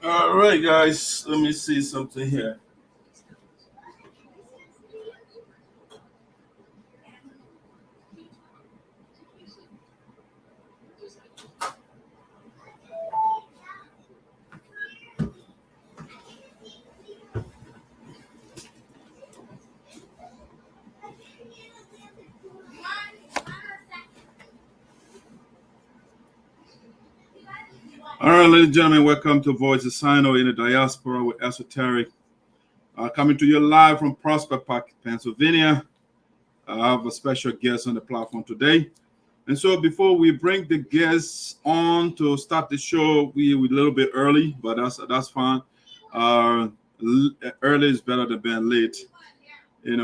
All right, guys. Let me see something here. All right, ladies and gentlemen, welcome to Voice of Sinoe in the Diaspora with Esoteric. Coming to you live from Prospect Park, Pennsylvania. I have a special guest on the platform today. And so before we bring the guests on to start the show, we're a little bit early, but that's fine. Early is better than being late.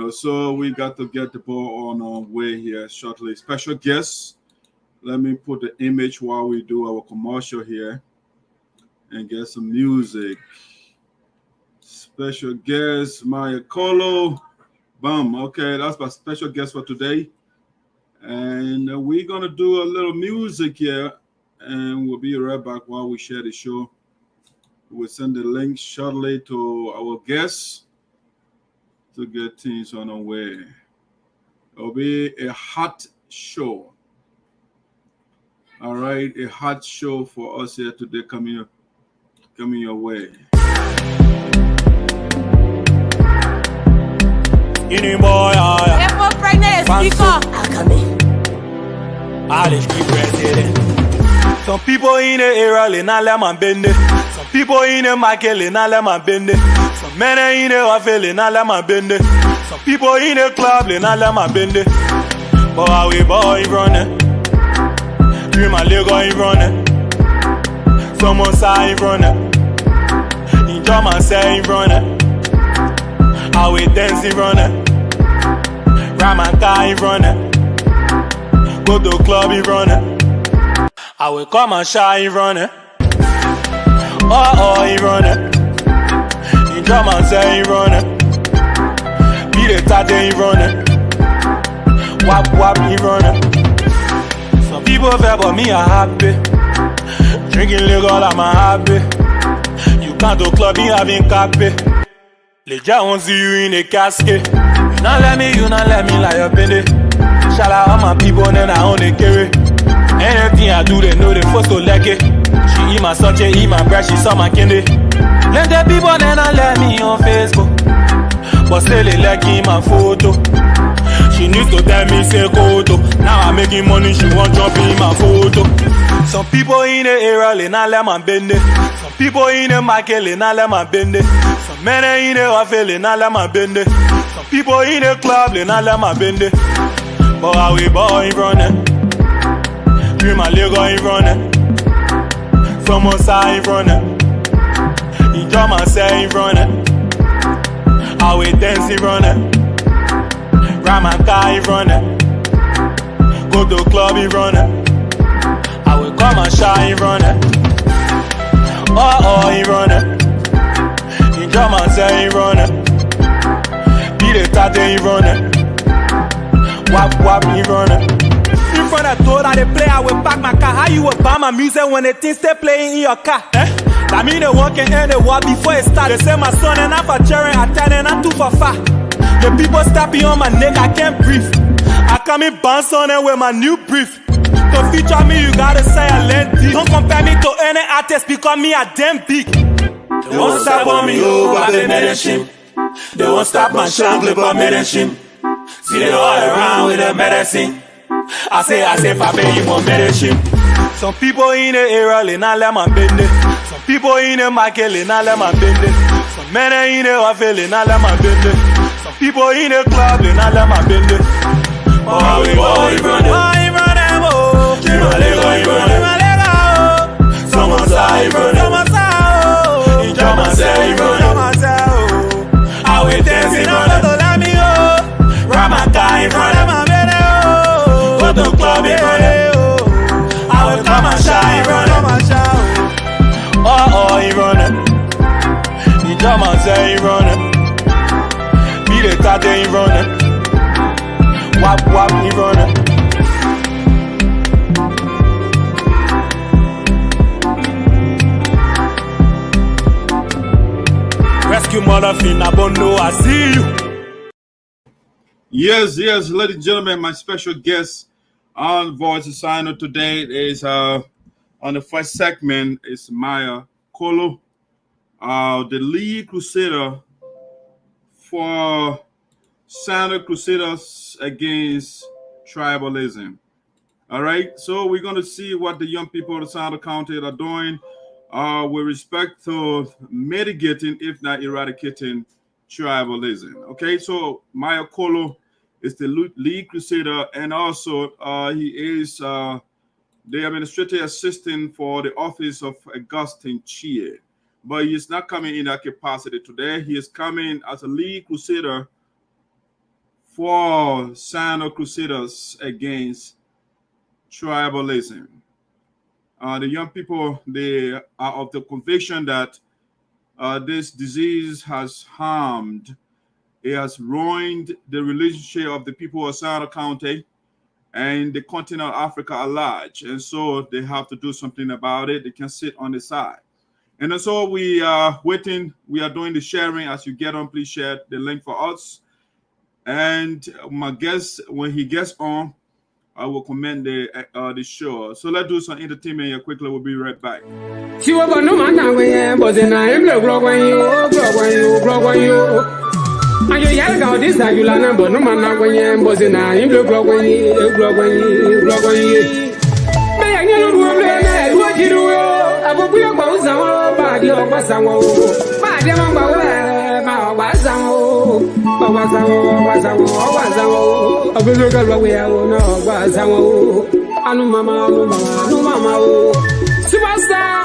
So we got to get the ball on our way here shortly. Special guests. Let me put the image while we do our commercial here and get some music. Special guest, Myer Kolo. Boom. Okay, that's my special guest for today. And we're going to do a little music here, and we'll be right back while we share the show. We'll send the link shortly to our guests to get things on our way. It'll be a hot show. All right, a hot show for us here today coming your way. Any boy, Ever pregnant speaker. I'll come in. I'll keep resident. Some people in the area, they not let man bend it. Some people in the market, they not let man bend it. Some men in the office, they not let man bend it. Some people in the club, they not let man bend it. But how we boy running? Dream my leg on running. Someone say running. In German say running. How we dancing running. Ride my car running. Go to club running. I will come and shine running. Oh, he running. In German say running. Be the tate running. Wap wap he running. Some people fair but me are happy. Drinking liquor I'm happy. You can't do club you having cappy. Les gens won't see you in a casket. You not let me like up in it. Shout out all my people and I own the carry. Anything I do, they know they first to like it. She eat my sunshine, eat my bread, she saw my candy. Let the people then I let me on Facebook. But still they liking my photo. She needs to tell me say go to. Now I'm making money, she won't jump in my photo. Some people in the area, they not let man bend it. Some people in the market, they not let man bend it. Some men in the office, they not let man bend it. Some people in the club, they not let man bend it. But how we boy running? Dream my leg on running. Someone say running. In German say running. How we dancing running. Ride my car running. Go to club running. I will come and shine running. Oh, he running. In German say he running. Be the tate he running. Wap wap he running. In front of door that they play, I will pack my car. How you will buy my music when the things stay playing in your car? That mean they walk and end the war before it start. They say my son and I'm for cheering, I tell and I'm too for far. The people stopping on my neck, I can't breathe. I come in bounce on them with my new brief. To feature me, you gotta say I learned deep. Don't compare me to any artist because me a damn big. They won't stop on me, oh, but they made a shim. They won't stop my shangle, but made a shim. See they all around with the medicine. I say, for me, you want medicine. Some people in the area, they not let man bend it. Some people in the market, they not let man bend it. Some men in the office, they not let man bend it. Some people in the club, they not let man bend it. Oh, he running. Oh, he running, oh. Dream my leg, oh, he running. Someone say he running. Someone say, oh. In German say he running. Someone say, oh. How we dancing, oh. Let me, oh. Ride my car in front of my baby, oh. Go to club in front of, oh. I will come and shine, running. Oh, he running. In German say he running. Be the tate he running. Wap wap he running. mother finna bono, I see you. Yes, ladies and gentlemen, my special guest on Voice of Sinoe today is on the first segment is Myer Kolo, the lead crusader for Sinoe Crusaders Against Tribalism. All right, so we're going to see what the young people of Sinoe County are doing with respect to mitigating, if not eradicating, tribalism. Okay, so Myer Kolo is the lead crusader, and also he is the administrative assistant for the office of Augustine Chie. But he is not coming in that capacity today. He is coming as a lead crusader for Sinoe Crusaders Against Tribalism. The young people, they are of the conviction that this disease has harmed, it has ruined the relationship of the people of Sinoe County and the continent of Africa at large. And so they have to do something about it. They can't sit on the side. And so we are waiting. We are doing the sharing. As you get on, please share the link for us. And my guest, when he gets on, I will commend the show. So let's do some entertainment here quickly. We'll be right back. Superstar,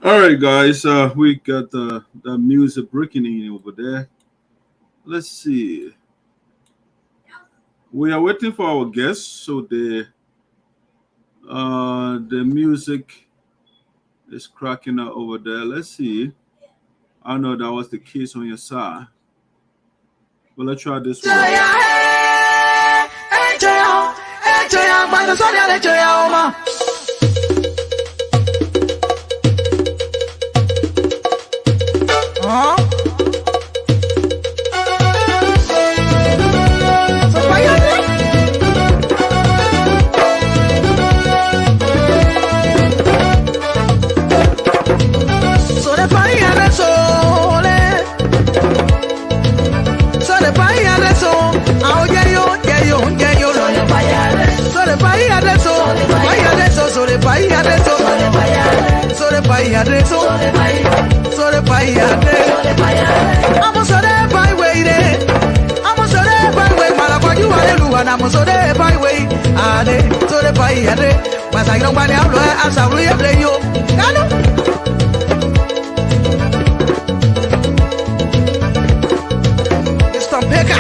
All right, guys, we got the music breaking in over there. Let's see. We are waiting for our guests, so the music is cracking out over there. Let's see. I know that was the case on your side, but let's try this one. So I'm so there by way there. I'm so there by way. Malapa you are I'm so there by way. Ade, so there by ade. Mas I don't want to have as I will play you. It's from Pekka.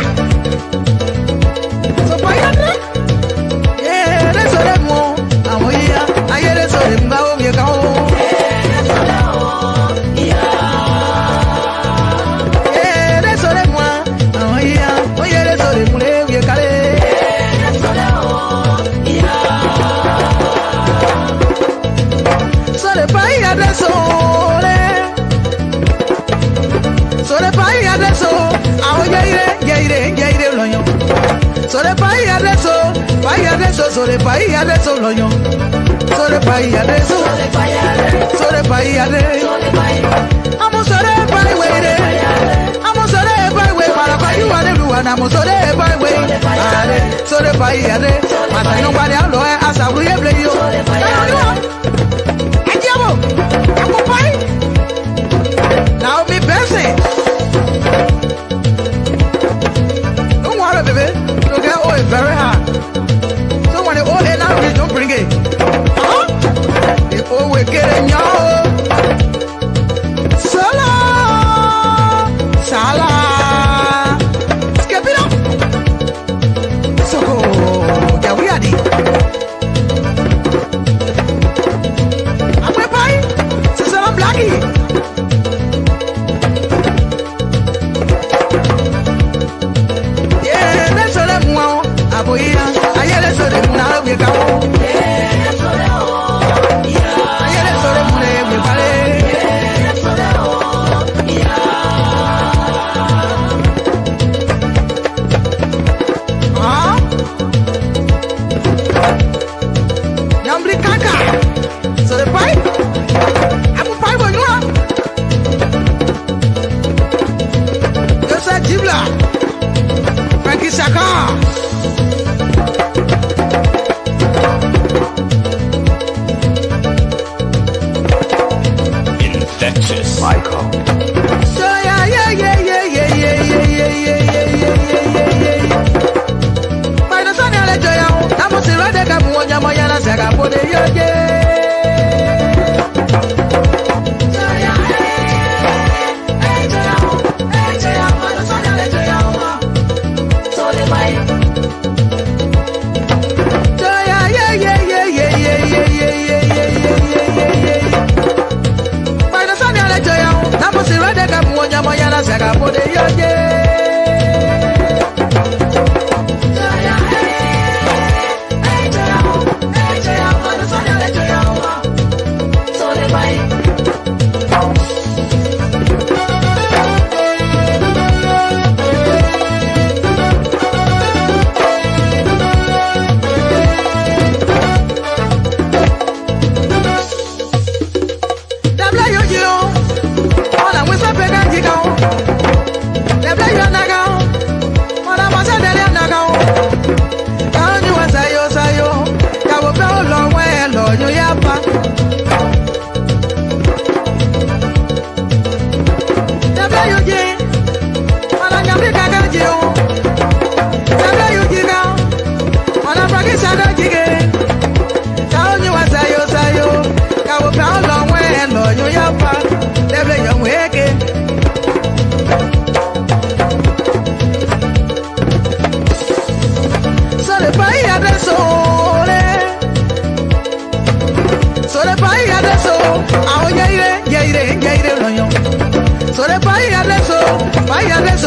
So by ade. Yeah, that's all I'm on. I'm here. I hear that's all I'm going to go. So the país adesso, so the país adesso lo yo. So the país adesso, so the país adesso. I'm so the país way there. I'm so the país way para pa you and everyone. I'm so the país way. So the país adesso. Mas I nobody hablo as I will play you. Andiamo, I'm país. Now be busy. Don't worry, baby. It's very hard. So when the old and now don't bring it. The old will get in your Sala. Skip it up. So yeah, we are the I'm a pie. So I'm Blackie.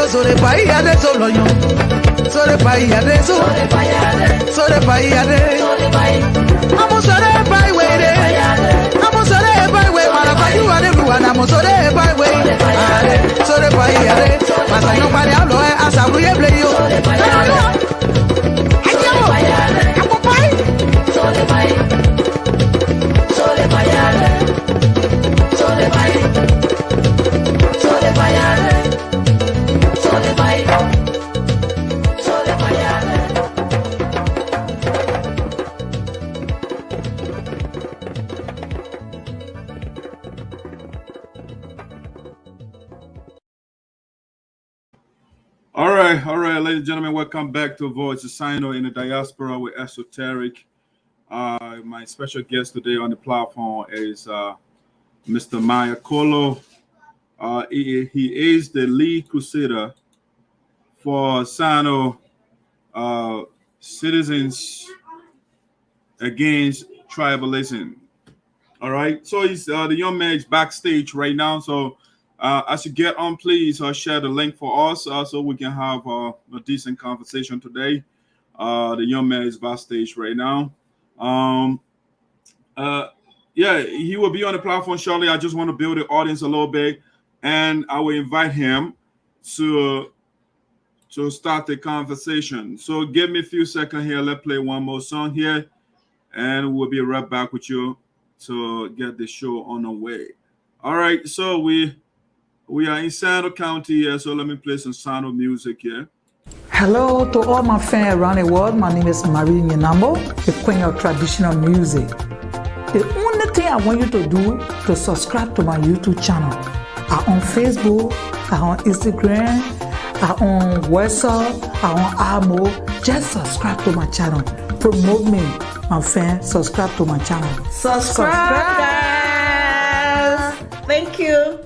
So the país adesso lo yo. So the país adesso. So the país adesso. I'm so the país way there. I'm so the país way para pa you and everyone. I'm so the país way. So the país adesso. Mas I nobody hablo as I will play you. and gentlemen, welcome back to Voice of Sinoe in the Diaspora with Esoteric. My special guest today on the platform is Mr. Myer Kolo. He is the lead crusader for Sinoe Citizens Against Tribalism. All right, so he's the young man is backstage right now. So as you get on, please share the link for us so we can have a decent conversation today. The young man is backstage right now. Yeah, he will be on the platform shortly. I just want to build the audience a little bit, and I will invite him to start the conversation. So give me a few seconds here. Let's play one more song here, and we'll be right back with you to get the show on the way. All right, so we are in Sinoe County here, so let me play some Sinoe music here. Hello to all my fans around the world. My name is Marie Nyenambo, the queen of traditional music. The only thing I want you to do to subscribe to my YouTube channel. I'm on Facebook, I'm on Instagram, I'm on WhatsApp, I'm on Amo. Just subscribe to my channel. Promote me, my fans. Subscribe to my channel. Subscribe, guys. Thank you.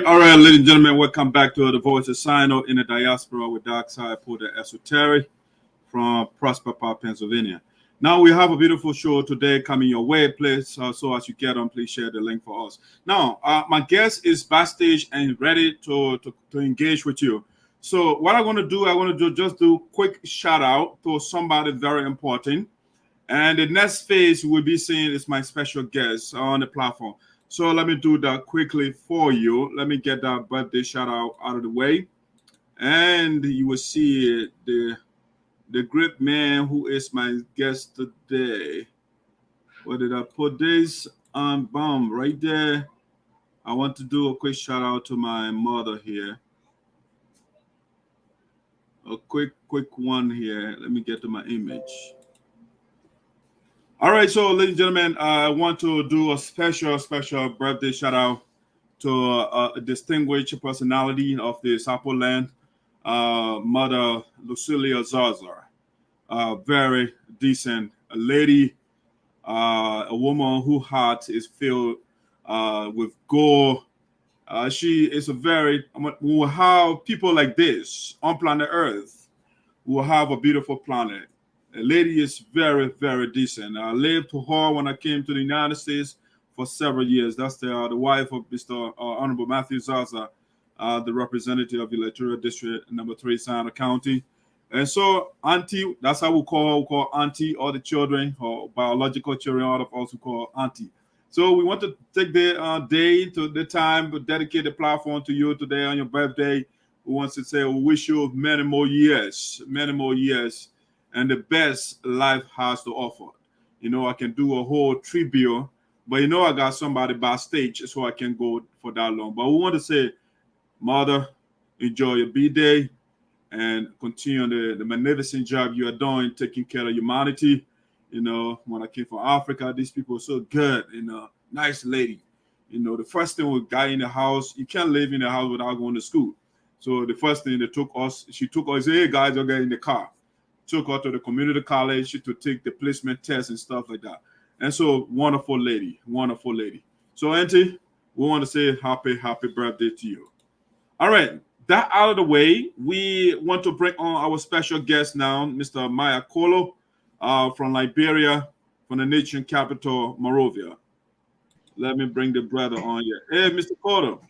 All right, ladies and gentlemen, welcome back to the Voice of Sinoe in the Diaspora with Sarpo, the Esoteric from Prosper Park, Pennsylvania. Now we have a beautiful show today coming your way. Please, so as you get on, please share the link for us. Now, my guest is backstage and ready to engage with you. So what I want to do, just do quick shout out to somebody very important. And the next phase we'll be seeing is my special guest on the platform. So let me do that quickly for you. Let me get that birthday shout out of the way. And you will see the great man who is my guest today. Where did I put this? Boom, right there. I want to do a quick shout out to my mother here. A quick one here. Let me get to my image. All right, so ladies and gentlemen, I want to do a special birthday shout out to a distinguished personality of the Sarpo land, Mother Lucilia Zaza, a very decent lady, a woman whose heart is filled with gold. She is we will have people like this on planet Earth. We will have a beautiful planet. The lady is very, very decent. I lived to her when I came to the United States for several years. That's the wife of Mr. Honorable Matthew Zaza, the representative of the Electoral District number 3, Sinoe County. And so Auntie, that's how we call Auntie, all the children, or biological children, all of us who call Auntie. So we want to take the day to the time to dedicate the platform to you today on your birthday. We want to say we wish you many more years and the best life has to offer. You know, I can do a whole tribute, but you know, I got somebody backstage, so I can go for that long. But we want to say, Mother, enjoy your B-Day and continue the magnificent job you are doing, taking care of humanity. You know, when I came from Africa, these people are so good, you know, nice lady. You know, the first thing we got in the house, you can't live in the house without going to school. So the first thing she took us, hey guys, you'll get in the car. Took her to the community college to take the placement test and stuff like that. And so wonderful lady. So Auntie, we want to say happy birthday to you. All right, that out of the way, we want to bring on our special guest now, Mr. Myer Kolo from Liberia, from the nation capital, Monrovia. Let me bring the brother on here. Hey, Mr. Kolo.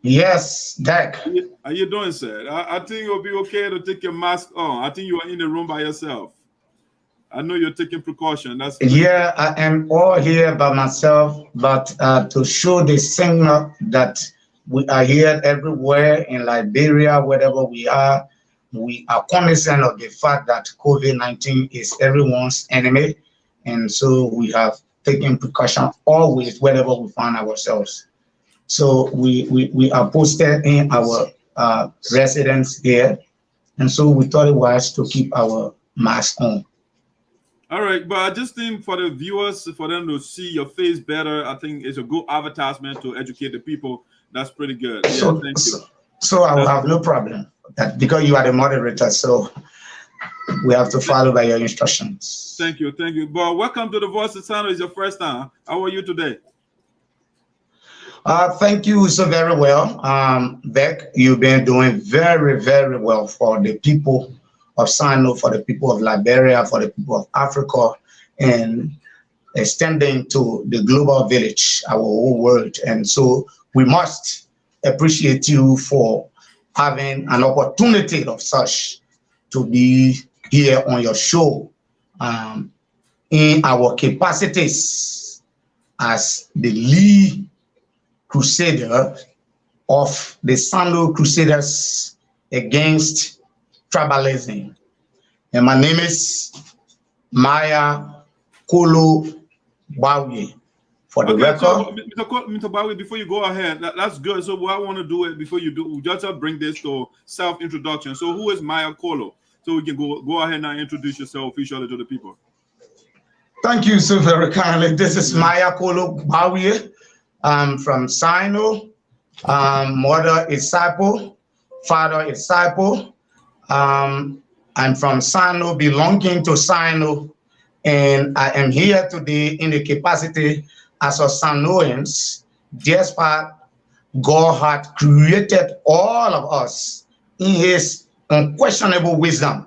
Yes, Dak. How you doing, sir? I think it'll be okay to take your mask on. I think you are in the room by yourself. I know you're taking precaution. Yeah, I am all here by myself, but to show the signal that we are here everywhere in Liberia, wherever we are cognizant of the fact that COVID-19 is everyone's enemy. And so we have taken precaution always wherever we find ourselves. So we are posted in our residence here. And so we thought it wise to keep our mask on. All right, but I just think for the viewers, for them to see your face better, I think it's a good advertisement to educate the people. That's pretty good. Yeah, so, thank you. So I will have no problem that because you are the moderator, so we have to follow by your instructions. Thank you. But welcome to the Voice of Sinoe. It's your first time. How are you today? Thank you so very well. Beck, you've been doing very, very well for the people of Sinoe, for the people of Liberia, for the people of Africa, and extending to the global village, our whole world. And so we must appreciate you for having an opportunity of such to be here on your show in our capacities as the lead Crusader of the Sinoe Crusaders Against Tribalism. And my name is Myer Kolo for the record. So, Mr. Bawi, before you go ahead, that's good. So what I want to do it before you do, we just bring this to self-introduction. So who is Myer Kolo? So we can go ahead and introduce yourself officially to the people. Thank you so very kindly. This is Myer Kolo from Sinoe. Mother is Sarpo, father is Sarpo. I'm from Sinoe, belonging to Sinoe, and I am here today in the capacity as a Sinoeans. Despite God had created all of us in his unquestionable wisdom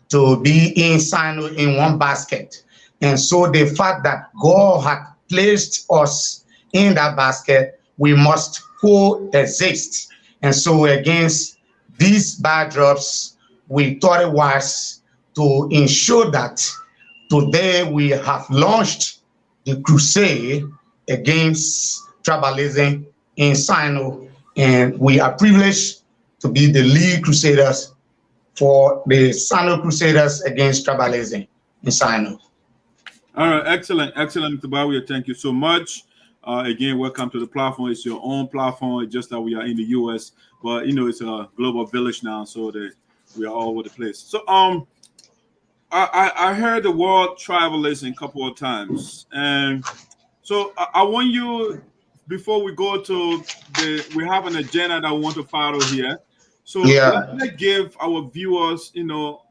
to be in Sinoe in one basket. And so the fact that God had placed us in that basket, we must coexist. And so against these backdrops, we thought it wise to ensure that today we have launched the crusade against tribalism in Sinoe, and we are privileged to be the lead crusaders for the Sinoe Crusaders Against Tribalism in Sinoe. All right, excellent, Mr. Bawi. Thank you so much. Again, welcome to the platform. It's your own platform. It's just that we are in the U.S., but you know it's a global village now, so we are all over the place. So, I heard the word tribalism a couple of times, and so I want you, before we go to we have an agenda that we want to follow here. So let's give our viewers, you know,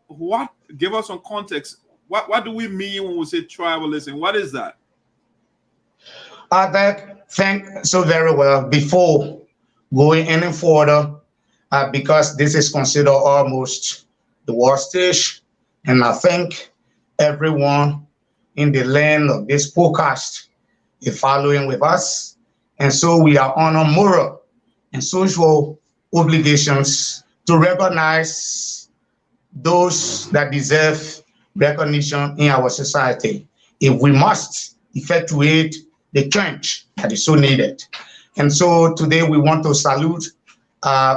give us some context. What do we mean when we say tribalism? What is that? Thank so very well. Before going any further, because this is considered almost the world stage, and I think everyone in the land of this podcast is following with us, and so we are on a moral and social obligations to recognize those that deserve recognition in our society, if we must effectuate the change that is so needed. And so today we want to salute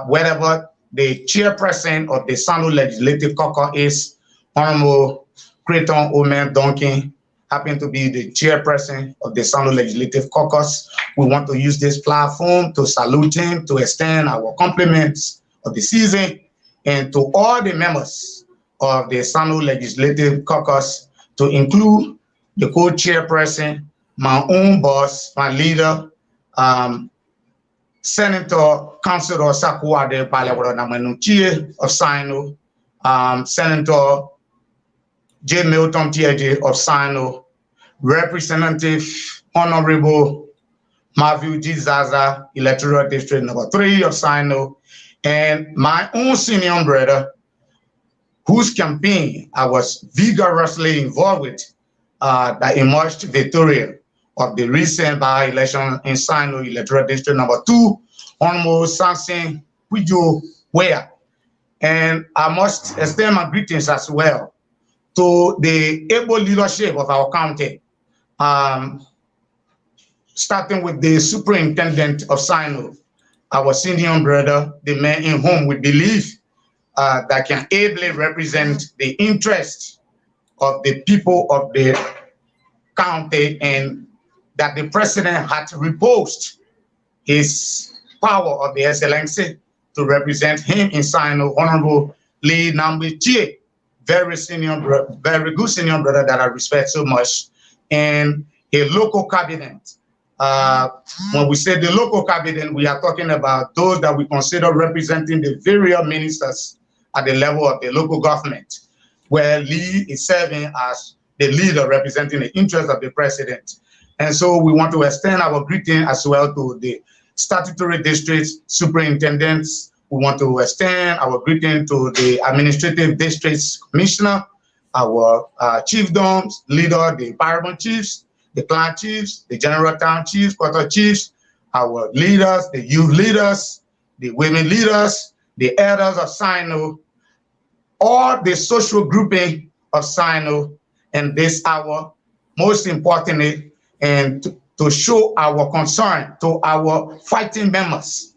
wherever the chairperson of the Sinoe Legislative Caucus is, Honorable Creighton Omen Duncan happen to be the chairperson of the Sinoe Legislative Caucus. We want to use this platform to salute him, to extend our compliments of the season, and to all the members of the Sinoe Legislative Caucus, to include the co-chairperson, my own boss, my leader, Senator Councilor Sakuade Palewara Namanuchie of Sinoe, Senator J. Milton Tiaje of Sinoe, Representative Honorable Maviu G. Zaza, Electoral District number 3 of Sinoe, and my own senior brother, whose campaign I was vigorously involved with, that emerged victorious of the recent by-election in Sinoe Electoral District number 2, Honorable Samson Pujo Wea. And I must extend my greetings as well to the able leadership of our county, starting with the superintendent of Sinoe, our senior brother, the man in whom we believe that can ably represent the interests of the people of the county, and that the president had reposed his power of the excellency to represent him in Sinoe, Honorable Lee Nambi Chie, very good senior brother that I respect so much, and a local cabinet. When we say the local cabinet, we are talking about those that we consider representing the various ministers at the level of the local government, where Lee is serving as the leader representing the interests of the president. And so we want to extend our greeting as well to the statutory district superintendents. We want to extend our greeting to the administrative districts commissioner, our chiefdoms, leader, the paramount chiefs, the clan chiefs, the general town chiefs, quarter chiefs, our leaders, the youth leaders, the women leaders, the elders of Sinoe, all the social grouping of Sinoe, and this hour, most importantly, and to show our concern to our fighting members,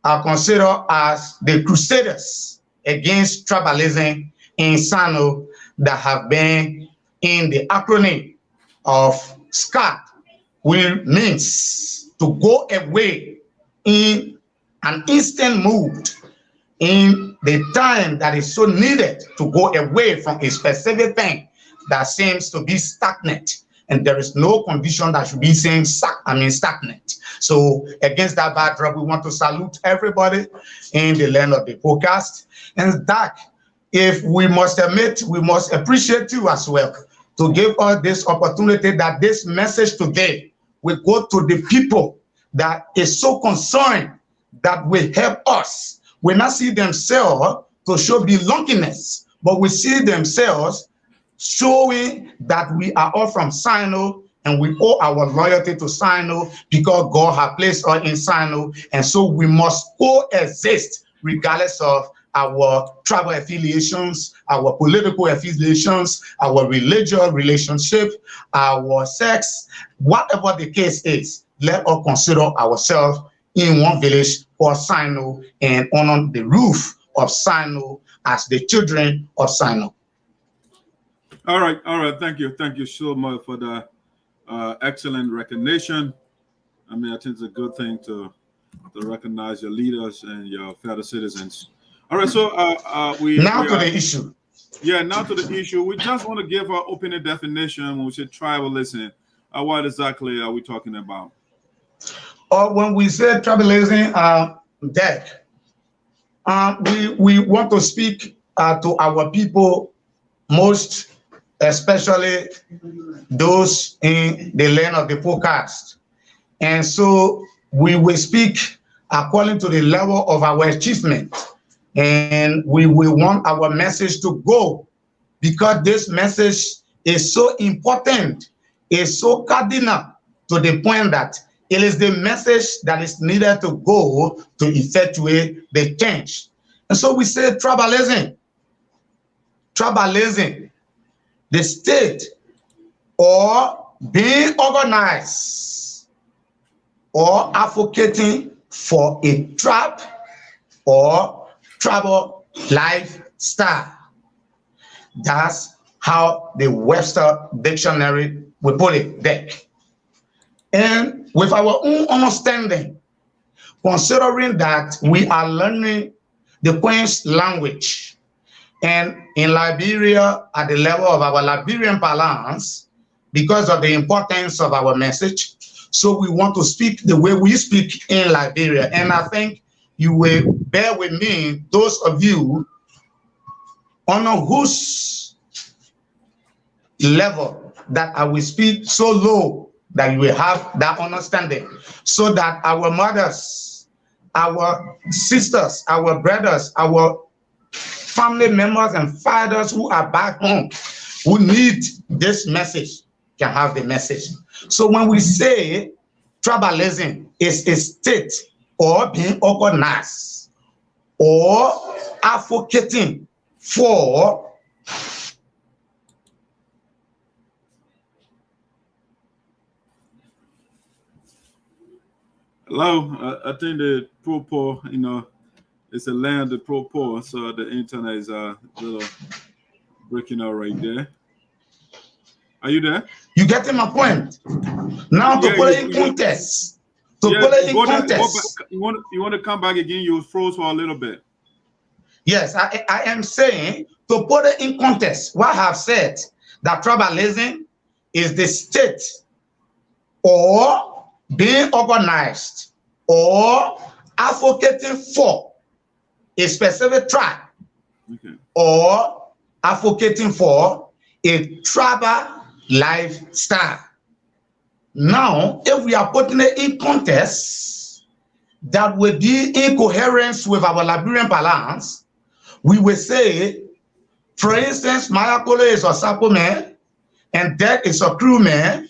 are considered as the Crusaders Against Tribalism in Sinoe, that have been in the acronym of SCAT, which means to go away in an instant mood in the time that is so needed to go away from a specific thing that seems to be stagnant, and there is no condition that should be saying stagnant. So against that backdrop, we want to salute everybody in the land of the podcast. And that, if we must admit, we must appreciate you as well to give us this opportunity, that this message today will go to the people that is so concerned, that will help us. We not see themselves to show belongingness, but we see themselves showing that we are all from Sinoe, and we owe our loyalty to Sinoe because God has placed us in Sinoe, and so we must coexist regardless of our tribal affiliations, our political affiliations, our religious relationship, our sex, whatever the case is. Let us consider ourselves in one village for Sinoe and honor the roof of Sinoe as the children of Sinoe. All right. Thank you so much for the excellent recognition. I mean, I think it's a good thing to recognize your leaders and your fellow citizens. All right, so now to the issue. Yeah, now to the issue. We just want to give our opening definition when we say tribalism. What exactly are we talking about? When we say tribalism, we want to speak to our people, most especially those in the land of the podcast. And so we will speak according to the level of our achievement. And we will want our message to go, because this message is so important, is so cardinal, to the point that it is the message that is needed to go to effectuate the change. And so we say tribalism, the state or being organized or advocating for a tribe or tribal lifestyle That's how the Webster Dictionary will put it there. And with our own understanding, considering that we are learning the Queen's language, and in Liberia, at the level of our Liberian parlance, because of the importance of our message, so we want to speak the way we speak in Liberia. And I think you will bear with me, those of you on whose level that I will speak so low that you will have that understanding, so that our mothers, our sisters, our brothers, our family members and fathers who are back home, who need this message, can have the message. So when we say tribalism is a state or being organized or advocating for Hello, I think the pro-poor, it's a land of pro-poor, so the internet is a little breaking out right there. Are you there? You getting my point? Now to put it in context. To put it in context. You want to come back again? You froze for a little bit. Yes, I am saying, to put it in context, what I have said, that tribalism is the state or being organized or advocating for a specific tribe, or advocating for a tribal lifestyle. Now, if we are putting it in context that will be in coherence with our Liberian balance, we will say, for instance, Myer Kolo is a Sarpo man, and that is a crew man.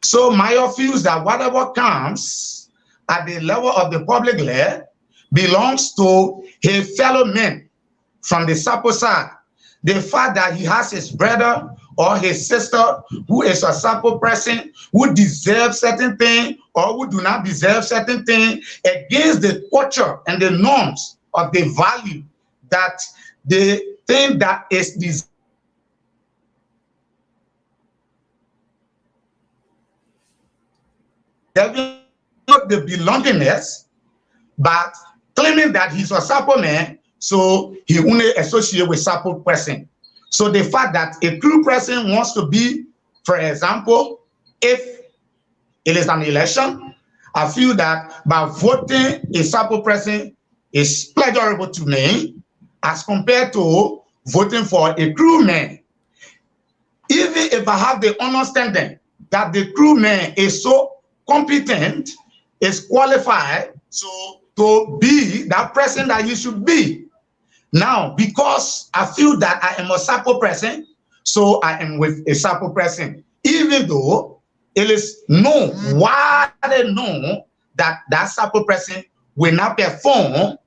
So Myer feels that whatever comes at the level of the public land belongs to his fellow men from the Sarpo side. The fact that he has his brother or his sister who is a Sarpo person who deserves certain thing or who do not deserve certain thing against the culture and the norms of the value that the thing that is deserved. The belongingness, but claiming that he's a Sarpo man, so he only associate with Sarpo person. So the fact that a crew person wants to be, for example, if it is an election, I feel that by voting a Sarpo person is pleasurable to me as compared to voting for a crewman. Even if I have the understanding that the crewman is so competent, is qualified to be that person that you should be. Now, because I feel that I am a Sarpo person, so I am with a Sarpo person, even though it is known, why they know that that Sarpo person will not perform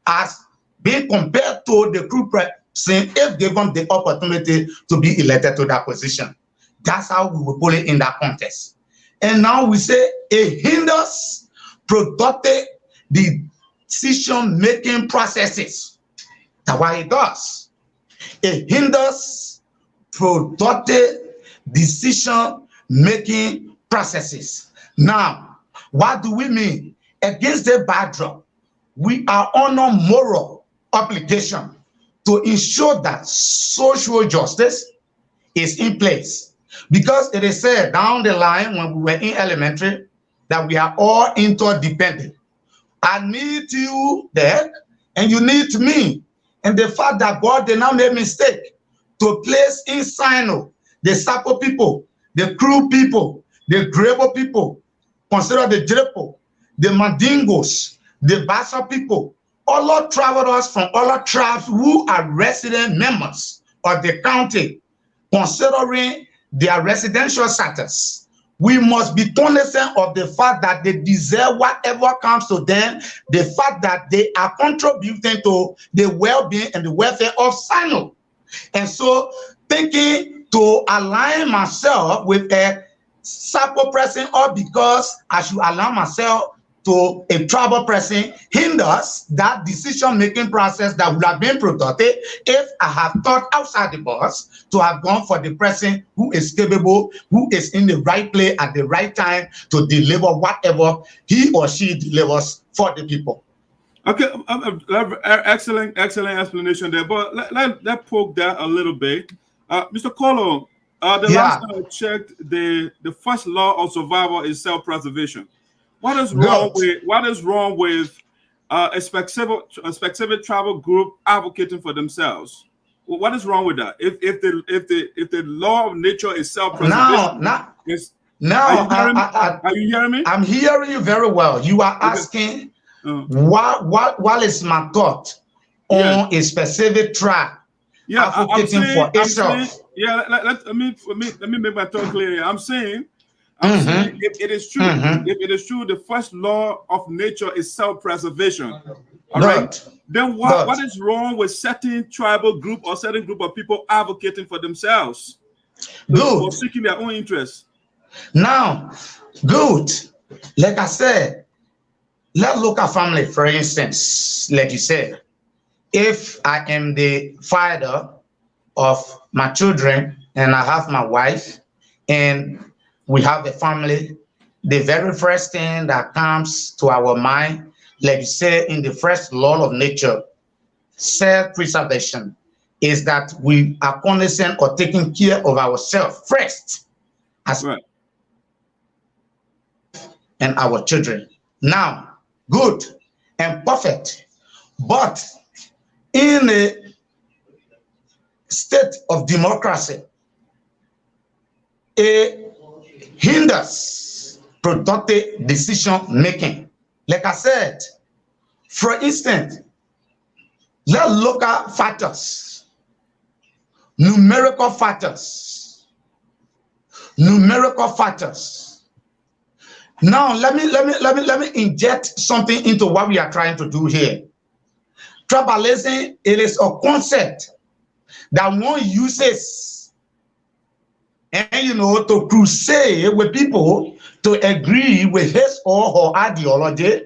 as being compared to the crew person if given the opportunity to be elected to that position. That's how we will put it in that context. And now we say it hinders productive decision-making processes. That's why it does. It hinders productive decision-making processes. Now, what do we mean? Against the backdrop, we are on a moral obligation to ensure that social justice is in place. Because it is said down the line when we were in elementary that we are all interdependent. I need you there, and you need me. And the fact that God did not make a mistake to place in Sinoe the Sarpo people, the Crew people, the Grebo people, consider the Jerepo, the Mandingos, the Bassa people, all travelers from all tribes who are resident members of the county, considering their residential status. We must be cognizant of the fact that they deserve whatever comes to them, the fact that they are contributing to the well-being and the welfare of Sinoe. And so thinking to align myself with a Sarpo person, or because I should align myself to a tribal person hinders that decision-making process that would have been productive if I have thought outside the box to have gone for the person who is capable, who is in the right place at the right time to deliver whatever he or she delivers for the people. Okay, excellent explanation there. But let's poke that a little bit. Mr. Kolo, last time I checked, the first law of survival is self-preservation. What is wrong with a specific tribal group advocating for themselves? What is wrong with that? If the law of nature is self-preservation, are you hearing me? I'm hearing you very well. You are asking what is my thought on a specific tribe advocating for itself? Let me make my thought clear here. I'm saying if it is true, if it is true, the first law of nature is self-preservation. All right. Then what is wrong with certain tribal group or certain group of people advocating for themselves? For seeking their own interests. Now, good. Like I said, let's look at family, for instance, like you said. If I am the father of my children and I have my wife and we have a family, the very first thing that comes to our mind, like you said, in the first law of nature, self-preservation, is that we are cognizant or taking care of ourselves first as and our children. Now, good and perfect, but in a state of democracy, it hinders productive decision making. Like I said, for instance, let's look at factors, numerical factors. Now let me inject something into what we are trying to do here. Tribalism, it is a concept that one uses, and to crusade with people to agree with his or her ideology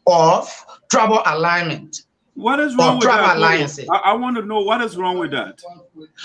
of tribal alignment. What is wrong with that? Alliances. I want to know what is wrong with that.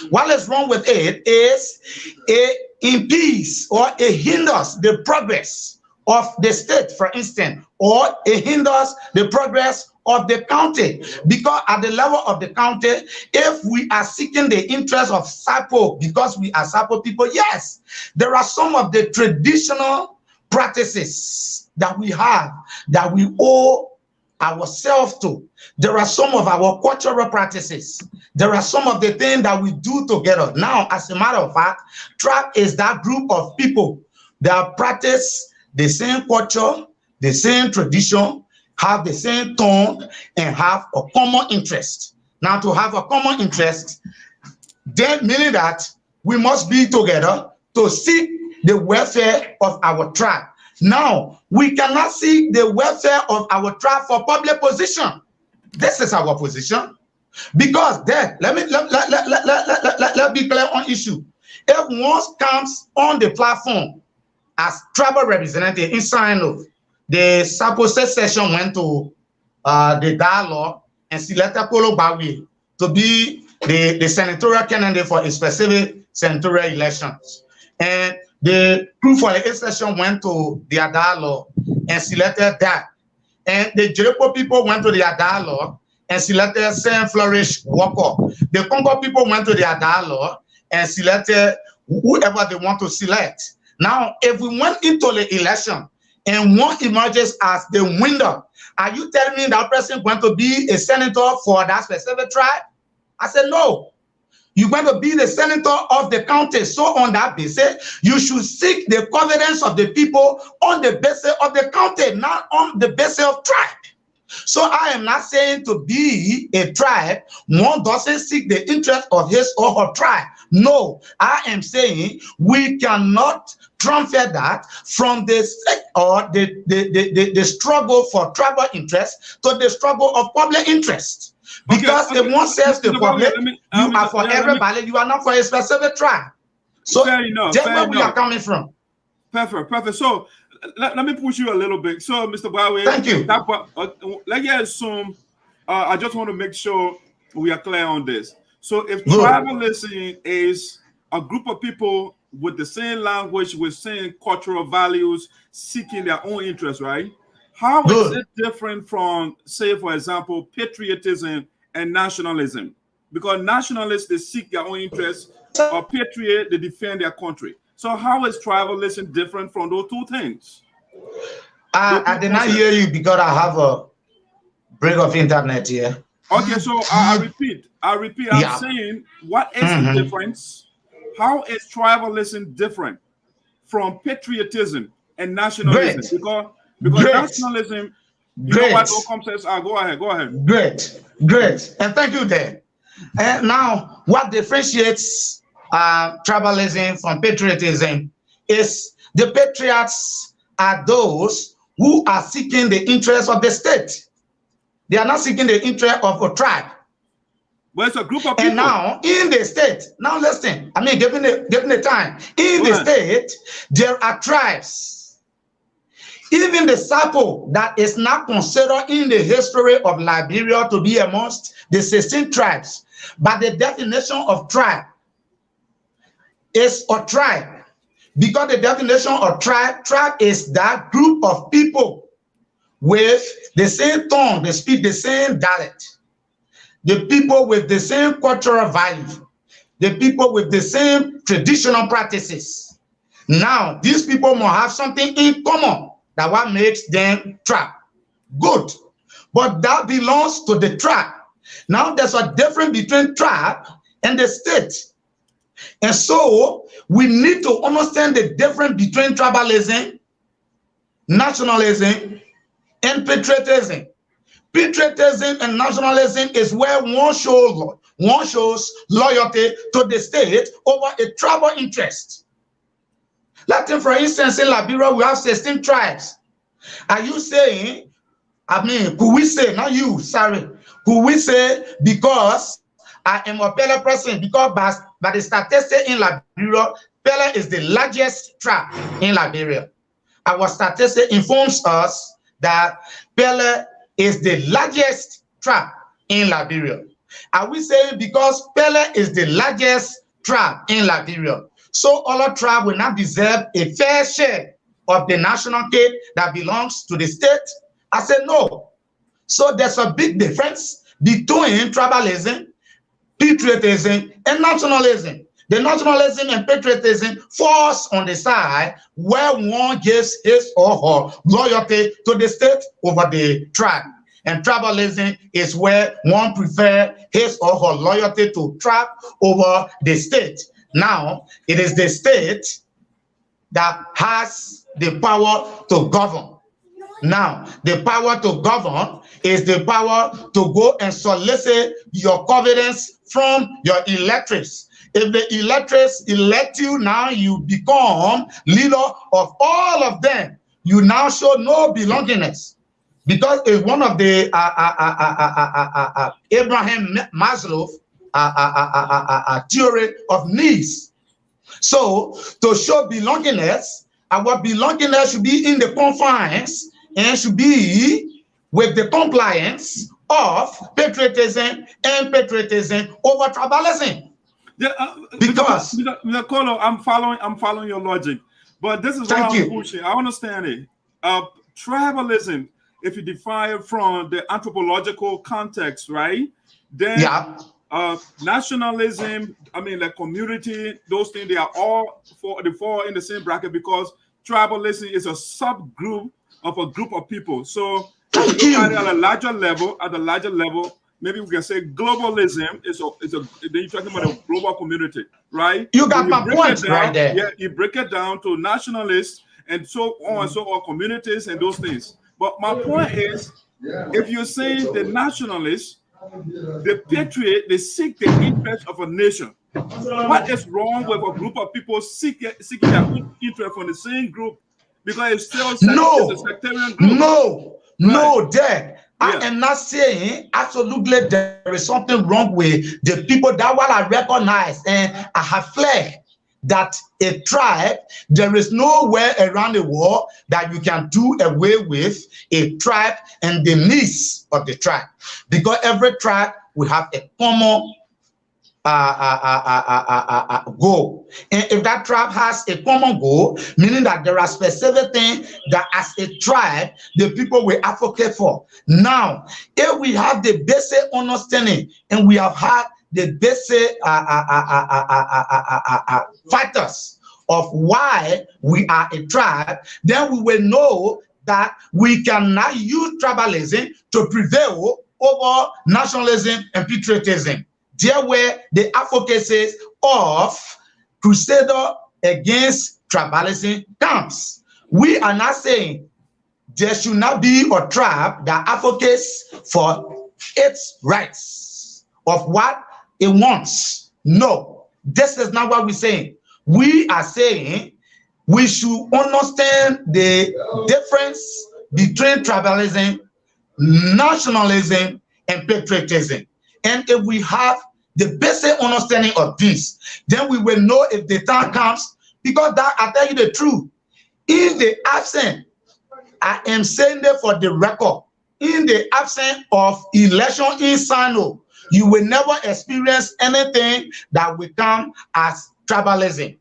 What is wrong with it is it impedes or it hinders the progress of the state, for instance, or it hinders the progress of the county, because at the level of the county, if we are seeking the interest of Sarpo, because we are Sarpo people, yes, there are some of the traditional practices that we have that we owe ourselves to. There are some of our cultural practices. There are some of the things that we do together. Now, as a matter of fact, tribe is that group of people that practice the same culture, the same tradition, have the same tongue, and have a common interest. Now, to have a common interest, then meaning that we must be together to seek the welfare of our tribe. Now, we cannot seek the welfare of our tribe for public position. This is our position. Because then, let be clear on issue. If one comes on the platform as tribal representative in Sinoe, the Sarpos session went to the dialogue and selected Kolo Bawi to be the senatorial candidate for a specific senatorial elections. And the crew for the session went to their dialogue and selected that. And the Jericho people went to their dialogue and selected Saint Flourish Walker. The Congo people went to their dialogue and selected whoever they want to select. Now, if we went into the election and one emerges as the winner, are you telling me that person is going to be a senator for that specific tribe? I said, no. You're going to be the senator of the county. So on that basis, you should seek the confidence of the people on the basis of the county, not on the basis of tribe. So I am not saying to be a tribe, one doesn't seek the interest of his or her tribe. No, I am saying we cannot transfer that from the or the struggle for tribal interest to the struggle of public interest. Because if one serves the public, you are for everybody, you are not for a specific tribe. So fair enough, that's where we are coming from. Perfect. So let me push you a little bit. So, Mr. Bawe, Thank you. Let's assume. I just want to make sure we are clear on this. So, if Good. tribalism is a group of people with the same language, with same cultural values, seeking their own interests, right? How is it different from, say, for example, patriotism and nationalism? Because nationalists, they seek their own interests, or patriot, they defend their country. So how is tribalism different from those two things? I did not hear you because I have a break of internet here. Okay, so I repeat. I'm saying, what is the difference? How is tribalism different from patriotism and nationalism? Because nationalism, you know what Ocom says? Go ahead. Great. And thank you there. And now, what differentiates tribalism from patriotism is the patriots are those who are seeking the interest of the state. They are not seeking the interest of a tribe. But it's a group of people. And now, in the state, now listen, I mean, given the time, in the state, there are tribes. Even the Sarpo that is not considered in the history of Liberia to be amongst the 16 tribes. But the definition of tribe is a tribe. Because the definition of tribe is that group of people with the same tongue, they speak the same dialect. The people with the same cultural value. The people with the same traditional practices. Now, these people must have something in common. That what makes them tribe. Good. But that belongs to the tribe. Now there's a difference between tribe and the state. And so we need to understand the difference between tribalism, nationalism, and patriotism. Patriotism and nationalism is where one shows loyalty to the state over a tribal interest. For instance, in Liberia, we have 16 tribes. Are you saying, could we say, not you, sorry, could we say because I am a Pele person, because by the statistics in Liberia, Pele is the largest tribe in Liberia. Our statistics informs us that Pele is the largest tribe in Liberia. Are we saying because Pele is the largest tribe in Liberia, so other tribes will not deserve a fair share of the national cake that belongs to the state? I said no. So there's a big difference between tribalism, patriotism, and nationalism. The nationalism and patriotism falls on the side where one gives his or her loyalty to the state over the tribe. And tribalism is where one prefers his or her loyalty to tribe over the state. Now, it is the state that has the power to govern. Now, the power to govern is the power to go and solicit your confidence from your electors. If the electors elect you, now you become leader of all of them. You now show no belongingness. Because it's one of the Abraham Maslow theory of needs. So to show belongingness, our belongingness should be in the confines and should be with the compliance of patriotism and patriotism over tribalism. Yeah, because Mr. Kolo, I'm following your logic, but this is what I'm pushing. I understand it. Tribalism, if you define it from the anthropological context, right? Then nationalism, like community, those things, they are all fall in the same bracket because tribalism is a subgroup of a group of people. So if you look at it at a larger level, maybe we can say globalism is then you're talking about a global community, right? You got my point right there. Yeah, you break it down to nationalists and so on and so on, communities and those things. But my point is, if you're saying the nationalists, the patriot, they seek the interest of a nation. What is wrong with a group of people seeking their own interest from the same group? Because it's still a sectarian group. No, Dad. I am not saying absolutely there is something wrong with the people that what I recognize and I have flagged. that a tribe, there is nowhere around the world that you can do away with a tribe and the needs of the tribe, because every tribe will have a common goal. And if that tribe has a common goal, meaning that there are specific things that as a tribe the people will advocate for. Now, if we have the basic understanding and we have had the basic factors of why we are a tribe, then we will know that we cannot use tribalism to prevail over nationalism and patriotism. There were the advocacies of Crusader against tribalism camps. We are not saying there should not be a tribe that advocates for its rights of what it wants. No, this is not what we're saying. We are saying we should understand the difference between tribalism, nationalism, and patriotism. And if we have the basic understanding of this, then we will know if the time comes, because that, I tell you the truth, in the absence, I am saying that for the record, in the absence of election in Sinoe, you will never experience anything that will come as tribalism.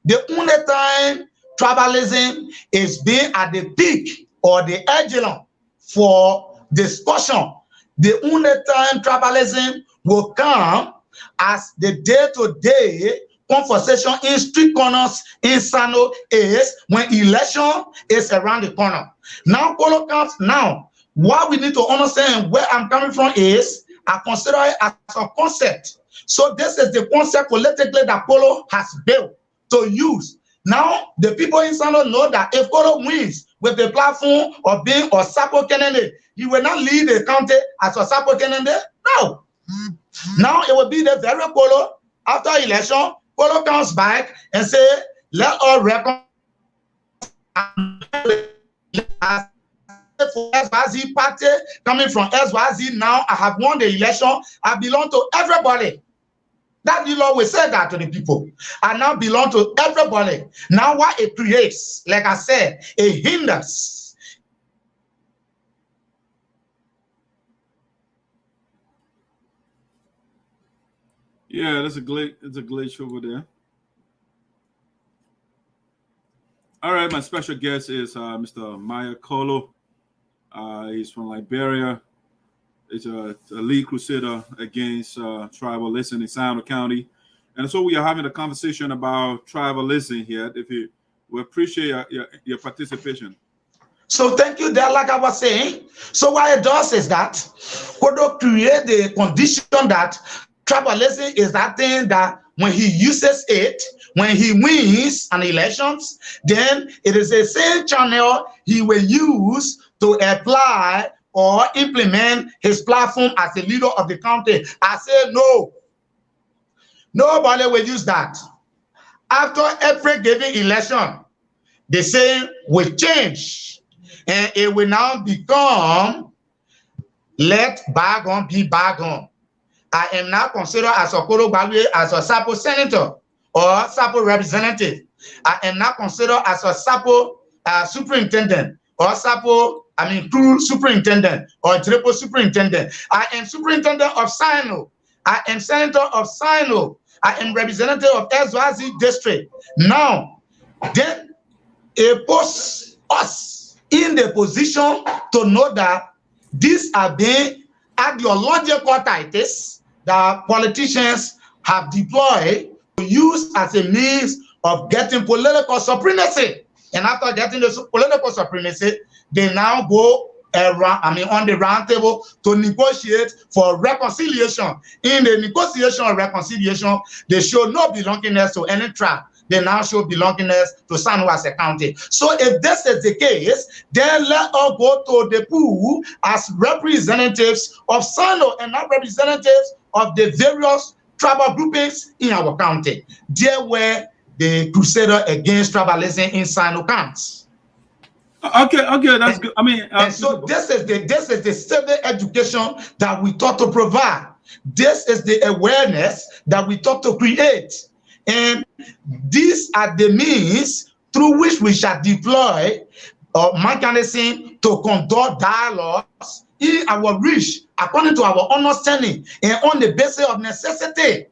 The only time tribalism is being at the peak or the echelon for discussion, the only time tribalism will come as the day-to-day conversation in street corners in Sinoe is when election is around the corner. Now, Kolo comes now. What we need to understand where I'm coming from is I consider it as a concept. So this is the concept politically that Kolo has built to use. Now, the people in Sinoe know that if Kolo wins with the platform of being a Sarpo candidate, he will not lead the county as a Sarpo candidate. No. Now it will be the very Kolo after election. Kolo comes back and say, let us reckon for SYZ party coming from SYZ. Now I have won the election. I belong to everybody. That the law will say that to the people. I now belong to everybody. Now what it creates, like I said, it hinders. Yeah, there's a glitch over there. All right, my special guest is Mr. Myer Kolo. He's from Liberia. He's a lead crusader against tribalism in Sinoe County. And so we are having a conversation about tribalism here. We appreciate your participation. So thank you there, like I was saying. So what it does is that Kodo create the condition that tribalism is that thing that when he uses it, when he wins an elections, then it is the same channel he will use to apply or implement his platform as the leader of the county. I say no. Nobody will use that. After every given election, the same will change. And it will now become, let bygone be bygone. I am now considered as a Kolo Balwe, as a Sarpo senator or Sarpo representative. I am now considered as a Sarpo superintendent or Sarpo, crew superintendent or Triple superintendent. I am superintendent of Sinoe. I am senator of Sinoe. I am representative of SYZ district. Now, then it puts us in the position to know that these are being ideological titles that politicians have deployed to use as a means of getting political supremacy. And after getting the political supremacy, they now go around, on the round table to negotiate for reconciliation. In the negotiation of reconciliation, they show no belongingness to any tribe. They now show belongingness to Sinoe as a county. So if this is the case, then let us go to the pool as representatives of Sinoe and not representatives of the various tribal groupings in our county. There were the Crusader against tribalism in Sinoe County. Okay, that's good. And so this is the civil education that we thought to provide. This is the awareness that we thought to create. And these are the means through which we shall deploy mechanism to conduct dialogues in our reach according to our understanding and on the basis of necessity,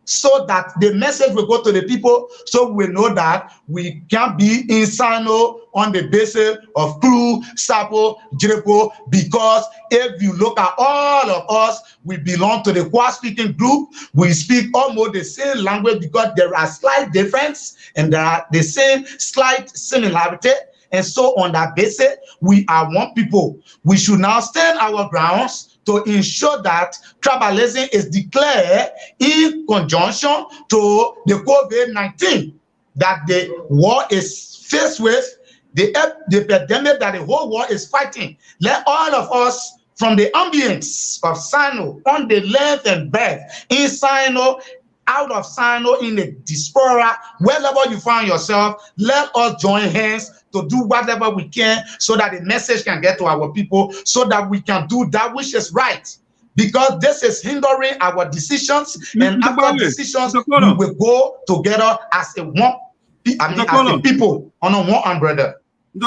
so that the message will go to the people, so we know that we can be in Sinoe on the basis of CRU, Sarpo, GEOGRAPHICAL, because if you look at all of us, we belong to the Kwa speaking group. We speak almost the same language because there are slight difference and there are the same slight similarity. And so on that basis, we are one people. We should now stand our grounds to ensure that tribalism is declared in conjunction to the COVID-19, that the war is faced with, the epidemic that the whole world is fighting. Let all of us, from the ambience of Sinoe, on the length and breadth, in Sinoe, out of Sinoe, in the diaspora, wherever you find yourself, let us join hands to do whatever we can so that the message can get to our people, so that we can do that which is right. Because this is hindering our decisions, and after decisions, we will go together as a one, as a people under one umbrella.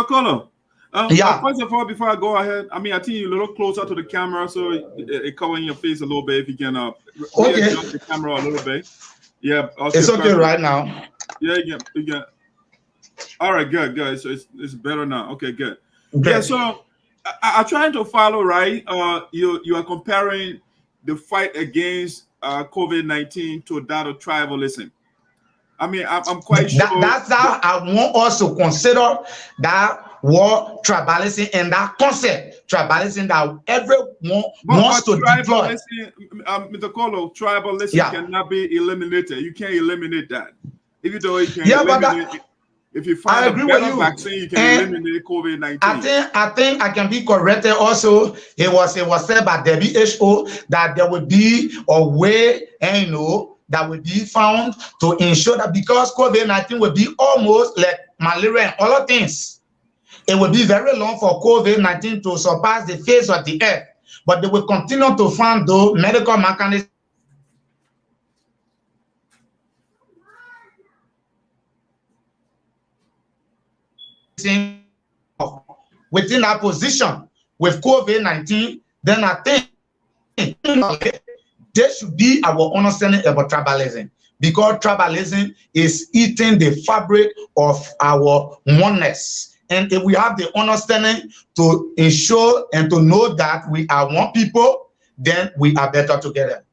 Kolo, yeah. First of all, before I go ahead, I think you're a little closer to the camera, so it covering your face a little bit. If you can, okay, the camera a little bit. Yeah, it's okay right now. Yeah, you can. All right, good. So it's better now. Okay, good. Okay. Yeah, so I'm trying to follow, right? You are comparing the fight against COVID-19 to that of tribalism. I'm quite sure that's how I want us to consider that war tribalism and that concept tribalism that everyone wants to deploy. Mr. Kolo, tribalism cannot be eliminated. You can't eliminate that. Even though you can eliminate it. If you find a better vaccine, you can eliminate COVID-19. I think I can be corrected also. It was said by WHO that there would be a way, that will be found to ensure that, because COVID-19 will be almost like malaria and other things, it will be very long for COVID-19 to surpass the face of the earth. But they will continue to find the medical mechanisms within our position with COVID-19. Then I think there should be our understanding about tribalism, because tribalism is eating the fabric of our oneness. And if we have the understanding to ensure and to know that we are one people, then we are better together.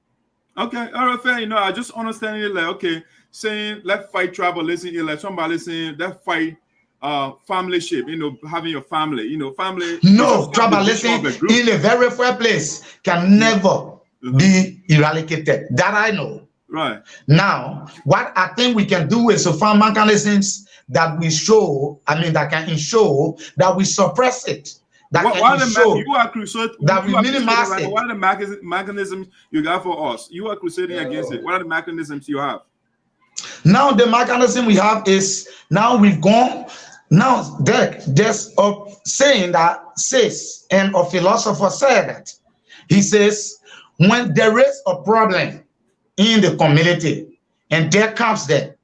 Okay, all right, fair. I just understand it like, okay, saying let's fight tribalism, like somebody saying let's fight familyship, having your family, family. No, tribalism in the very first place can never be eradicated. That I know. Right. Now, what I think we can do is to find mechanisms that we show, that can ensure that we suppress it. That can ensure you are crusading, that we minimize it. What are the mechanisms you got for us? You are crusading against it. What are the mechanisms you have? Now the mechanism we have is, now we've gone, now there's a saying that says, and a philosopher said that, he says, when there is a problem in the community and there comes to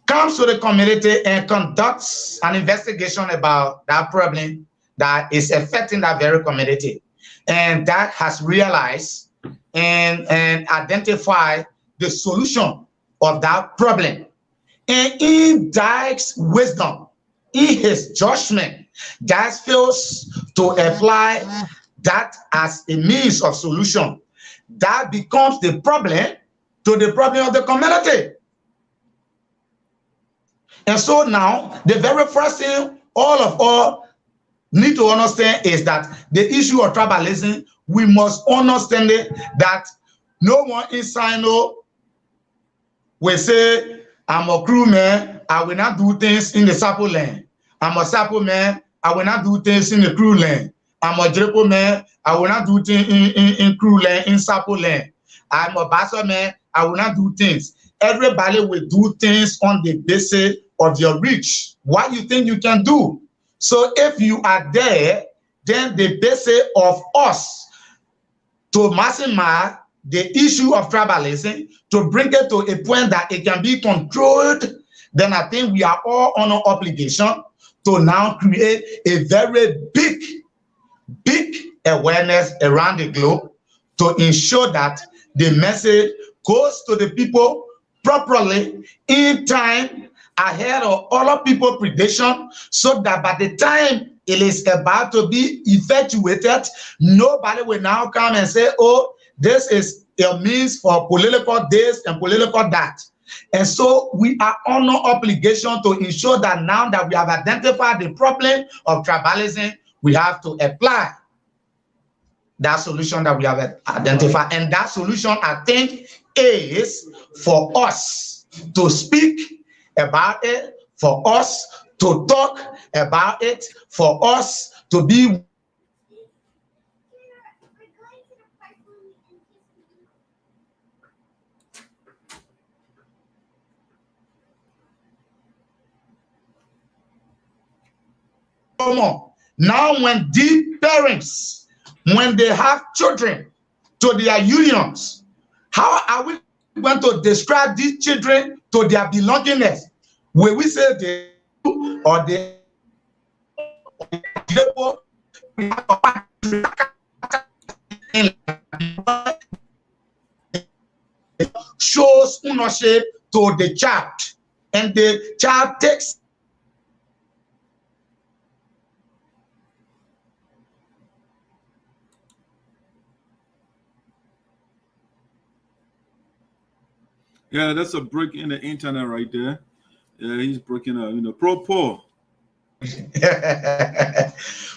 the community and conducts an investigation about that problem that is affecting that very community, and that has realized and identified the solution of that problem, and in Dyke's wisdom, in his judgment, that fails to apply that as a means of solution, that becomes the problem to the problem of the community. And so now, the very first thing all of us need to understand is that the issue of tribalism, we must understand it, that no one in Sinoe will say, I'm a crew man, I will not do things in the Sarpo land. I'm a Sarpo man, I will not do things in the crew land. I'm a GEOGRAPHICAL man, I will not do things in crew land, in Sarpo land. I'm a Bassa man, I will not do things. Everybody will do things on the basis of your reach. What you think you can do. So if you are there, then the basis of us to maximize the issue of tribalism, to bring it to a point that it can be controlled, then I think we are all on an obligation to now create a very big awareness around the globe to ensure that the message goes to the people properly in time, ahead of other people's prediction, so that by the time it is about to be effectuated, nobody will now come and say, oh, this is a means for political this and political that. And so we are on an obligation to ensure that now that we have identified the problem of tribalism, we have to apply that solution that we have identified. And that solution, I think, is for us to speak about it, for us to talk about it, for us to be now. When the parents, when they have children to their unions, how are we going to describe these children to their belongingness? Will we say they or they shows ownership to the child, and the child takes Yeah, that's a break in the internet right there. Yeah, he's breaking up, pro-poor.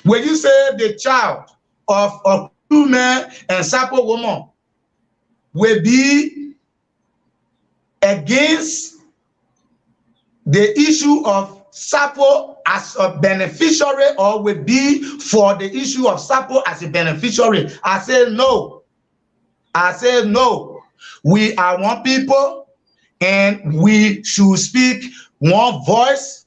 When you say the child of two men and Sarpo woman will be against the issue of Sarpo as a beneficiary, or will be for the issue of Sarpo as a beneficiary, I say no. I say no. We are one people, and we should speak one voice,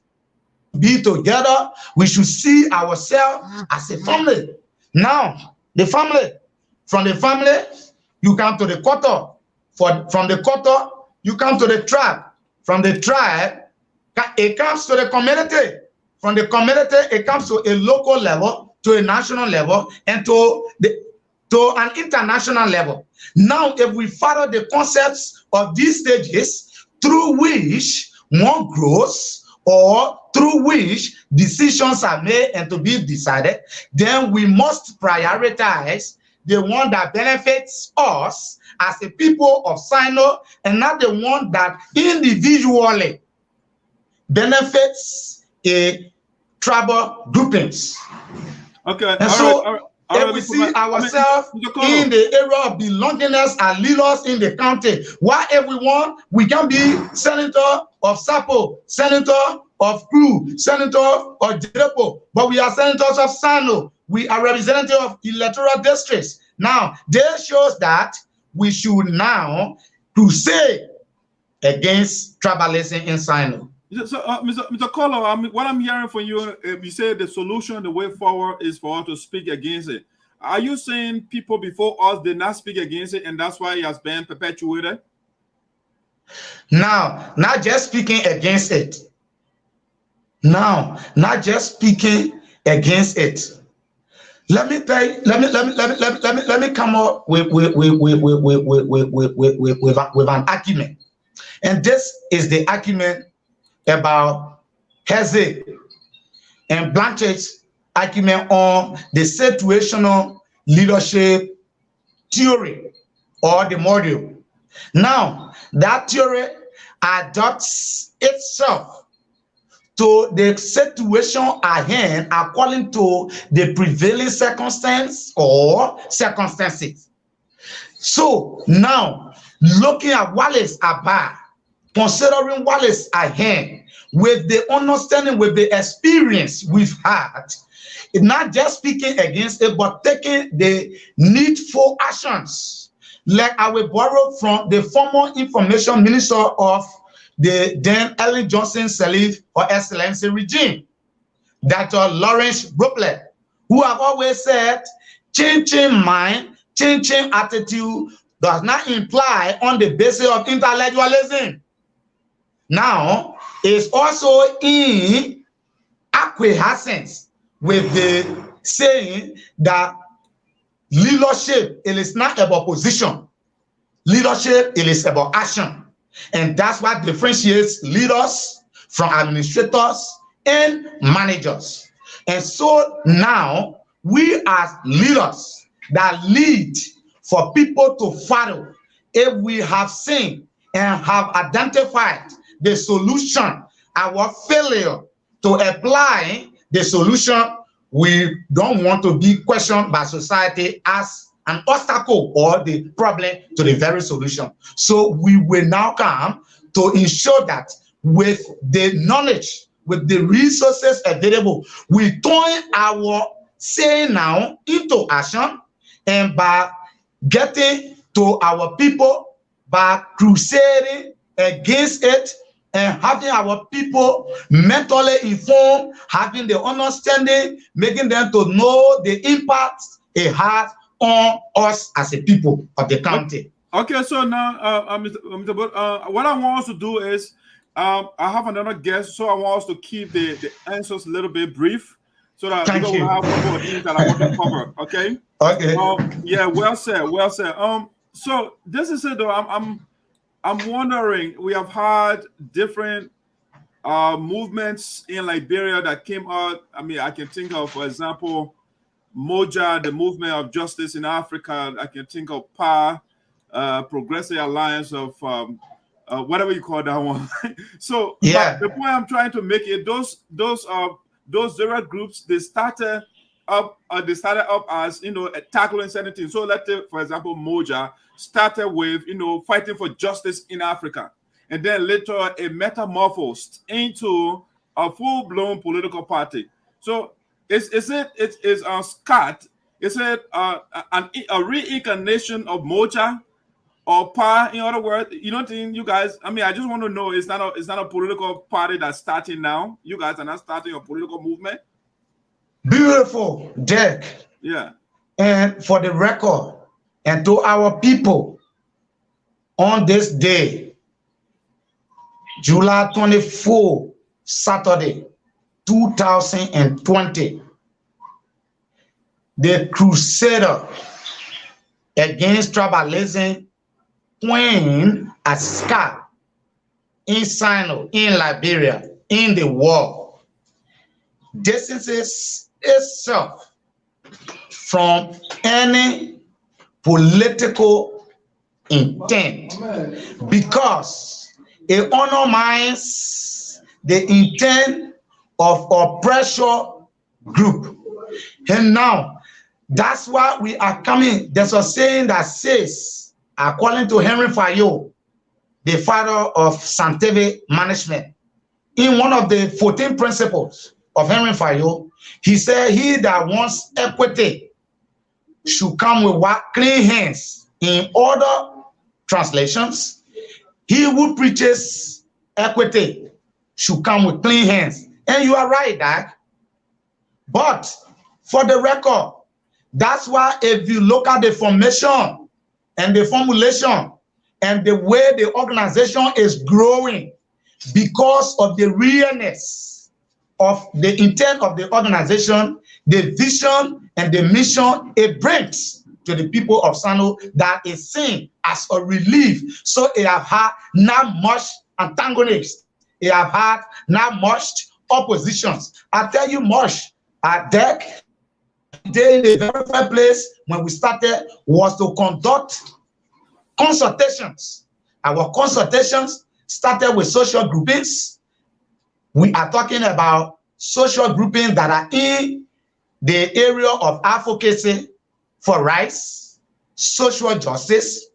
be together. We should see ourselves as a family. Now, the family, from the family, you come to the quarter. From the quarter, you come to the tribe. From the tribe, it comes to the community. From the community, it comes to a local level, to a national level, and to an international level. Now, if we follow the concepts of these stages through which one grows, or through which decisions are made and to be decided, then we must prioritize the one that benefits us as a people of Sinoe, and not the one that individually benefits a tribal groupings. Okay, and so if we see ourselves in the area of belongingness and leaders in the county, why everyone, we can be senator of Sarpo, senator of CRU, senator of GEOGRAPHICAL, but we are senators of Sinoe. We are representative of electoral districts. Now, this shows that we should now crusade against tribalism in Sinoe. So, Mr. Kolo, what I'm hearing from you, you said the solution, the way forward is for us to speak against it. Are you saying people before us did not speak against it, and that's why it has been perpetuated? Now, not just speaking against it. Now, not just speaking against it. Let me tell you, let me come up with an argument, and this is the argument about Heze and Blanche's argument on the situational leadership theory, or the module. Now, that theory adapts itself to the situation at hand according to the prevailing circumstance or circumstances. So now, looking at Wallace Abba, considering Wallace at hand, with the understanding, with the experience we've had, not just speaking against it, but taking the needful actions, like I will borrow from the former information minister of the then Ellen Johnson Sirleaf or Excellency regime, Dr. Lawrence Brooklyn, who have always said, changing mind, changing attitude does not imply on the basis of intellectualism. Now, it's also in acquiescence with the saying that leadership, it is not about position. Leadership, it is about action. And that's what differentiates leaders from administrators and managers. And so now we as leaders that lead for people to follow, if we have seen and have identified the solution, our failure to apply the solution, we don't want to be questioned by society as an obstacle or the problem to the very solution. So we will now come to ensure that with the knowledge, with the resources available, we turn our saying now into action, and by getting to our people, by crusading against it, and having our people mentally informed, having the understanding, making them to know the impact it has on us as a people of the county. Okay, so now, what I want us to do is, I have another guest, so I want us to keep the answers a little bit brief, so that we will have a couple of things that I want to cover. Okay. Okay. Yeah. Well said. Well said. So this is it, though. I'm wondering. We have had different movements in Liberia that came out. I mean, I can think of, for example, Moja, the Movement of Justice in Africa. I can think of PA, Progressive Alliance of whatever you call that one. So yeah, the point I'm trying to make is those zero groups, they started up as, you know, tackling certain things. So let's say, for example, Moja started with, you know, fighting for justice in Africa, and then later it metamorphosed into a full-blown political party. So is SCAT? Is it a reincarnation of Moja or PA? In other words, you don't think you guys? I mean, I just want to know. It's not a political party that's starting now. You guys are not starting a political movement. Beautiful, Jack. Yeah. And for the record, and to our people, on this day, July 24, Saturday, 2020, the Crusader Against Tribalism Queen at SCAT in Sinoe, in Liberia, in the world, distances itself from any political intent, because it undermines the intent of oppressor group. And now that's why we are coming. There's a saying that says, according to Henry Fayo, the father of scientific management, in one of the 14 principles of Henry Fayo, he said, he that wants equity should come with clean hands. In other translations, he who preaches equity should come with clean hands. And you are right, Doc. But for the record, that's why if you look at the formation and the formulation and the way the organization is growing, because of the realness of the intent of the organization, the vision and the mission it brings to the people of Sinoe, that is seen as a relief. So it have had not much antagonists. It have had not much oppositions. I tell you much, at DEC, the very first place when we started was to conduct consultations. Our consultations started with social groupings. We are talking about social groupings that are in the area of advocacy for rights, social justice.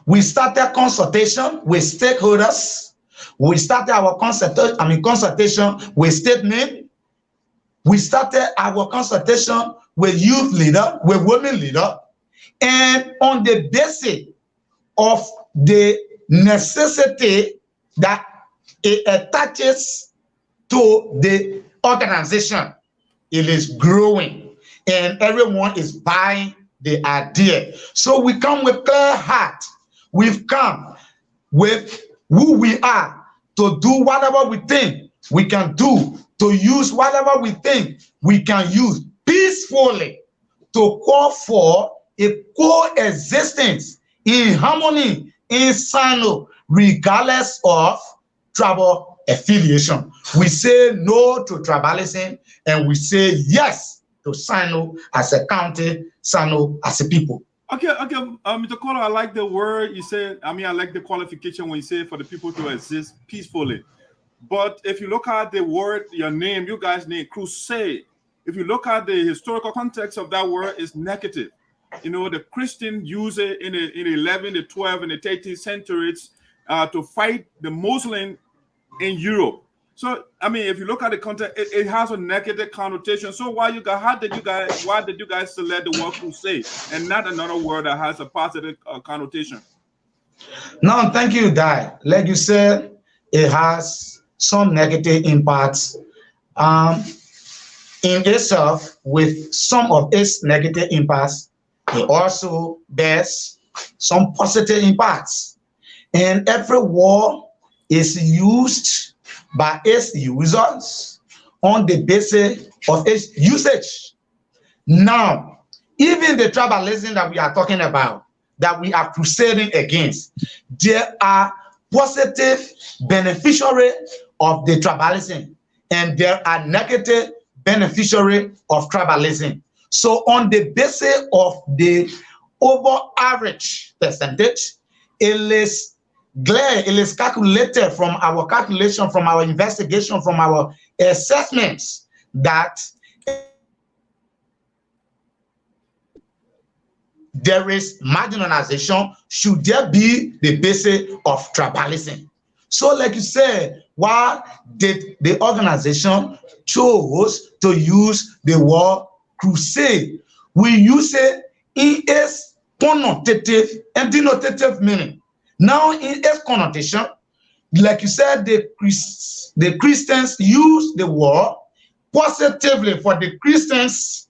We started consultation with stakeholders. We started our consultation with state men. We started our consultation with youth leader, with women leader, and on the basis of the necessity that it attaches to the organization, it is growing, and everyone is buying the idea. So we come with clear heart. We've come with who we are to do whatever we think we can do, to use whatever we think we can use peacefully, to call for a coexistence in harmony in Sinoe, regardless of tribal affiliation. We say no to tribalism, and we say yes to Sinoe as a county, Sinoe as a people. Okay, Mr. Kolo, I like the word you said. I mean, I like the qualification when you say for the people to exist peacefully. But if you look at the word, your name, you guys' name, crusade. If you look at the historical context of that word, it's negative. You know, the Christian use it in the 11th, the 12th, and the 13th centuries to fight the Muslim in Europe. So, I mean, if you look at the context, it has a negative connotation. So, why did you guys select the word crusade and not another word that has a positive connotation? No, thank you, Dai. Like you said, it has some negative impacts in itself. With some of its negative impacts, it also bears some positive impacts. And every war is used by its users on the basis of its usage. Now, even the tribalism that we are talking about, that we are crusading against, there are positive beneficiaries of the tribalism, and there are negative beneficiaries of tribalism. So on the basis of the over average percentage, it is calculated from our calculation, from our investigation, from our assessments, that there is marginalization should there be the basis of tribalism. So like you said, why did the organization chose to use the word crusade? We use it in its connotative and denotative meaning. Now in its connotation, like you said, the Christians use the word positively for the Christians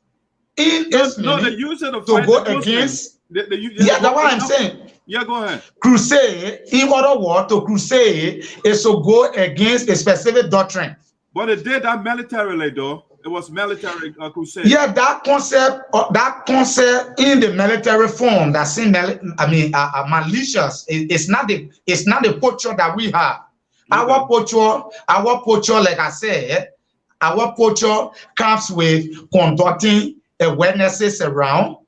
in its meaning they use it to go against. That's what I'm saying. Yeah, go ahead. Crusade, in other words, to crusade is to go against a specific doctrine. But it did that militarily, though. It was military crusade. Yeah, that concept in the military form, that's in malicious. It's not the posture that we have. Okay. Our posture, like I said, our posture comes with conducting awarenesses around,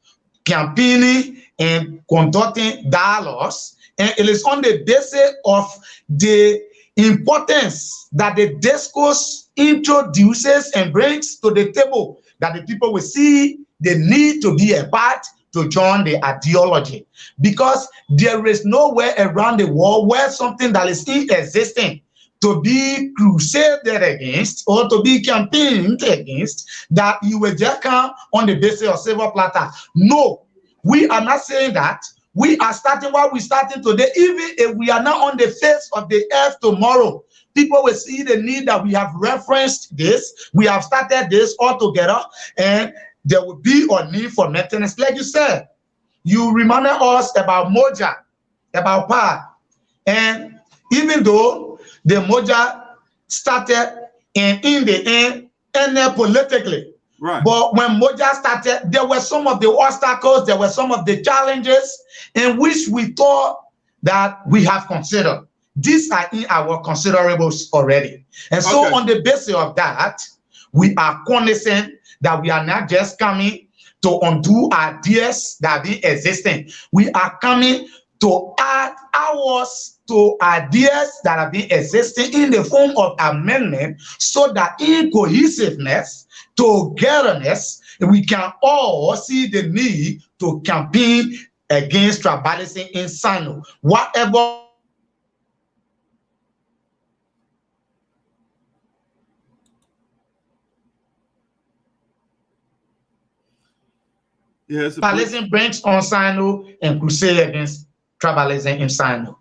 campaigning and conducting dialogues, and it is on the basis of the importance that the discourse introduces and brings to the table that the people will see the need to be a part to join the ideology, because there is nowhere around the world where something that is existing to be crusaded against or to be campaigned against that you will just come on the basis of silver platter. No, we are not saying that. We are starting what we're starting today. Even if we are not on the face of the earth tomorrow, people will see the need that we have referenced this, we have started this all together, and there will be a need for maintenance. Like you said, you reminded us about Moja, about power, and even though the Moja started and in the end ended politically, right? But when Moja started, there were some of the obstacles, there were some of the challenges in which we thought that we have considered. These are in our considerables already. And so on the basis of that, we are cognizant that we are not just coming to undo ideas that be existing. We are coming to add ours to ideas that have been existing in the form of amendment, so that in cohesiveness, togetherness, we can all see the need to campaign against tribalism in Sinoe. Whatever tribalism brings on Sinoe and crusade against tribalism in Sinoe.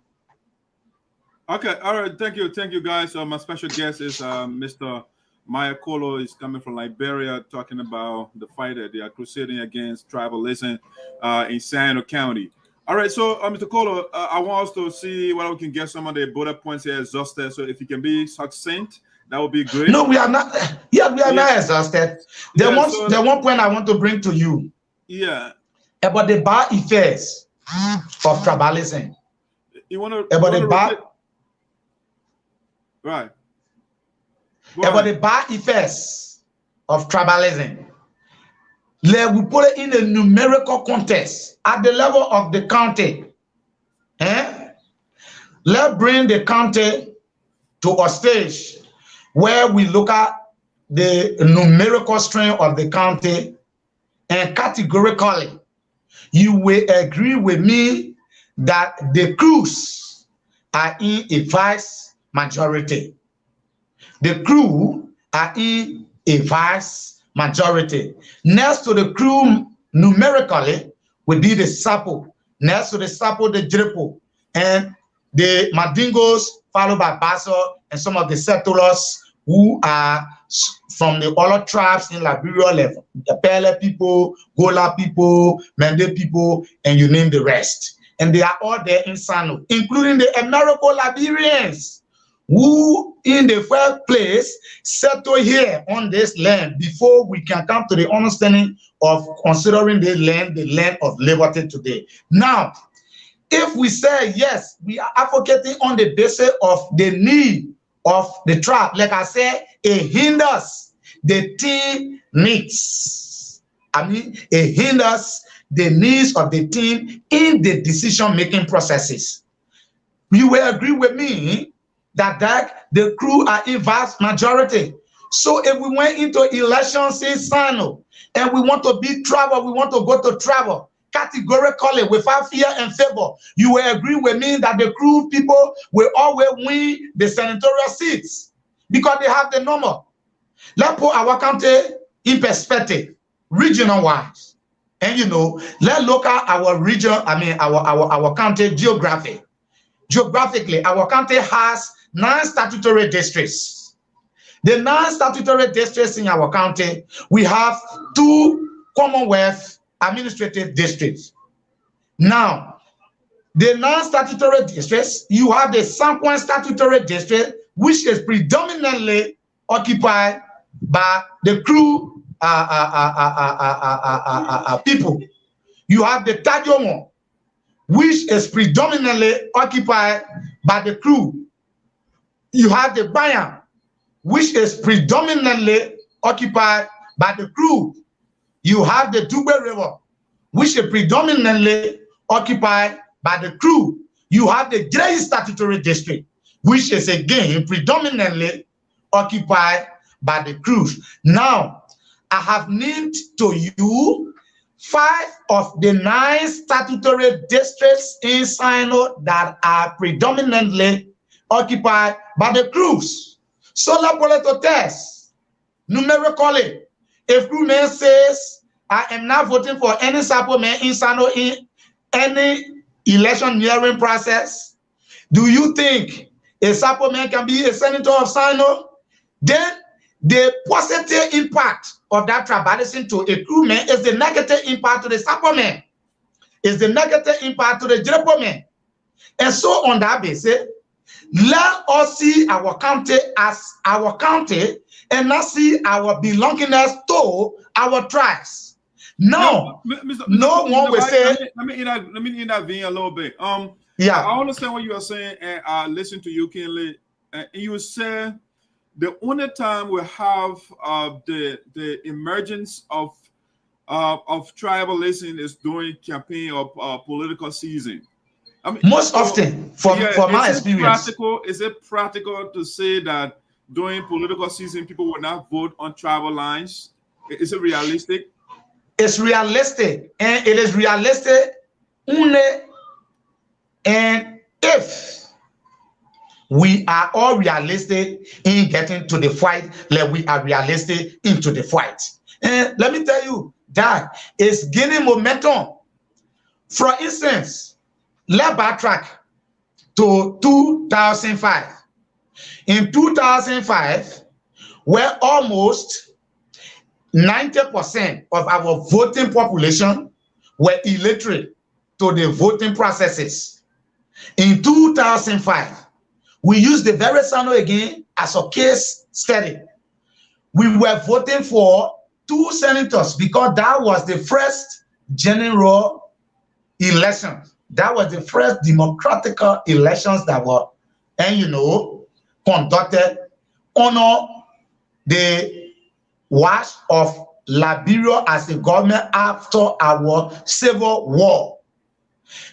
Okay, all right, thank you guys. My special guest is Mr. Myer Kolo is coming from Liberia, talking about the fight that they are crusading against tribalism in Sinoe County. All right, so Mr. Kolo, I want us to see whether we can get some of the bullet points here exhausted. So if you can be succinct, that would be great. No, we are not. Yeah, we are not exhausted. The one point I want to bring to you. Yeah. About the bad effects of tribalism. You want to about the bad. Right. About the bad effects of tribalism. Let we put it in a numerical context at the level of the county. Let's bring the county to a stage where we look at the numerical strength of the county, and categorically, you will agree with me that the Crus are in a vast majority. The Cru are in a vast majority. Next to the Cru numerically will be the Sarpo. Next to the Sarpo, the Jerepo, and the Mandingos, followed by Basso and some of the settlers who are from the other tribes in Liberia, the Pele people, Gola people, Mende people, and you name the rest. And they are all there in Sinoe, including the Americo-Liberians, who in the first place settle here on this land before we can come to the understanding of considering the land of liberty today. Now, if we say yes, we are advocating on the basis of the need of the tribe, like I said, it hinders the team needs. It hinders the needs of the team in the decision-making processes. You will agree with me that the Cru are in vast majority. So if we went into elections in Sinoe and we want to be travel, we want to go to travel, categorically, without fear and favor, you will agree with me that the Cru people will always win the senatorial seats because they have the number. Let's put our county in perspective, regional-wise. And let's look at our region, our county geographically. Geographically, our county has 9 statutory districts. The 9 statutory districts in our county, we have 2 Commonwealth administrative districts. Now, the 9 statutory districts, you have the Sanquin statutory district, which is predominantly occupied by the Cru people. You have the Tajomo, which is predominantly occupied by the Cru. You have the Bayan, which is predominantly occupied by the Cru. You have the Dube River, which is predominantly occupied by the Cru. You have the Grey Statutory District, which is again predominantly occupied by the Cru. Now, I have named to you 5 of the 9 statutory districts in Sinoe that are predominantly occupied by the Cru. So let's put it to test. Numerically, if Cru man says, I am not voting for any Sarpo man in Sinoe in any election hearing process, do you think a Sarpo man can be a senator of Sinoe? Then the positive impact of that tribalism to a Cru man is the negative impact to the Sarpo man, is the negative impact to the Jerepo man. And so on that basis, let us see our county as our county and not see our belongingness to our tribes. No, no one will say. Let me intervene a little bit. Yeah, I understand what you are saying, and I listen to you keenly. And you say the only time we have the emergence of tribalism is during campaign or political season. Most often, for my experience. Is it practical to say that during political season people will not vote on tribal lines? Is it realistic? It's realistic, and it is realistic only and if we are all realistic in getting to the fight, like we are realistic into the fight. And let me tell you, that is gaining momentum. For instance, let's backtrack to 2005. In 2005, where almost 90% of our voting population were illiterate to the voting processes. In 2005, we used the very Sinoe again as a case study. We were voting for 2 senators because that was the first general election. That was the first democratic elections that were, and you know, conducted under the watch of Liberia as a government after our civil war.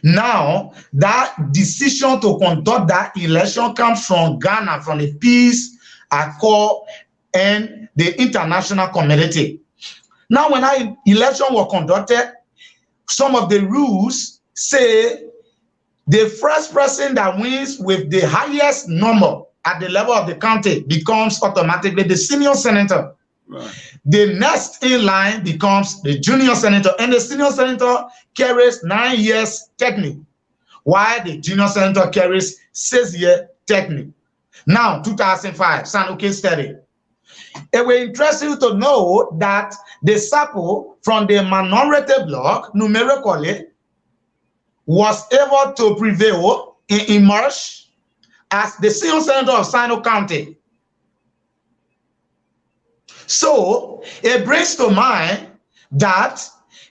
Now, that decision to conduct that election comes from Ghana, from the peace accord and the international community. Now, when that election was conducted, some of the rules say the first person that wins with the highest number at the level of the county becomes automatically the senior senator. Right. The next in line becomes the junior senator, and the senior senator carries 9 years technique, while the junior senator carries 6 years technique. Now, 2005, Sinoe case study. It will interest you to know that the Sarpo from the minority bloc, numerically, was able to prevail and emerge as the senior senator of Sinoe County. So it brings to mind that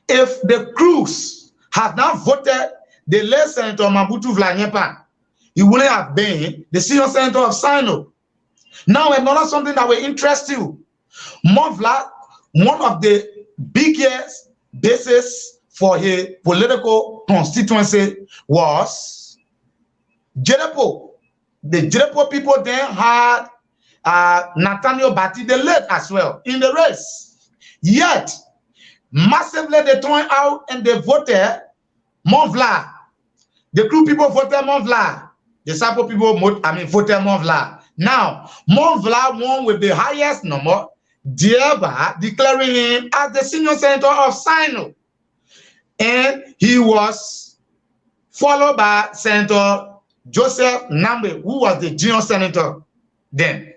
if the Cruz had not voted the late Senator Mabutu Vlanyepa, he wouldn't have been the senior senator of Sinoe. Now, another something that will interest you. Monvla, one of the biggest bases for his political constituency was Jerepo. The Jerepo people then had Nathaniel Bati, the late as well, in the race. Yet, massively they turned out and they voted Monvla. The Crew people voted Monvla. The Sarpo people voted Monvla. Now, Monvla won with the highest number, thereby declaring him as the senior senator of Sinoe. And he was followed by Senator Joseph Nambe, who was the junior senator then.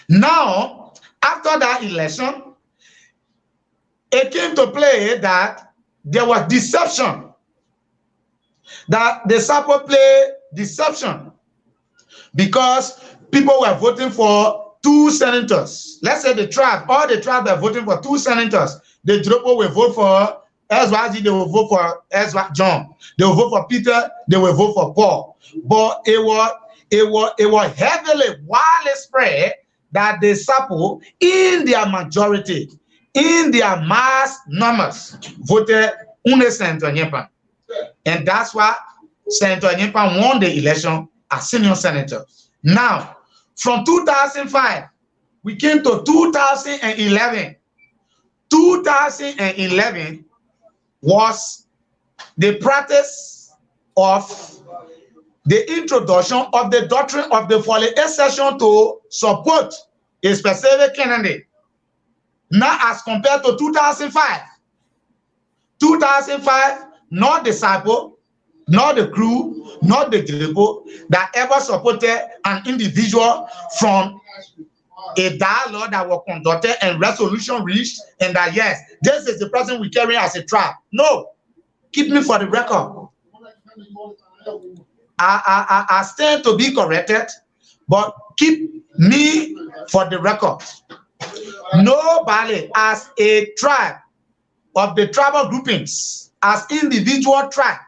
Now, after that election, it came to play that there was deception. That the Sarpo played deception because people were voting for 2 senators. Let's say the tribe, all the tribes were voting for 2 senators. The Dropo will vote for Ezwaji, they will vote for Ezwa John. They will vote for Peter, they will vote for Paul. But it was heavily, widely spread that the Sarpo, in their majority, in their mass numbers, voted Une Senator Nyempa. And that's why Senator Nyempa won the election as senior senator. Now, from 2005, we came to 2011. 2011 was the practice of the introduction of the doctrine of the folly accession to support a specific candidate. Now, as compared to 2005, 2005, not the Sarpo, not the Crew, not the Jerepo that ever supported an individual from a dialogue that was conducted and resolution reached, and that yes, this is the person we carry as a tribe. No, keep me for the record. I stand to be corrected, but keep me for the record. Nobody as a tribe of the tribal groupings, as individual tribe,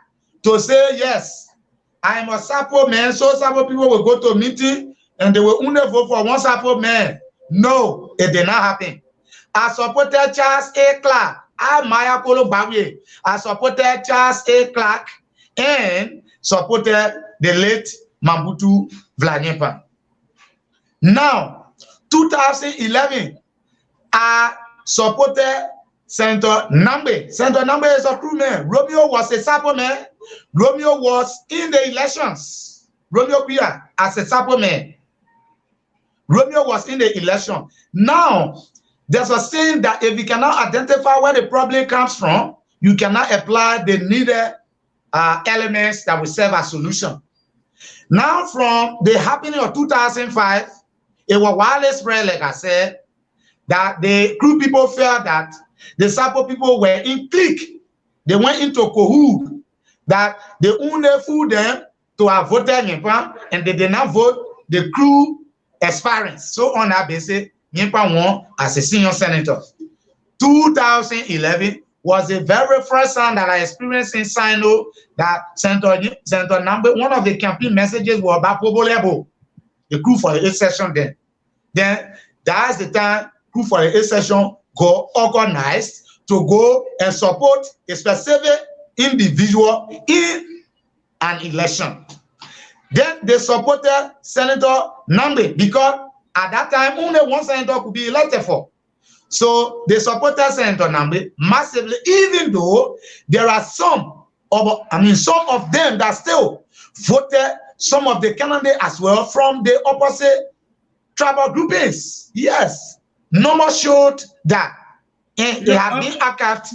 to say, yes, I am a Sarpo man, so Sarpo people will go to a meeting and they will only vote for one Sarpo man. No, it did not happen. I supported Charles A. Clark. I Myer Kolo. I supported Charles A. Clark and supported the late Mabutu Vlanyepa. Now, 2011, I supported Senator Nambe. Senator Nambe is a Crew man. Romeo was a Sarpo man. Romeo was in the elections. Romeo Kuya as a Sarpo man. Romeo was in the election. Now, there's a saying that if you cannot identify where the problem comes from, you cannot apply the needed elements that will serve as solution. Now, from the happening of 2005, it was widely spread, like I said, that the Cru people felt that the Sarpo people were in clique. They went into cahoot, that they only fooled them to have voted Nyimpa, and they did not vote the Cru aspirants. So on that basis, Nyimpa won as a senior senator. 2011 was the very first time that I experienced in Sinoe that Senator Number, one of the campaign messages was about Pobolebo, the Cru for the 8th session then. Then that's the time Cru for the 8th session go organized to go and support a specific individual in an election. Then they supported Senator Nambe because at that time only one senator could be elected for. So they supported Senator Nambe massively, even though there are some of them that still voted some of the candidates as well from the opposite tribal groupings. Yes, numbers showed that. And they have been archived.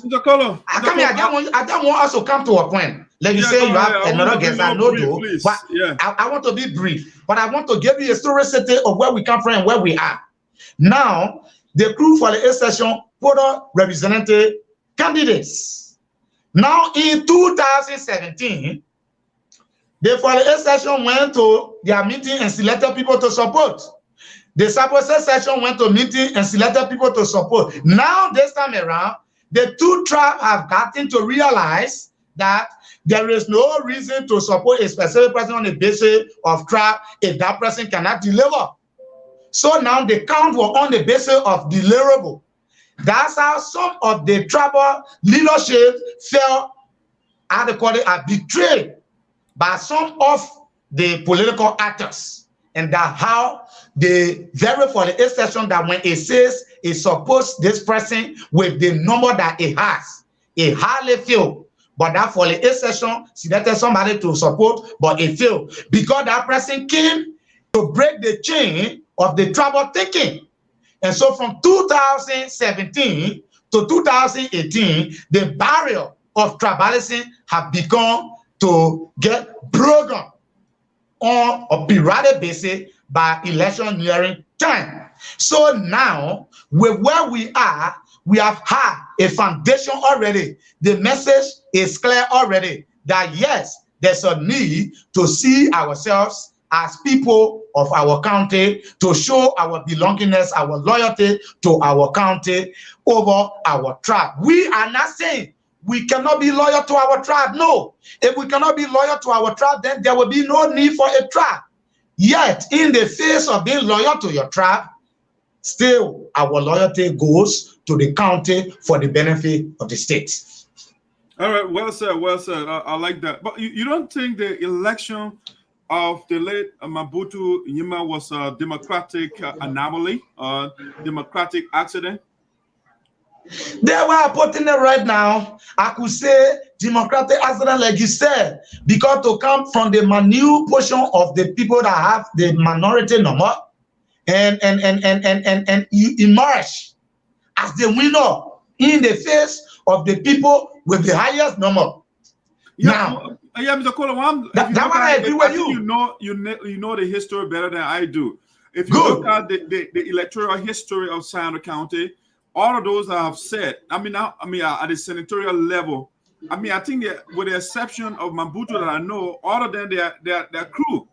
I don't want us to come to a point. Like you say, you have another guest. I know though, but I want to be brief. But I want to give you a historicity of where we come from and where we are. Now, the Cru for the 8th session put on representative candidates. Now, in 2017, the for the 8th session went to their meeting and selected people to support. The Sarpos session went to meeting and selected people to support. Now, this time around, the two tribes have gotten to realize that there is no reason to support a specific person on the basis of tribe if that person cannot deliver. So now the count were on the basis of deliverable. That's how some of the tribal leadership felt, how they call it, betrayed by some of the political actors. And that how the very for the 8th session that when it says it supports this person with the number that it has, it hardly failed. But that for the 8th session, selected somebody to support, but it failed. Because that person came to break the chain of the tribal thinking. And so from 2017 to 2018, the barrier of tribalism have begun to get broken on a periodic basis by election nearing time. So now, with where we are, we have had a foundation already. The message is clear already that yes, there's a need to see ourselves as people of our county, to show our belongingness, our loyalty to our county over our tribe. We are not saying we cannot be loyal to our tribe. No. If we cannot be loyal to our tribe, then there will be no need for a tribe. Yet, in the face of being loyal to your tribe, still our loyalty goes to the county for the benefit of the state. All right, well said, well said. I like that. But you don't think the election of the late Mobutu Nyima was a democratic anomaly, democratic accident? They were putting it right now. I could say democratic accident, like you said, because to come from the minute portion of the people that have the minority number and you emerge as the winner in the face of the people with the highest number. Yeah, now, Mr. Kolo, that one I agree with you. You know the history better than I do. If you look at the electoral history of Sinoe County, all of those I have said, at the senatorial level, I think that with the exception of Mobutu that I know, all of them, they're Cru.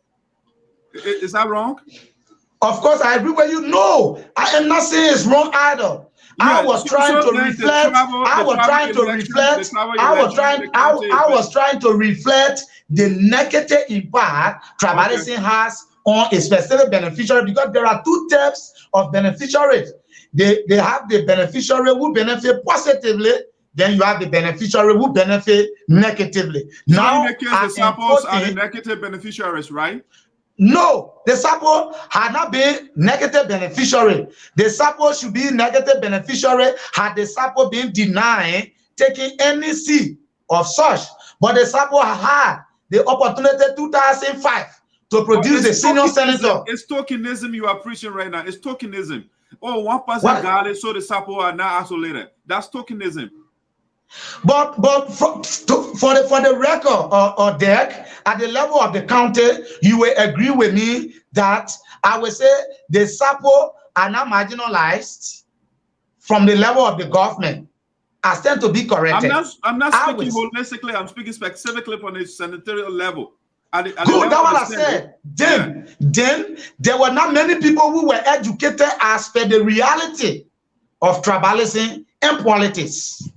Is that wrong? Of course, I agree with you. No, I am not saying it's wrong either. Yeah, I was trying to reflect. I was trying to reflect the negative impact tribalism has on a specific beneficiary, because there are two types of beneficiaries. They have the beneficiary who benefit positively, then you have the beneficiary who benefit negatively. So now, in the case, the Sarpos are the negative beneficiaries, right? No, the Sarpo had not been negative beneficiary. The Sarpo should be negative beneficiary had the Sarpo been denied taking any seat of such. But the Sarpo had the opportunity 2005 to produce a senior senator. It's tokenism you are preaching right now. It's tokenism. Oh, one person got it, so the Sarpo are not isolated. That's tokenism. But for the record, or Derek, at the level of the county, you will agree with me that I will say the Sarpo are now marginalized from the level of the government. I stand to be corrected. I'm not speaking holistically. I'm speaking specifically from the senatorial level. Good, that's what I said. Then there were not many people who were educated as per the reality of tribalism and politics.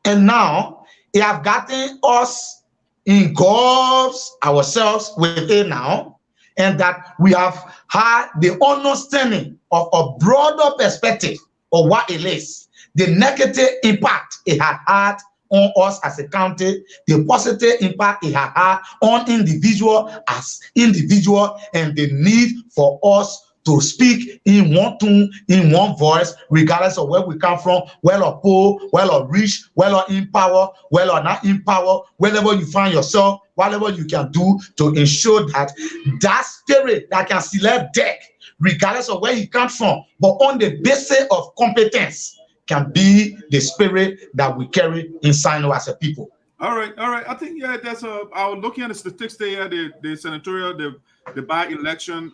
And now they have gotten us engulfed ourselves with it now, and that we have had the understanding of a broader perspective of what it is, the negative impact it had on us as a county, the positive impact it had on individual as individual, and the need for us to speak in one tone, in one voice, regardless of where we come from, well or poor, well or rich, well or in power, well or not in power, wherever you find yourself, whatever you can do to ensure that that spirit that can select deck, regardless of where he comes from, but on the basis of competence, can be the spirit that we carry in Sinoe as a people. All right. I think that's I was looking at the statistics there. The senatorial, the by-election,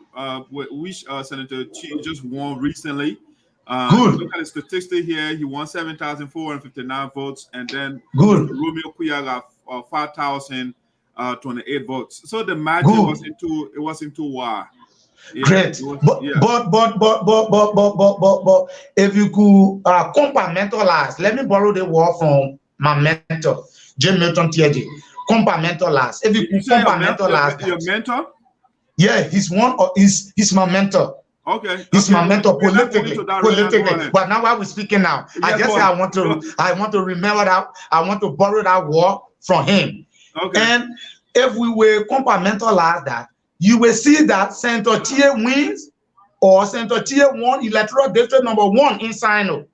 which Senator Chi just won recently. Good. Look at the statistics here. He won 7,459 votes, and then good. Romeo Kuya got 5,028 votes. So the margin was into war. Yeah, great, but if you could compartmentalize, let me borrow the word from my mentor, Jim Milton TJ. Compartmentalize. If you could compartmentalize, your mentor? Yeah, he's my mentor. Okay, he's my mentor politically. But now while we're speaking now, I just say I want to remember that, I want to borrow that word from him. Okay. And if we were compartmentalize that, you will see that Senator Tie wins, or Senator Tie won electoral district number 1 in Sinoe.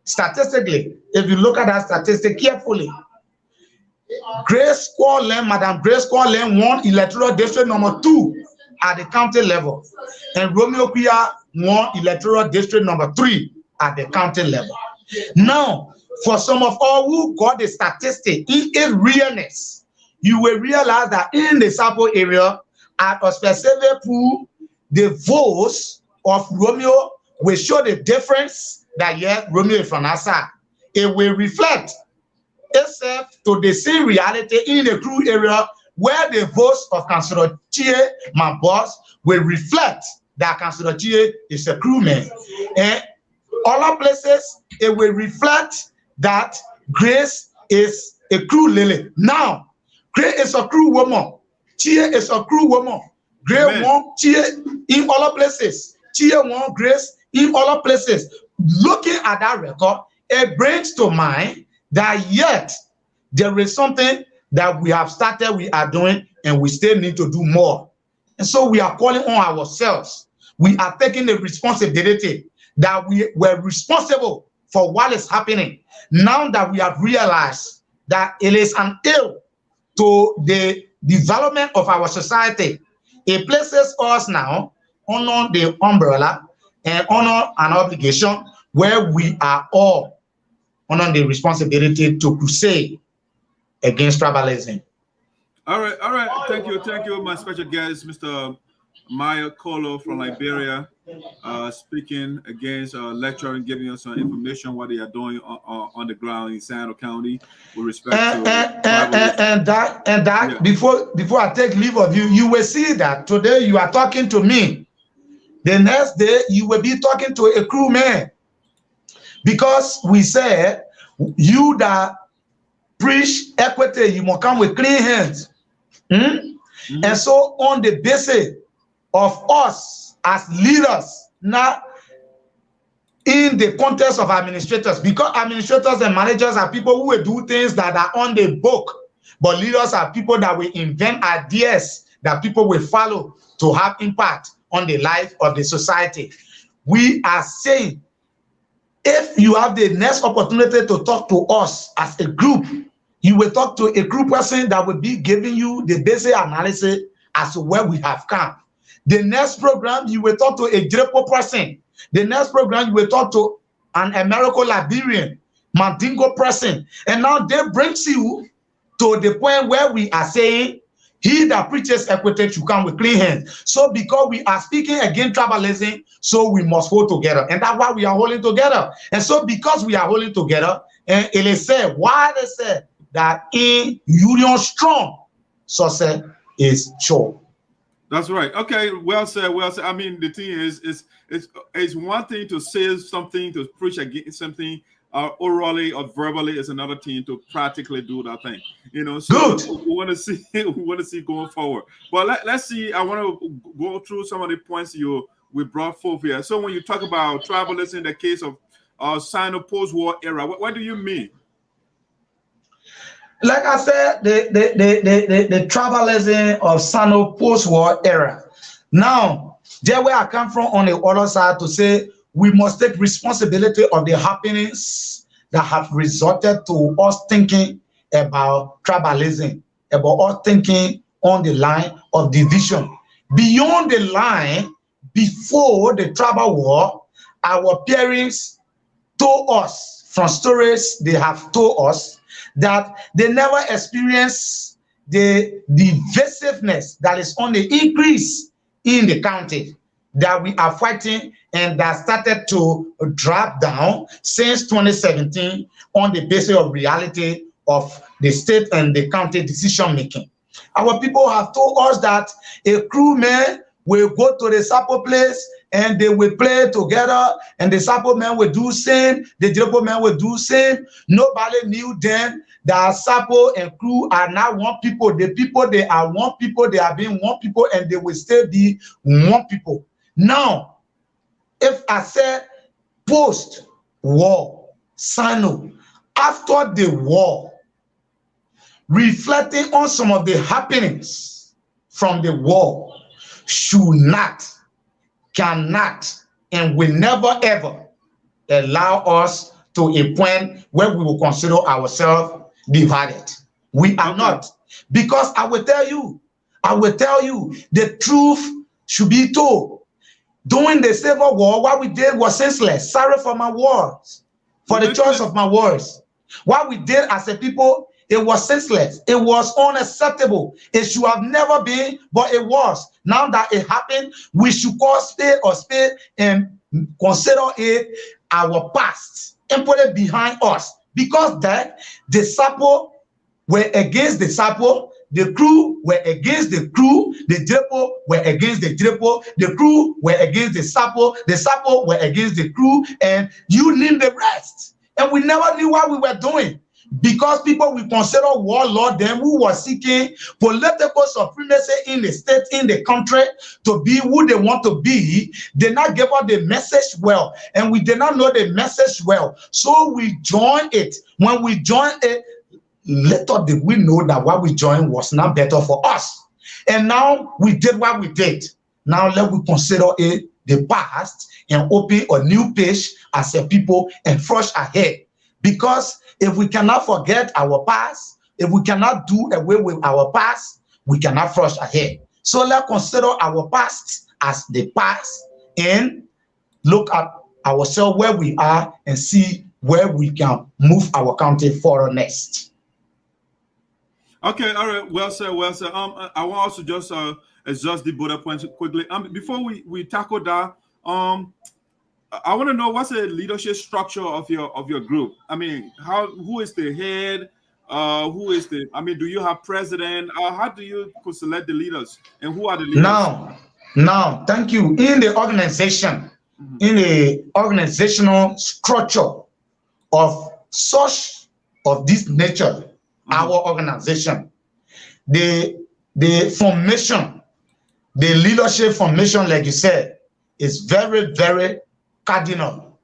Statistically, if you look at that statistic carefully, Madam Grace Corlin won electoral district number 2 at the county level, and Romeo Kuya won electoral district number 3 at the county level. Now, for some of all who got the statistic in its realness, you will realize that in the Sarpo area, at a specific pool, the votes of Romeo will show the difference that yes, Romeo is from our side. It will reflect itself to the same reality in the crew area where the votes of Councillor Chie, my boss, will reflect that Councillor Chie is a crewman. And other places, it will reflect that Grace is a crew lily. Now, Grace is a crew woman. Chie is a crew woman. Grace won Chie in other places. Chie won Grace in other places. Looking at that record, it brings to mind that yet there is something that we have started, we are doing, and we still need to do more. And so we are calling on ourselves. We are taking the responsibility that we were responsible for what is happening. Now that we have realized that it is an ill to the development of our society, it places us now under the umbrella and under an obligation where we are all under the responsibility to crusade against tribalism. All right. Thank you, my special guest, Mr. Myer Kolo from Liberia, speaking against lecturing, giving us some information what they are doing on the ground in Sinoe County with respect to before I take leave of you, you will see that today you are talking to me. The next day you will be talking to a crewman, because we said you that preach equity, you must come with clean hands. And so on the basis of us as leaders, not in the context of administrators, because administrators and managers are people who will do things that are on the book, but leaders are people that will invent ideas that people will follow to have impact on the life of the society. We are saying, if you have the next opportunity to talk to us as a group, you will talk to a group person that will be giving you the basic analysis as to where we have come. The next program, you will talk to a Drepo person. The next program, you will talk to an American Liberian, Mandingo person. And now they brings you to the point where we are saying, He that preaches equity should come with clean hands. So because we are speaking against tribalism, so we must hold together. And that's why we are holding together. And so because we are holding together, and it is said, why they said that in union strong, success is sure. That's right. Okay, well said, well said. I mean, the thing is, it's one thing to say something, to preach against something, orally or verbally, is another thing to practically do that thing. You know, so good. we want to see going forward. But let's see. I want to go through some of the points we brought forth here. So when you talk about tribalism in the case of Sinoe post-war era, what do you mean? Like I said, the tribalism of Sinoe post-war era. Now, there where I come from on the other side to say we must take responsibility of the happenings that have resulted to us thinking about tribalism, about us thinking on the line of division. Beyond the line, before the tribal war, our parents told us from stories they have told us that they never experienced the divisiveness that is on the increase in the county that we are fighting and that started to drop down since 2017 on the basis of reality of the state and the county decision making. Our people have told us that a crewman will go to the Sarpo place and they will play together, and the Sarpo men will do same, the Sarpo men will do same. Nobody knew then that Sarpo and crew are now one people. The people, they are one people, they are being one people, and they will still be one people. Now, if I said post-war, Sinoe, after the war, reflecting on some of the happenings from the war, should not, cannot, and will never ever allow us to a point where we will consider ourselves divided. We are not. Because I will tell you, the truth should be told. During the Civil War, what we did was senseless. Sorry for my words, for the choice of my words. What we did as a people, it was senseless. It was unacceptable. It should have never been, but it was. Now that it happened, we should call spade or spade and consider it our past and put it behind us. Because that the Sarpo were against the Sarpo, the crew were against the crew, the Drapo were against the Drapo, the crew were against the Sarpo were against the crew, and you name the rest. And we never knew what we were doing. Because people we consider warlord them who were seeking political supremacy in the state, in the country, to be who they want to be, did not give us the message well, and we did not know the message well. So we joined it. When we joined it, little did we know that what we joined was not better for us. And now we did what we did. Now let we consider it the past and open a new page as a people and forge ahead. Because if we cannot forget our past, if we cannot do away with our past, we cannot forge ahead. So let's consider our past as the past and look at ourselves where we are and see where we can move our country forward next. Okay, all right, well said, well said. I want also just adjust the bullet points quickly. Before we tackle that, I want to know what's the leadership structure of your group. I mean, who is the head? Who is the? I mean, do you have president? How do you select the leaders, and who are the leaders? Now, thank you. In the organization, in the organizational structure of this nature, our organization, the formation, the leadership formation, like you said, is very, very cardinal.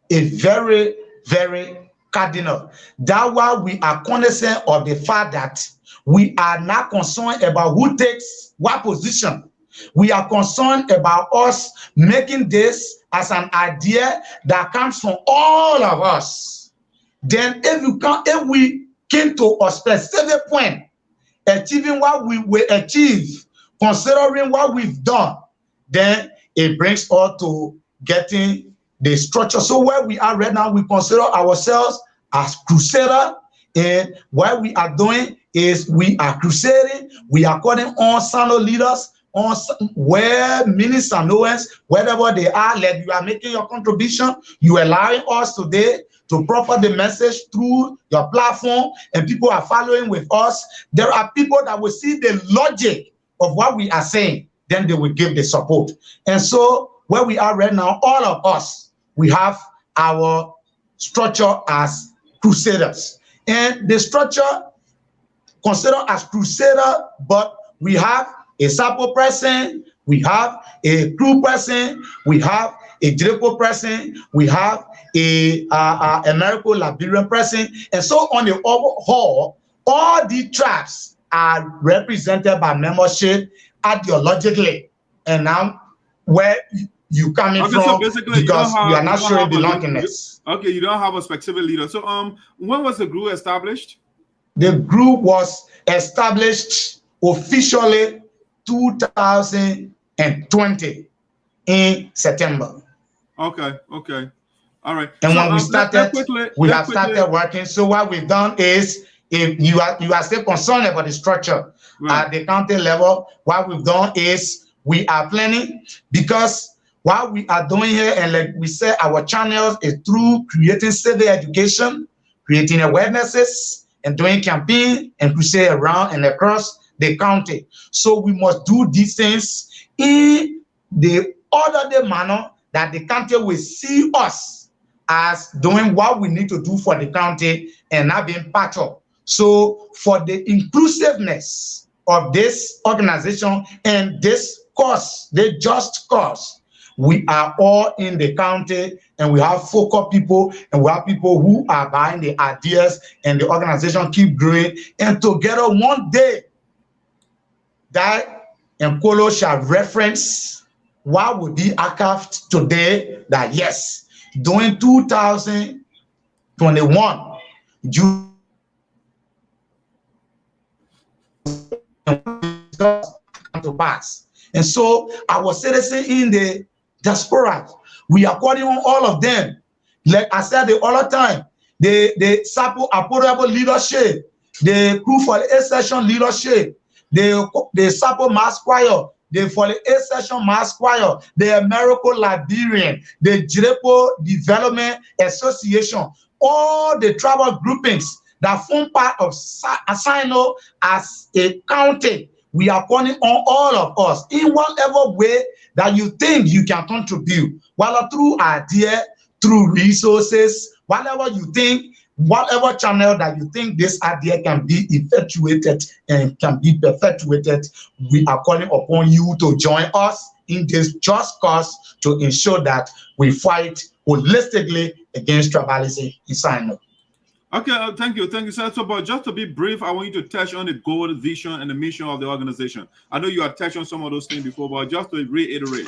A very, very cardinal. That's why we are cognizant of the fact that we are not concerned about who takes what position. We are concerned about us making this as an idea that comes from all of us. Then if we came to a specific point, achieving what we will achieve, considering what we've done, then it brings us to getting the structure. So where we are right now, we consider ourselves as Crusader, and what we are doing is we are crusading. We are calling on Sinoe leaders, on where many Sinoans, wherever they are, like you are making your contribution, you are allowing us today to proffer the message through your platform, and people are following with us. There are people that will see the logic of what we are saying, then they will give the support. And so where we are right now, all of us, we have our structure as crusaders. And the structure considered as crusader, but we have a Sarpo person, we have a crew person, we have a Draco person, we have a American Liberian person, and so on the overall, all the tribes are represented by membership ideologically. And now where you coming from, so basically because you are not showing belongingness. Okay, you don't have a specific leader. So when was the group established? The group was established officially 2020 in September. Okay, okay. All right. And so, when we started, we have started working. So what we've done is, if you are still concerned about the structure at the county level, what we've done is we are planning, because what we are doing here, and like we said, our channels is through creating civil education, creating awarenesses, and doing campaign and crusade around and across the county. So we must do these things in the orderly manner that the county will see us as doing what we need to do for the county and not being part of. So for the inclusiveness of this organization and this cause, the just cause, we are all in the county, and we have focal people, and we have people who are behind the ideas, and the organization keep growing. And together one day, that Kolo shall reference what would be archived today, that yes, during 2021, June to pass. And so our citizens in the diaspora, we are calling on all of them. Like I said the other time, the Sarpo affordable leadership, the crew for the A-session leadership, the Sarpo mass choir, the for the A-session mass choir, the American Liberian, the Draco Development Association, all the tribal groupings that form part of Sinoe as a county. We are calling on all of us in whatever way that you think you can contribute, whether through idea, through resources, whatever you think, whatever channel that you think this idea can be effectuated and can be perpetuated, we are calling upon you to join us in this just cause to ensure that we fight holistically against tribalism in Sinoe. Okay, thank you, sir. So, but just to be brief, I want you to touch on the goal, vision, and the mission of the organization. I know you have touched on some of those things before, but just to reiterate.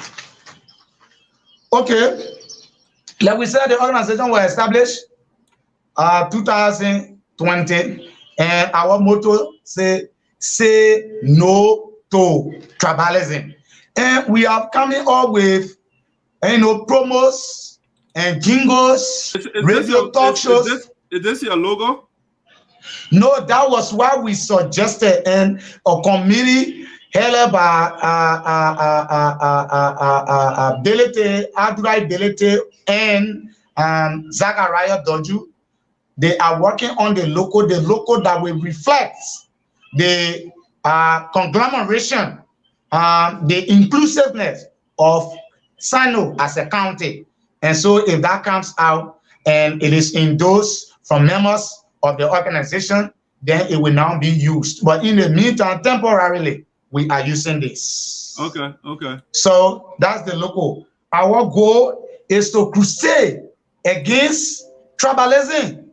Okay, like we said, the organization was established 2020, and our motto say no to tribalism. And we are coming up with promos and jingles, radio talk shows. Is this your logo? No, that was what we suggested, and a committee held by Ability and Zachariah Doju. They are working on the logo that will reflect the conglomeration, the inclusiveness of Sinoe as a county. And so if that comes out and it is endorsed from members of the organization, then it will now be used. But in the meantime, temporarily, we are using this. Okay, okay. So that's the logo. Our goal is to crusade against tribalism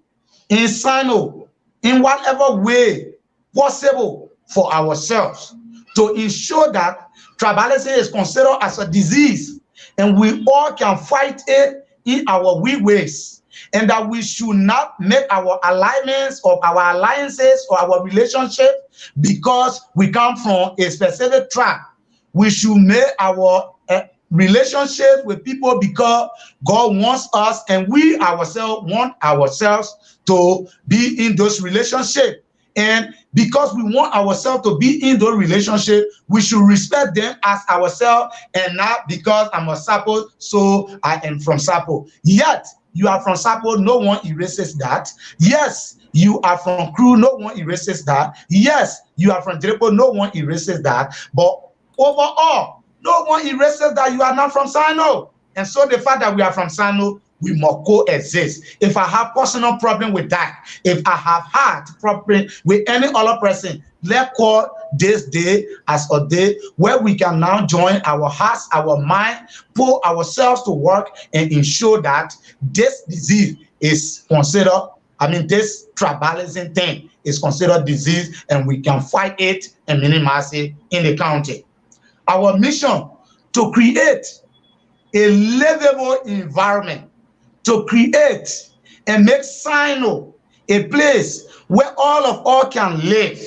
in Sinoe in whatever way possible for ourselves, to ensure that tribalism is considered as a disease and we all can fight it in our weak ways. And that we should not make our alignments or our alliances or our relationship because we come from a specific tribe. We should make our relationships with people because God wants us, and we ourselves want ourselves to be in those relationships. And because we want ourselves to be in those relationships, we should respect them as ourselves, and not because I'm a Sarpo, so I am from Sarpo. Yet, you are from Sarpo, no one erases that. Yes, you are from Crew, no one erases that. Yes, you are from Drepo, no one erases that. But overall, no one erases that you are not from Sinoe. And so the fact that we are from Sinoe, we must coexist. If I have personal problem with that, if I have had problem with any other person, let's call this day as a day where we can now join our hearts, our mind, pull ourselves to work and ensure that this disease is considered, this tribalism thing is considered disease, and we can fight it and minimize it in the county. Our mission to create a livable environment, to create and make Sinoe a place where all of us can live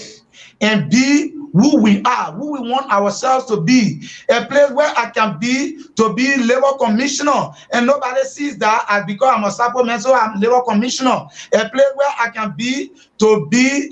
and be who we are, who we want ourselves to be, a place where I can be to be labor commissioner, and nobody sees that as because I'm a Sarpo man, so I'm labor commissioner, a place where I can be to be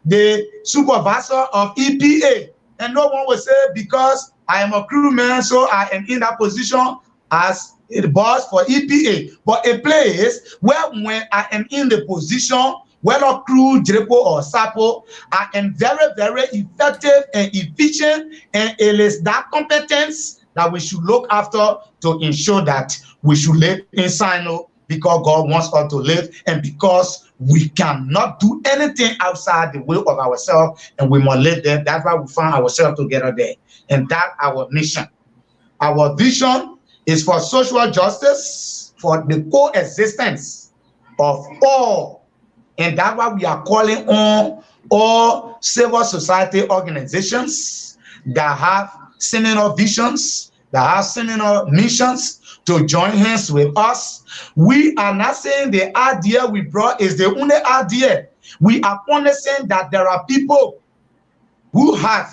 the supervisor of EPA, and no one will say because I am a crewman, so I am in that position as the boss for EPA, but a place where when I am in the position, whether Crew, Drepo, or Sarpo, I am very, very effective and efficient, and it is that competence that we should look after to ensure that we should live in Sinoe because God wants us to live, and because we cannot do anything outside the will of ourselves, and we must live there. That's why we find ourselves together there, and that's our mission. Our vision is for social justice, for the coexistence of all. And that's why we are calling on all civil society organizations that have similar visions, that have similar missions to join hands with us. We are not saying the idea we brought is the only idea. We are only saying that there are people who have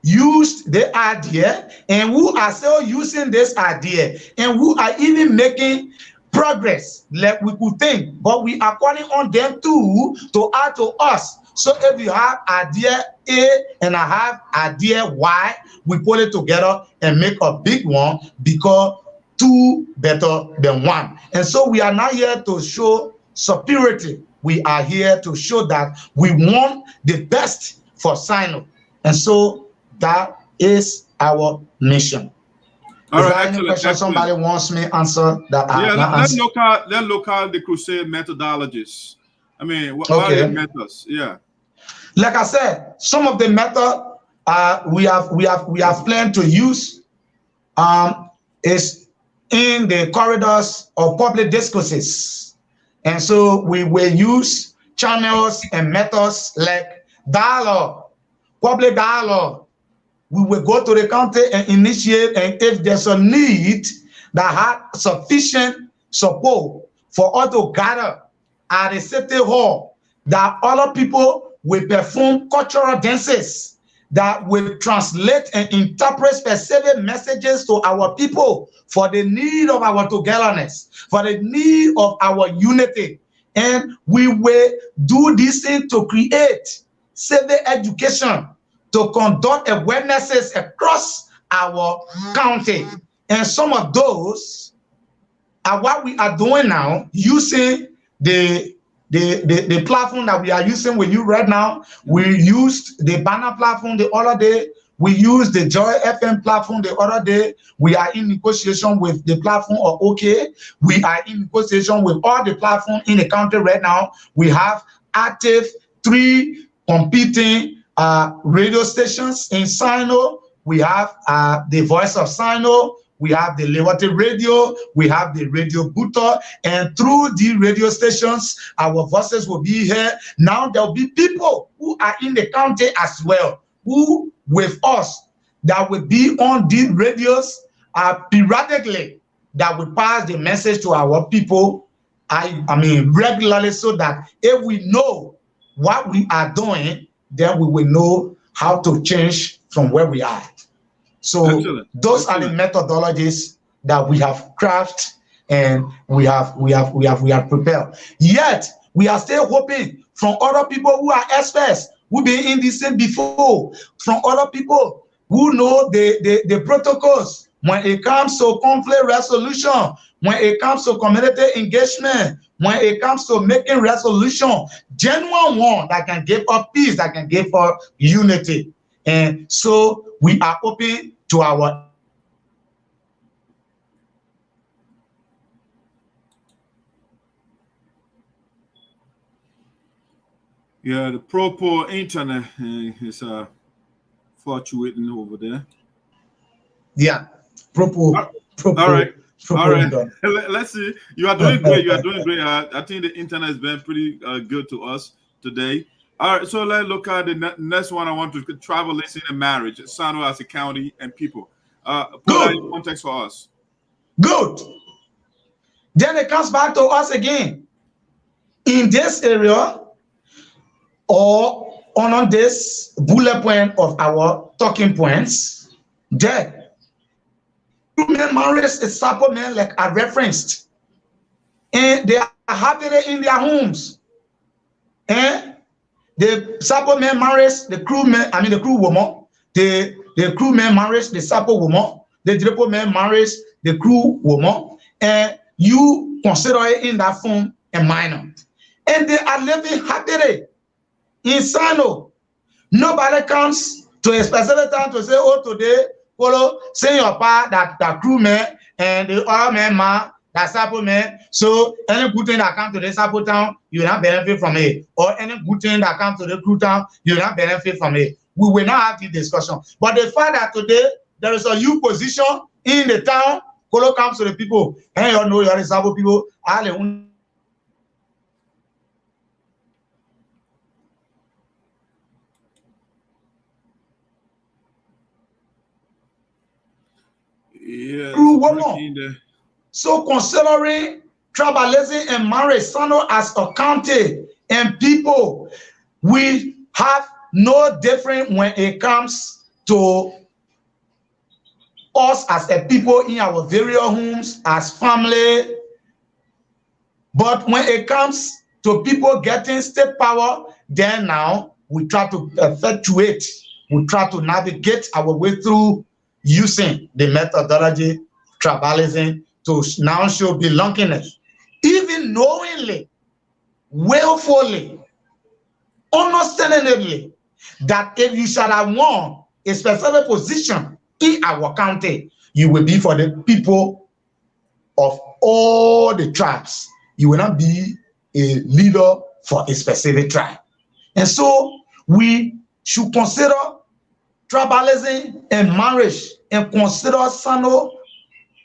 used the idea and who are still using this idea and who are even making progress like we could think, but we are calling on them too to add to us. So if you have idea A and I have idea Y, we put it together and make a big one, because two better than one. And so we are not here to show superiority. We are here to show that we want the best for Sinoe. And so that is our mission. All is right, there any question somebody wants me answer that? Let's look at the Crusade methodologies. What are the methods? Yeah. Like I said, some of the method we have planned to use is in the corridors of public discourses, and so we will use channels and methods like dialogue, public dialogue. We will go to the county and initiate, and if there's a need that has sufficient support for us to gather at the city hall, that other people will perform cultural dances that will translate and interpret specific messages to our people for the need of our togetherness, for the need of our unity. And we will do this thing to create civic education, to conduct awarenesses across our county. And some of those are what we are doing now, using the platform that we are using with you right now. We used the banner platform the other day. We used the Joy FM platform the other day. We are in negotiation with the platform of OK. We are in negotiation with all the platforms in the country right now. We have active 3 competing radio stations in Sinoe. We have the Voice of Sinoe, we have the Liberty Radio, we have the Radio Buto, and through the radio stations, our voices will be here. Now there will be people who are in the county as well, who with us, that will be on these radios periodically, that will pass the message to our people, regularly, so that if we know what we are doing, then we will know how to change from where we are. So those are the methodologies that we have crafted and we have prepared. Yet We are still hoping from other people who are experts, who been in this thing before, from other people who know the protocols when it comes to conflict resolution, when it comes to community engagement, when it comes to making resolution, genuine one that can give us peace, that can give us unity. And so we are open to our Yeah, the proper internet is fluctuating over there. yeah, proper. All right. All right. Let's see. You are doing great. You are doing great. I think the internet has been pretty good to us today. All right. So let's look at the next one. I want to tribalism and marriage, Sinoe as a county and people. Put that in context for us. Good. Then it comes back to us again. In this area, or on this bullet point of our talking points, there, men marriage is Sarpo men like I referenced, and they are happy in their homes. And the Sarpo men marries the crew men, I mean the crew woman, the crew men marries the Sarpo woman, the Drapo men marries the crew woman, and you consider it in that form a minor. And they are living happily. In Sinoe, nobody comes to a specific time to say, oh, today, Kolo, say your part that crew man and the other man, that Sarpo man. So any good thing that comes to the Sarpo town, you will not benefit from it. Or any good thing that comes to the crew town, you will not benefit from it. We will not have this discussion. But the fact that today there is a new position in the town, Kolo comes to the people, and you know you're the Sarpo people, Yeah. So considering tribalism and marriage, Sinoe as a county and people, we have no different when it comes to us as a people in our various homes, as family. But when it comes to people getting state power, then now we try to effectuate, we try to navigate our way through using the methodology tribalism to now show belongingness, even knowingly, willfully, understandably, that if you shall have won a specific position in our county, you will be for the people of all the tribes. You will not be a leader for a specific tribe. And so we should consider tribalism and marriage and consider Sinoe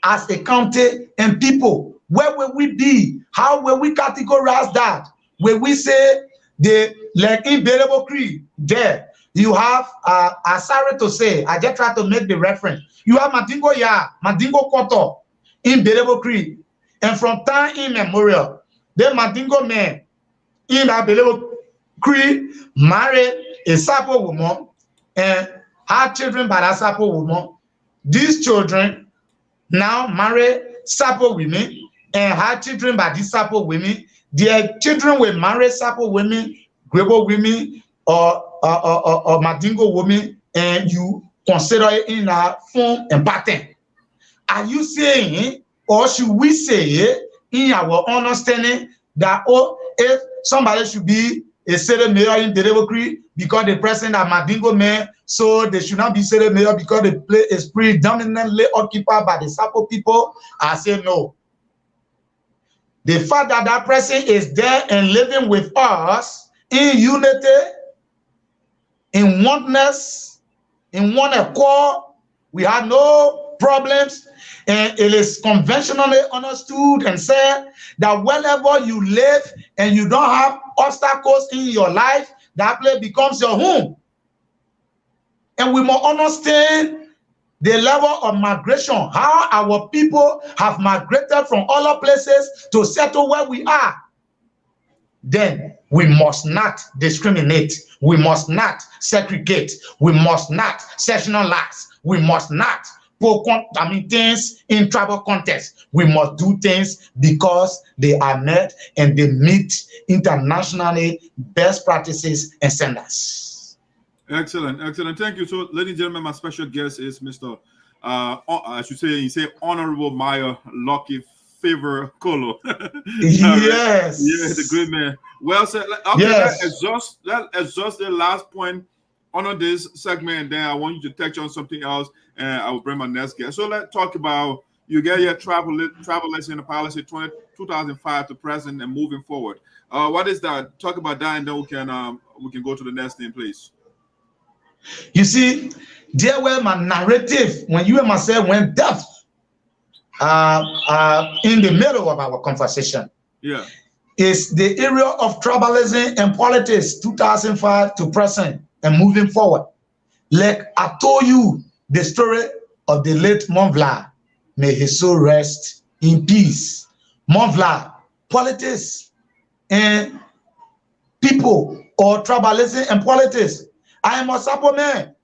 as a county and people. Where will we be? How will we categorize that? Will we say the like invariable creed there? You have sorry to say, I just try to make the reference. You have Mandingo Ya, Mandingo Koto, invariable creed. And from time immemorial, the Mandingo men in that invariable creed married a Sarpo woman and had children by that Sarpo woman. These children now marry Sarpo women and had children by these Sarpo women. Their children will marry Sarpo women, Grebo women, or Mandingo women, and you consider it in a form and pattern. Are you saying, or should we say in our understanding that if somebody should be a city mayor in the democracy because the president are Mandingo man, so they should not be city mayor because the place is predominantly occupied by the Sarpo people? I say no. The fact that that person is there and living with us in unity, in oneness, in one accord, we have no problems. And it is conventionally understood and said that wherever you live and you don't have obstacles in your life, that place becomes your home. And we must understand the level of migration, how our people have migrated from other places to settle where we are. Then we must not discriminate. We must not segregate. We must not sectionalize. We must not things in tribal context. We must do things because they are met and they meet internationally best practices and standards. Excellent, excellent. Thank you. So, ladies and gentlemen, my special guest is Mr. I should say, Honorable Myer Favor Kolo. Yes. Yeah, the great man. Well said. Okay, yes. Let's exhaust the last point on this segment, and then I want you to touch on something else, and I will bring my next guest. So let's talk about you get your travel lesson policy 2005 to present and moving forward. What is that? Talk about that, and then we can go to the next thing, please. You see, there were my narrative when you and myself went deaf in the middle of our conversation. Yeah. Is the area of tribalism and politics 2005 to present and moving forward. Like I told you the story of the late Monvla, may his soul rest in peace. Monvla, politics and people, or tribalism and politics. I am a Sarpo man.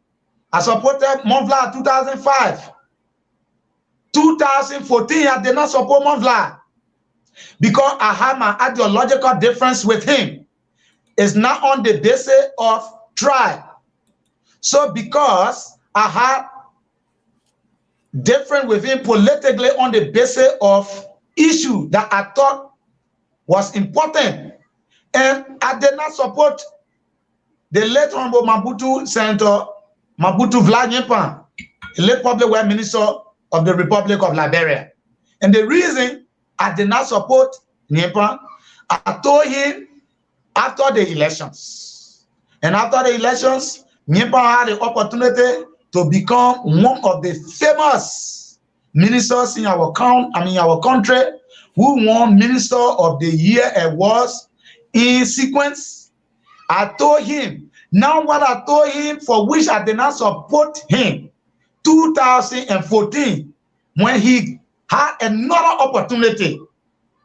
I supported Monvla 2005. 2014, I did not support Monvla because I had my ideological difference with him. It's not on the basis of tribe. So because I had different with him politically on the basis of issue that I thought was important, and I did not support the late Honorable Mabutu Senator Mabutu Vlad, the late public works minister of the Republic of Liberia. And the reason I did not support Nyimpa, I told him after the elections. And after the elections, Nyimpa had the opportunity to become one of the famous ministers in our country, who won Minister of the Year awards in sequence. I told him, now what I told him for which I did not support him, 2014, when he had another opportunity,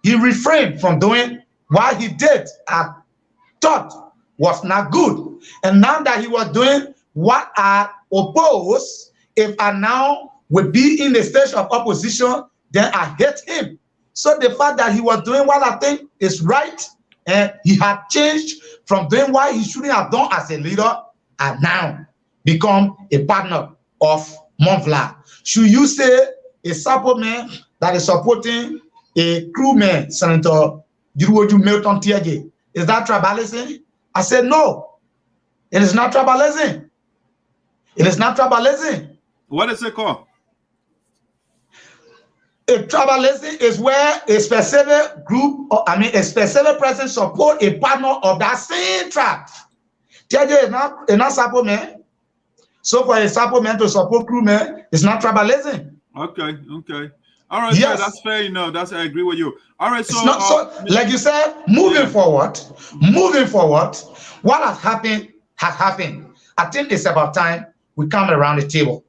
he refrained from doing what he did, I thought was not good. And now that he was doing what I oppose, if I now would be in the stage of opposition, then I hate him. So the fact that he was doing what I think is right, and he had changed from doing what he shouldn't have done as a leader, and now become a partner of Monvla. Should you say a Sarpo man that is supporting a crewman, Senator Juruoju Milton Tiege, is that tribalism? I said no, it is not tribalism. It is not tribalism. What is it called? A tribalism is where a specific group, a specific person support a partner of that same tribe. Tiege is not Sarpo man. So for a Sarpo man to support crewman, it's not tribalism. Okay, okay. All right, yes. Yeah, that's fair enough. I agree with you. All right, so, it's not, so like you said, moving forward, what has happened has happened. I think it's about time we come around the table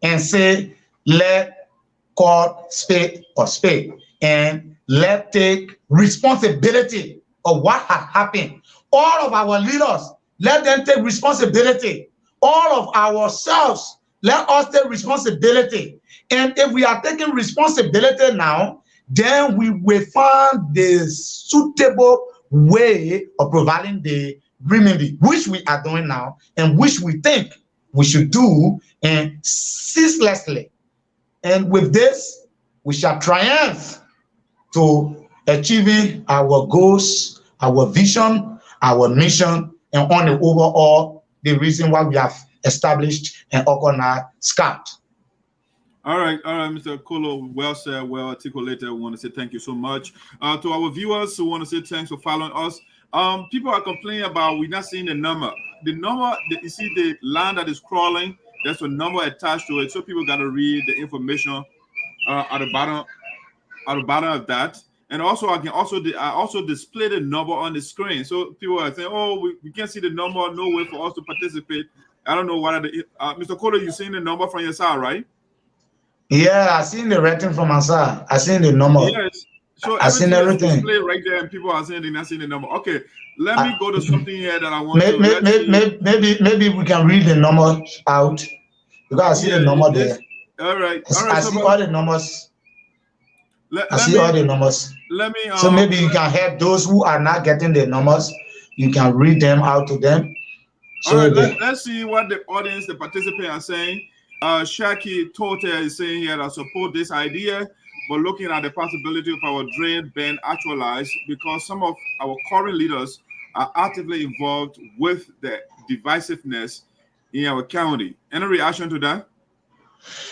and say, let call spade or spade, and let take responsibility of what has happened. All of our leaders, let them take responsibility. All of ourselves, let us take responsibility. And if we are taking responsibility now, then we will find the suitable way of providing the remedy, which we are doing now, and which we think we should do, and ceaselessly. And with this, we shall triumph to achieving our goals, our vision, our mission, and on the overall, the reason why we have established and organized SCAT. All right, Mr. Kolo, well said, well articulated. We want to say thank you so much. To our viewers, we want to say thanks for following us. People are complaining about we're not seeing the number. The number, you see the line that is crawling, there's a number attached to it. So people got to read the information at the bottom of that. And also, I also display the number on the screen. So people are saying, oh, we can't see the number, no way for us to participate. I don't know what are the Mr. Kolo, you seen the number from your side, right? Yeah, I seen the rating from my side. I seen the number. Yes. So I seen everything. Display right there, and people are saying they're not seeing the number. Okay, let me go to something here that I want maybe we can read the number out, because I see the number there. All right. I see all the numbers. I see all the numbers. Let me. So maybe you can help those who are not getting the numbers. You can read them out to them. So all right, let's see what the audience, the participants are saying. Shaki Tote is saying here that support this idea, but looking at the possibility of our drain being actualized because some of our current leaders are actively involved with the divisiveness in our county. Any reaction to that?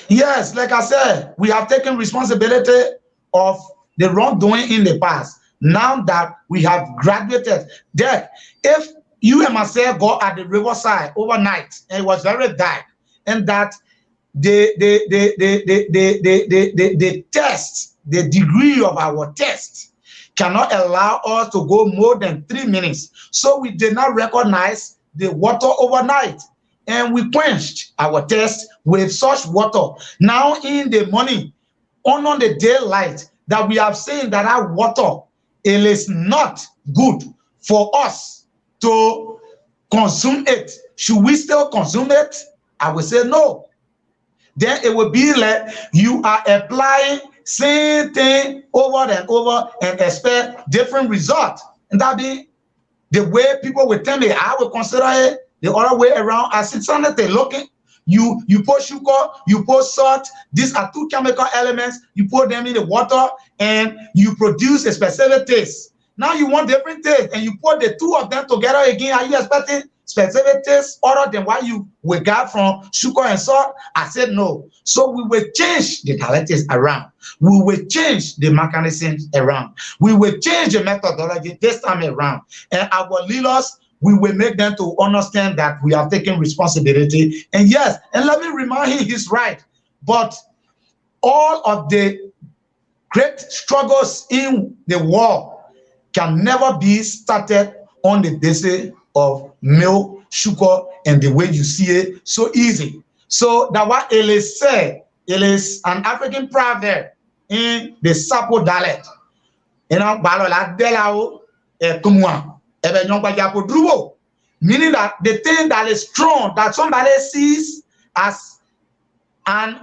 Yes, like I said, we have taken responsibility of the wrongdoing in the past. Now that we have graduated, that if you and myself go at the riverside overnight and it was very dark, and that the test, the degree of our test cannot allow us to go more than 3 minutes. So we did not recognize the water overnight, and we quenched our test with such water. Now in the morning, on the daylight, that we have seen that our water, it is not good for us to consume it. Should we still consume it? I will say no. Then it will be like you are applying same thing over and over and expect different results. And that be the way people will tell me. I will consider it the other way around. As it's something looking, you put sugar, you put salt. These are two chemical elements. You put them in the water and you produce a specific taste. Now you want different taste and you put the two of them together again. Are you expecting specific taste other than what you will get from sugar and salt? I said no. So we will change the dialectics around. We will change the mechanisms around. We will change the methodology this time around. And our leaders, we will make them to understand that we are taking responsibility. And yes, and let me remind him he's right. But all of the great struggles in the war can never be started on the basis of milk, sugar, and the way you see it so easy. So that what it is said, it is an African proverb in the Sarpo dialect. You know, meaning that the thing that is strong, that somebody sees as an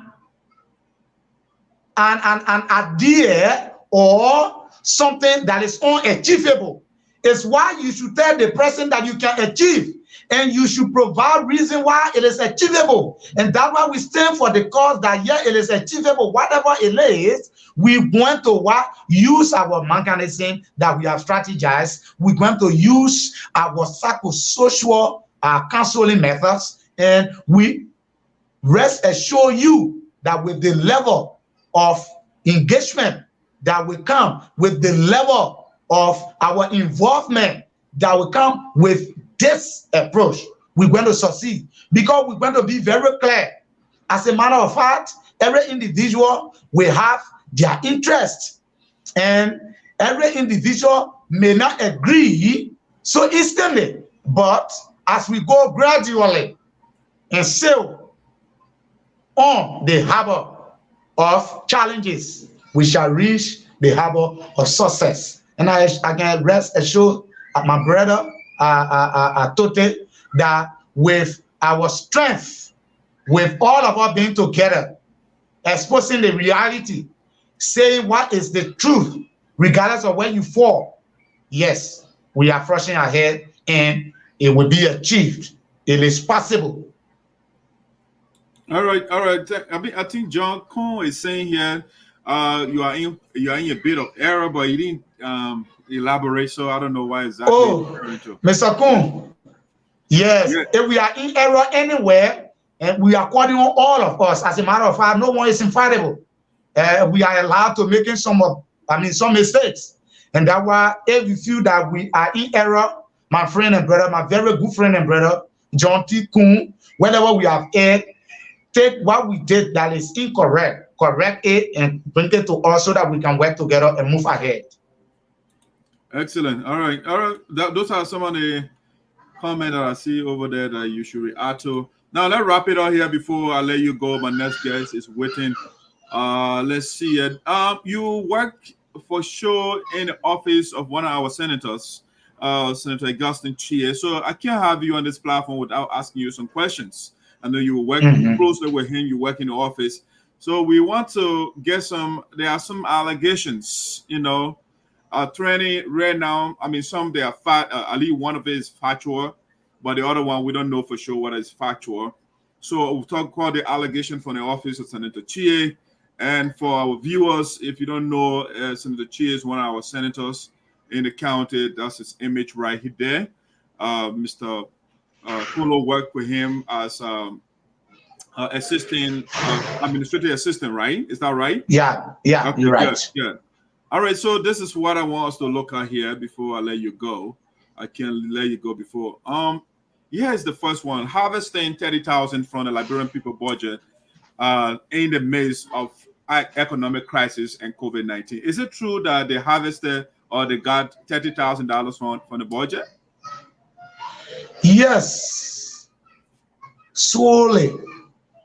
idea or something that is unachievable, is why you should tell the person that you can achieve, and you should provide reason why it is achievable. And that's why we stand for the cause that yeah, it is achievable, whatever it is. We want to use our mechanism that we have strategized. We're going to use our psychosocial counseling methods, and we rest assure you that with the level of engagement that will come, with the level of our involvement that will come with this approach, we're going to succeed, because we're going to be very clear. As a matter of fact, every individual will have their interest, and every individual may not agree so instantly, but as we go gradually and sail on the harbor of challenges, we shall reach the harbor of success. And I can rest assured my brother Tote, that with our strength, with all of us being together, exposing the reality, saying what is the truth, regardless of where you fall, yes, we are rushing ahead and it will be achieved. It is possible. All right. I think John Kuhn is saying here, you are in a bit of error, but you didn't elaborate, so I don't know why exactly. Oh, Mr. Kuhn, yes, if we are in error anywhere, and we are calling on all of us, as a matter of fact, no one is infallible. We are allowed to make some mistakes, and that's why if you feel that we are in error, my friend and brother, my very good friend and brother, John T. Kuhn, whenever we have erred, take what we did that is incorrect, correct it, and bring it to us so that we can work together and move ahead. Excellent. All right. Those are some of the comments that I see over there that you should react to. Now let's wrap it up here before I let you go. My next guest is waiting. Let's see it. You work for sure in the office of one of our senators, Senator Augustine Chie. So I can't have you on this platform without asking you some questions. I know you work closely with him. You work in the office. So we want to get some. There are some allegations, you know, trending right now. I mean, some they are at least one of it is factual, but the other one we don't know for sure what is factual. So we'll talk about the allegation from the office of Senator Chie. And for our viewers, if you don't know, Senator Chie is one of our senators in the county. That's his image right there. Mr. Kolo worked with him as administrative assistant, right? Is that right? Yeah, okay, you're right. Good. All right, so this is what I want us to look at here before I let you go. I can't let you go before. Here's the first one: harvesting 30,000 from the Liberian people budget in the midst of economic crisis and COVID-19. Is it true that they harvested or they got $30,000 from the budget? Yes, solely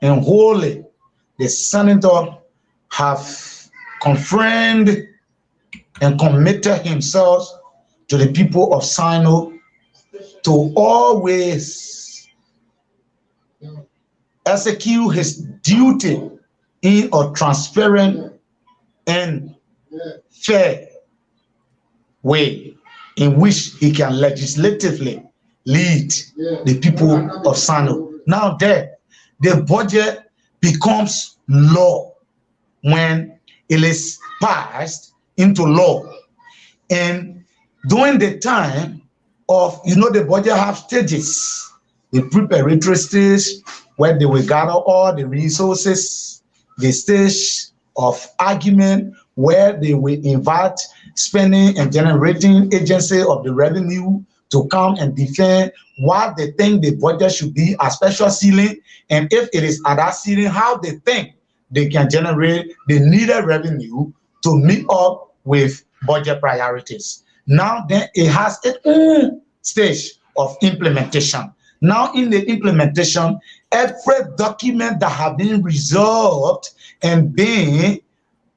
and wholly, the senator have confirmed and committed himself to the people of Sinoe to always execute his duty in a transparent and fair way in which he can legislatively lead the people of Sinoe. Now there, the budget becomes law when it is passed into law. And during the time of, the budget have stages, the preparatory stage where they will gather all the resources, the stage of argument where they will invite spending and generating agency of the revenue to come and defend what they think the budget should be, a special ceiling, and if it is at that ceiling, how they think they can generate the needed revenue to meet up with budget priorities. Now then it has its own stage of implementation. Now in the implementation, every document that have been resolved and being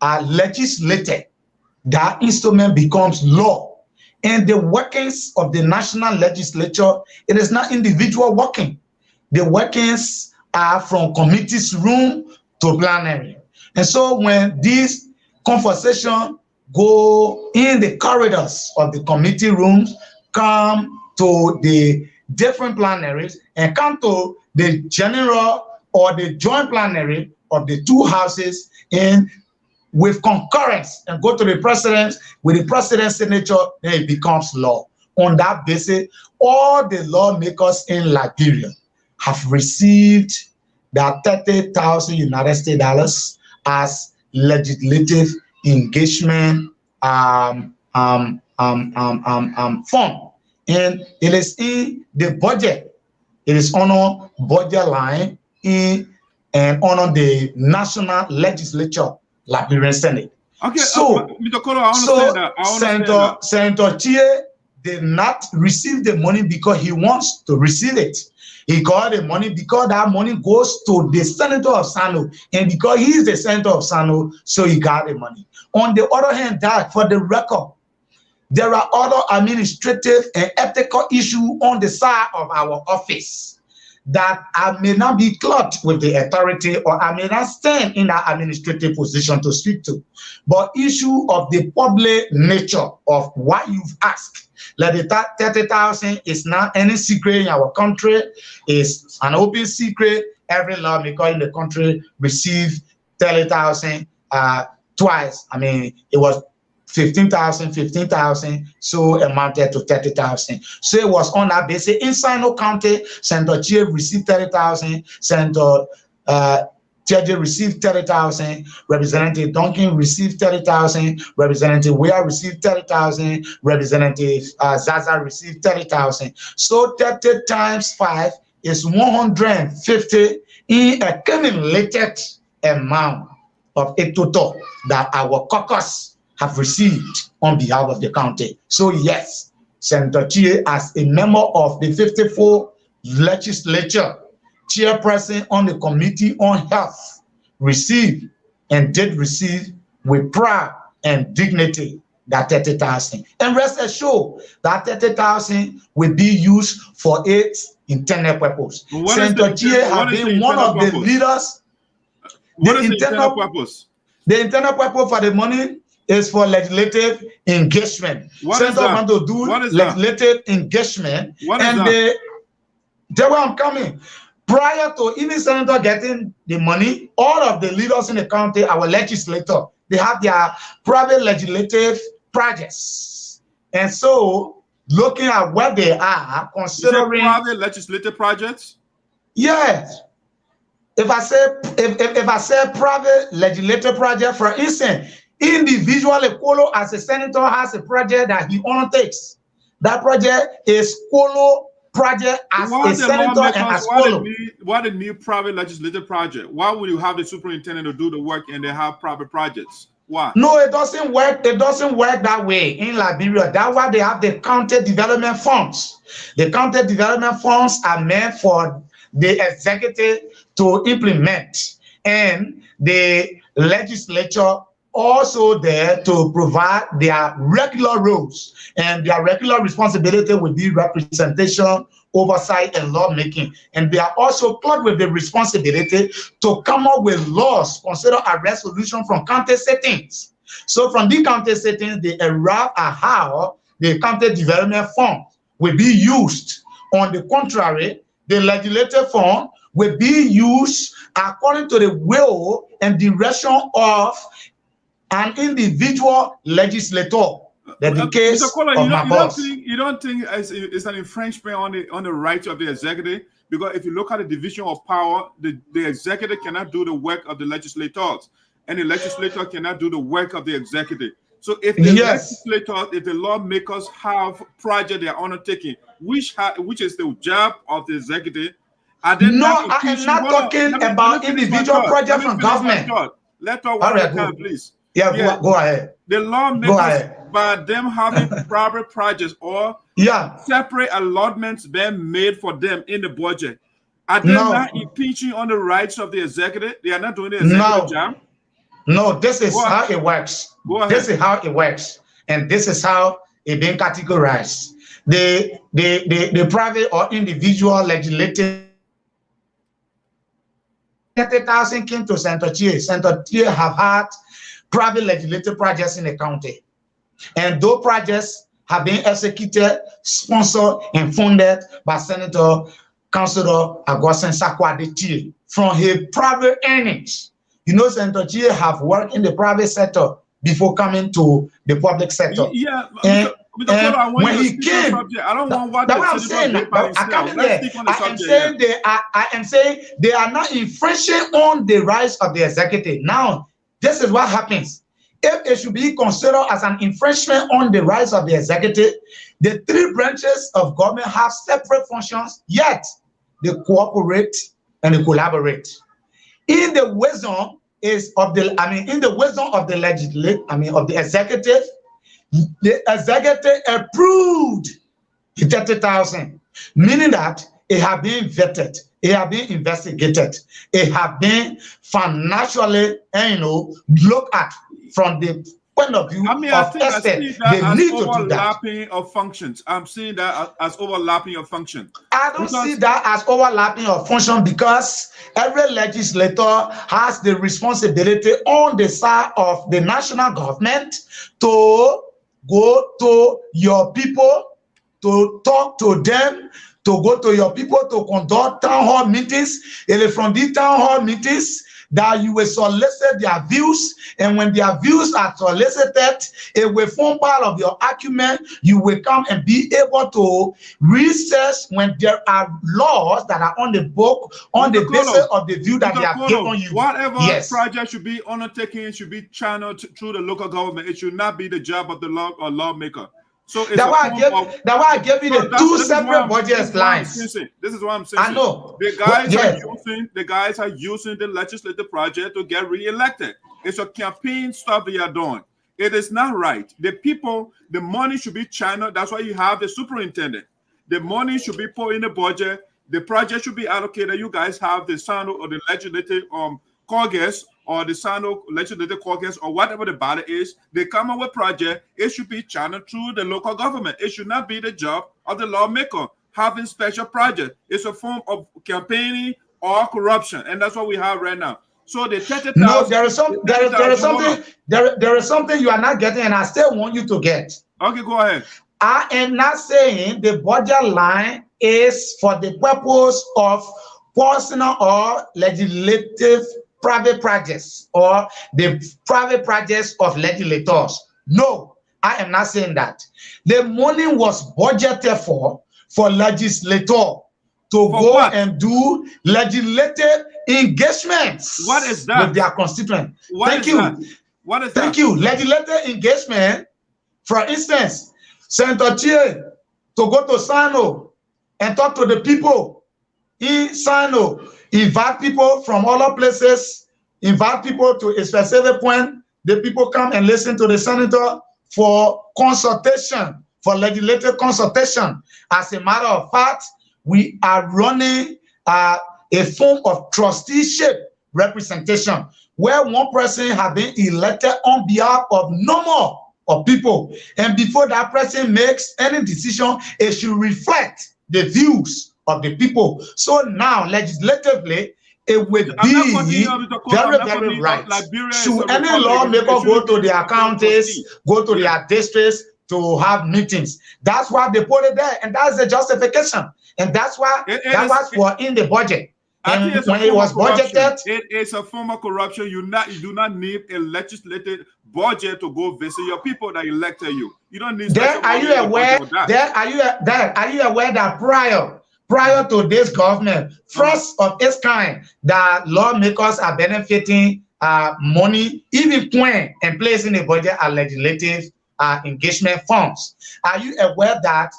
legislated, that instrument becomes law. And the workings of the national legislature, it is not individual working. The workings are from committee's room to plenary. And so when these conversations go in the corridors of the committee rooms, come to the different plenaries, and come to the general or the joint plenary of the two houses, and with concurrence, and go to the president, with the president's signature, then it becomes law. On that basis, all the lawmakers in Liberia have received that 30,000 United States dollars as legislative engagement fund. And it is in the budget. It is on a budget line and on the national legislature, Liberian Senate. Okay, so, Mr. Kolo, I understand that. Senator Chie did not receive the money because he wants to receive it. He got the money because that money goes to the senator of Sinoe, and because he is the senator of Sinoe, so he got the money. On the other hand, that for the record, there are other administrative and ethical issues on the side of our office that I may not be clocked with the authority, or I may not stand in that administrative position to speak to. But issue of the public nature of what you've asked, like the 30,000 is not any secret in our country. It's an open secret. Every lawmaker in the country received 30,000 twice. I mean, it was 15,000, so amounted to 30,000. So it was on that basis. In Sinoe County, Senator Chie received 30,000, Senator Cheje received 30,000, Representative Duncan received 30,000, Representative Weah received 30,000, Representative Zaza received 30,000. So 30 times 5 is 150 in a cumulated amount of a total that our caucus have received on behalf of the county. So yes, Senator Chie, as a member of the 54 legislature, chairperson on the Committee on Health, received and did receive with pride and dignity that 30,000. And rest assured that 30,000 will be used for its intended purpose. Senator Chie has been one of the leaders. What is the internal purpose? The internal purpose for the money is for legislative engagement. Senator want to do legislative engagement. And there where I'm coming. Prior to any senator getting the money, all of the leaders in the county, our legislator, they have their private legislative projects. And so, looking at what they are, considering private legislative projects. Yes. If I say private legislative project, for instance, individual Kolo as a senator has a project that he undertakes. That project is Kolo project as a senator and as Kolo. What a new private legislative project. Why would you have the superintendent to do the work and they have private projects? Why? No, it doesn't work. It doesn't work that way in Liberia. That's why they have the county development funds. The county development funds are meant for the executive to implement, and the legislature also there to provide their regular roles, and their regular responsibility will be representation, oversight, and lawmaking. And they are also clothed with the responsibility to come up with laws, consider a resolution from county settings. So from the county settings, they arrive at how the county development fund will be used. On the contrary, the legislative fund will be used according to the will and direction of an individual legislator. That's the case of my boss. You don't think it's an infringement on the rights of the executive? Because if you look at the division of power, the executive cannot do the work of the legislators, and the legislator cannot do the work of the executive. So if the legislators, if the lawmakers have project they are undertaking, which is the job of the executive, I am not talking about individual project from government. Let us work time, please. Yeah, go ahead. The lawmakers, by them having private projects or separate allotments being made for them in the budget, are they not impinging on the rights of the executive? They are not doing the executive job? No, this is how it works. This is how it works. And this is how it being categorized. The private or individual legislative 30,000 came to Senator Chie. Senator Chie have had private legislative projects in the county. And those projects have been executed, sponsored, and funded by Senator Councilor Augustin Sakwade Chie from his private earnings. You know, Senator Chie have worked in the private sector before coming to the public sector. Yeah, and when he came, I don't want what that's what I'm saying. I am saying they are not infringing on the rights of the executive. Now, this is what happens. If it should be considered as an infringement on the rights of the executive, the three branches of government have separate functions, yet they cooperate and they collaborate. In the wisdom of the legislative, of the executive approved the 30,000, meaning that it have been vetted, it have been investigated, it have been financially, looked at from the point of view of estate. They need to do that. Of functions. I'm seeing that as overlapping of function. I don't see that as overlapping of function because every legislator has the responsibility on the side of the national government to go to your people, to talk to them, to go to your people, to conduct town hall meetings. It is from these town hall meetings that you will solicit their views, and when their views are solicited, it will form part of your argument. You will come and be able to research when there are laws that are on the book on the basis of the view that they have given you. Whatever project should be undertaken should be channeled through the local government. It should not be the job of the lawmaker. So that's why I gave you the two separate budget lines. This is what I'm saying. I know. The guys are using the legislative project to get re-elected. It's a campaign stuff they are doing. It is not right. The people, the money should be channeled. That's why you have the superintendent. The money should be put in the budget. The project should be allocated. You guys have the Sinoe or the legislative caucus or the Sinoe legislative caucus or whatever the body is. They come up with project. It should be channeled through the local government. It should not be the job of the lawmaker having special project. It's a form of campaigning or corruption, and that's what we have right now. So the 30,000. No, there is something you are not getting, and I still want you to get. Okay, go ahead. I am not saying the budget line is for the purpose of personal or legislative private projects or the private projects of legislators. No, I am not saying that. The money was budgeted for legislator to go what? and do legislative engagements. What is that? With their constituents. What is that? What is that? Thank you. Legislative engagement, for instance, Senator Chie to go to Sinoe and talk to the people in Sinoe, invite people from other places, invite people to a specific point. The people come and listen to the senator for consultation, for legislative consultation. As a matter of fact, we are running a form of trusteeship representation where one person has been elected on behalf of number of people, and before that person makes any decision, it should reflect the views of the people. So now, legislatively, it would be very, very right. Should any lawmaker go to their counties, go to their districts to have meetings? That's why they put it there, and that's the justification, and that's why that was for in the budget. And when it was budgeted, it is a form of corruption. You do not need a legislative budget to go visit your people that elected you. You don't need. Are you aware that prior to this government, first of its kind, that lawmakers are benefiting money, even when and placing the budget as legislative engagement funds? Are you aware that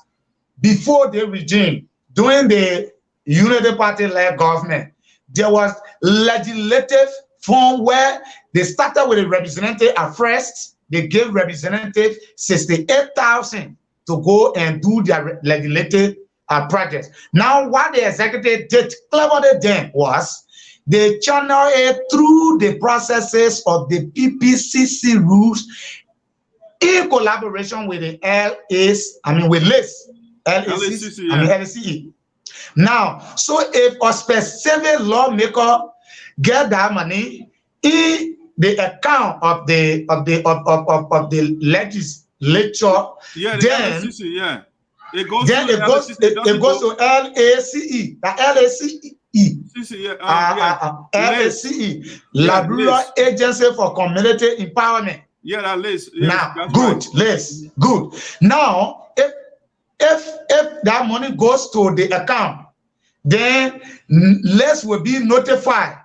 before the regime, during the Unity Party-led government, there was legislative fund where they started with a representative at first. They gave representative 68,000 to go and do their legislative projects. Now, what the executive did cleverly then was they channel it through the processes of the PPCC rules in collaboration with the LACE. Now, so if a specific lawmaker get that money in the account of the legislature, then it goes to LACE, the LACE, Labrador Agency for Community Empowerment. Yeah, that list. Now, good, list, good. Now, if that money goes to the account, then less will be notified.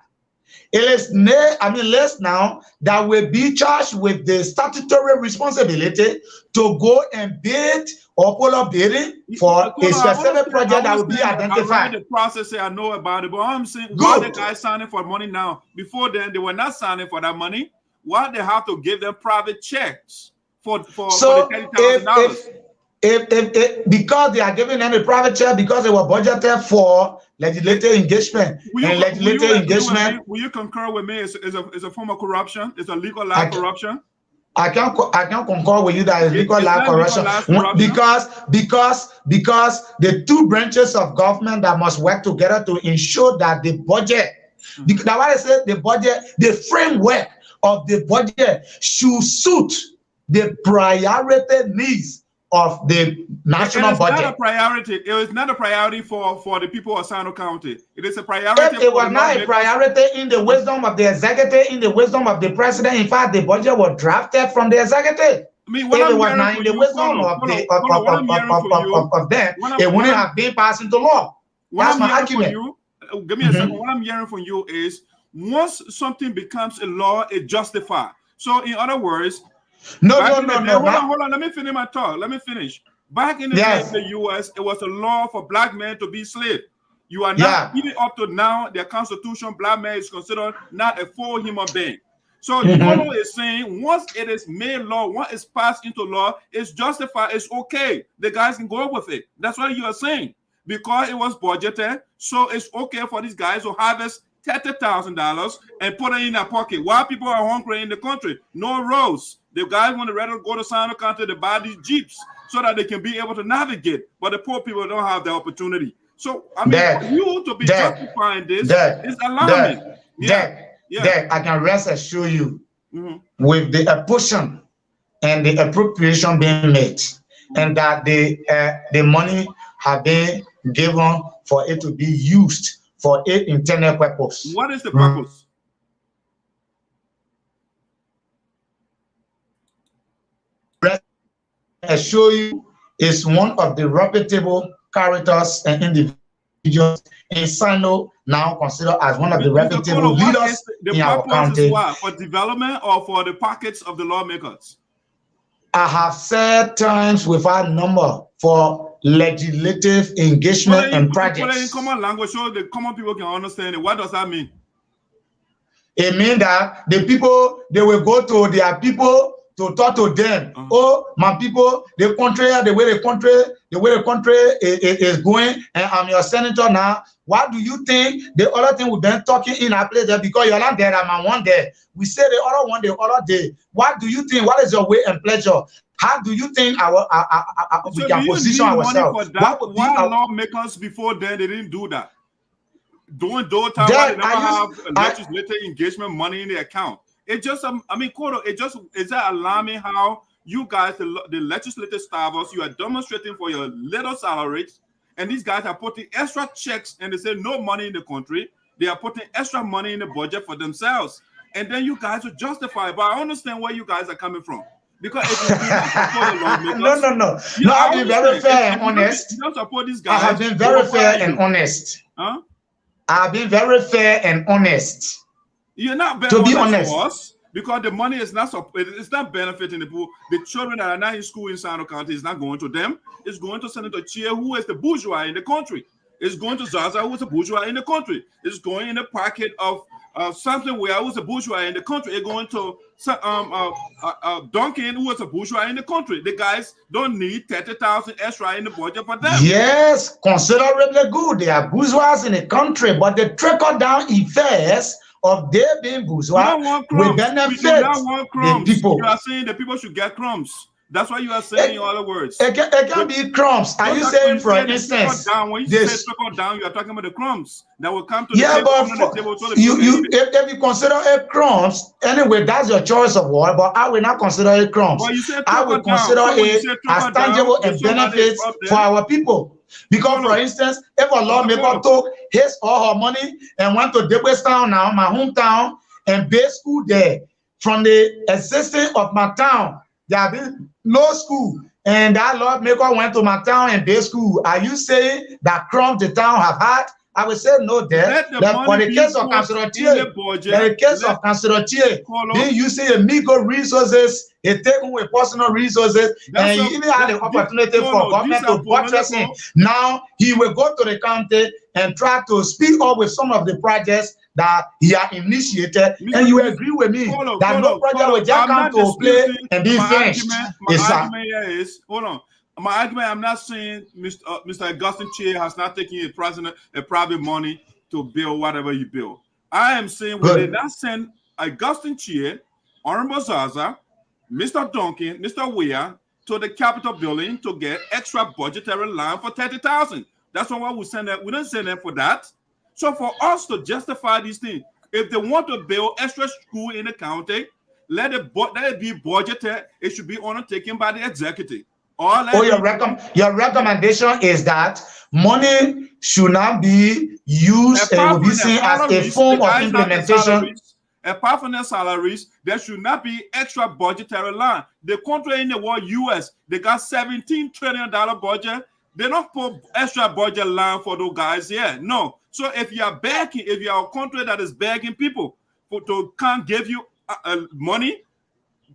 It is less now that will be charged with the statutory responsibility to go and bid or pull up bidding for a specific project that will be identified. The process, I know about it, but I'm saying why the guys signing for money now? Before then, they were not signing for that money. Why they have to give them private checks for the $30,000? If because they are giving them a private check because they were budgeted for legislative engagement will you concur with me? It's a form of corruption. It's a legal line corruption. I can't concur with you that it's legal line corruption because the two branches of government that must work together to ensure that the budget, that's why I said the budget, the framework of the budget should suit the priority needs of the national budget. Not a priority. It is not a priority for the people of Sinoe County. It is a priority. If it was not a priority in the wisdom of the executive, in the wisdom of the president, in fact, the budget was drafted from the executive. I mean, what it was not in the wisdom of them, it wouldn't have been passed into law. That's my argument. Give me a second. What I'm hearing from you is once something becomes a law, it justifies. So, in other words, No. Hold on. Let me finish my talk. Let me finish. Back in the day in the U.S., it was a law for black men to be slave. You are not, even up to now, their constitution, black man is considered not a full human being. So Kolo is saying once it is made law, once it's passed into law, it's justified, it's okay. The guys can go with it. That's what you are saying. Because it was budgeted, so it's okay for these guys to harvest $30,000 and put it in their pocket. While people are hungry in the country, no roads. The guys want to rather go to Sinoe County to buy these jeeps so that they can be able to navigate. But the poor people don't have the opportunity. So I mean, for you to be justifying this is alarming. that I can rest assure you, with the apportion and the appropriation being made, and that the money have been given for it to be used for its internal purpose. What is the purpose? Assure you is one of the reputable characters and individuals in Sinoe, now considered as one of the reputable leaders in our county. For development or for the pockets of the lawmakers? I have said times without number for legislative engagement and projects. In common language, so the common people can understand it. What does that mean? It means that the people, they will go to their people to talk to them. Oh, my people, the way the country is going, and I'm your senator now. What do you think the other thing we've been talking in our place there? Because you're not there, I'm one there. We say the other one the other day. What do you think? What is your way and pleasure? How do you think we can position ourselves? Why lawmakers before then they didn't do that? During those times, they never have legislative engagement money in the account. It just, I mean, Kolo, is that alarming how you guys, the legislative staffers, you are demonstrating for your little salaries, and these guys are putting extra checks, and they say no money in the country. They are putting extra money in the budget for themselves, and then you guys will justify it. But I understand where you guys are coming from. Because if you do not support the lawmakers, no, I've been very fair and honest. You don't support these guys. I have been very fair and honest. Huh? I've been very fair and honest. You're not being honest to us because the money is not benefiting the people. The children that are not in school in Sinoe County is not going to them. It's going to Senator Chia, who is the bourgeois in the country. It's going to Zaza, who is the bourgeois in the country. It's going in the pocket of something where who's a bourgeois in the country. It's going to Duncan, who is a bourgeois in the country. The guys don't need 30,000 extra in the budget for them. Yes, considerably good. They are bourgeois in the country, but the trickle-down effects of their being bourgeois will benefit the people. You are saying the people should get crumbs. That's what you are saying in other words. It can be crumbs. Are you saying, for instance, when you say trickle down, you are talking about the crumbs that will come to the table. If you consider it crumbs, anyway, that's your choice of word, but I will not consider it crumbs. I will consider it as tangible and benefits for our people. Because, for instance, if a lawmaker took his or her money and went to Debwestown now, my hometown, and built school there, from the existence of my town, there have been no school, and that lawmaker went to my town and built school. Are you saying that crumbs the town have had? I will say no there. For the case of Councilor Tie, being using a meager resources, he taking with personal resources, and he even had the opportunity for government to buttress him. Now he will go to the county and try to speak up with some of the projects that he had initiated, and you agree with me that no project will just come to play and be finished. My argument, I'm not saying Mr. Augustine Chia has not taken a private money to build whatever he built. I am saying when they not send Augustine Chia, Honorable Zaza, Mr. Duncan, Mr. Weah to the Capitol building to get extra budgetary line for 30,000. That's why we send that. We don't send them for that. So for us to justify these things, if they want to build extra school in the county, let it be budgeted. It should be undertaken by the executive. Your recommendation is that money should not be used and will be seen as a form of implementation. Apart from their salaries, there should not be extra budgetary line. The country in the world, US, they got $17 trillion budget. They don't put extra budget line for those guys here. No. So if you are begging, if you are a country that is begging people can't give you money,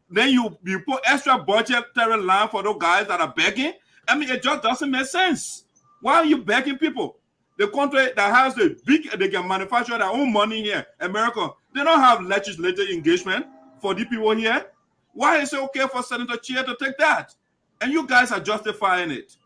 then you put extra budgetary line for those guys that are begging. I mean, it just doesn't make sense. Why are you begging people? The country that has they can manufacture their own money here, America, they don't have legislative engagement for the people here. Why is it okay for Senator Chia to take that? And you guys are justifying it.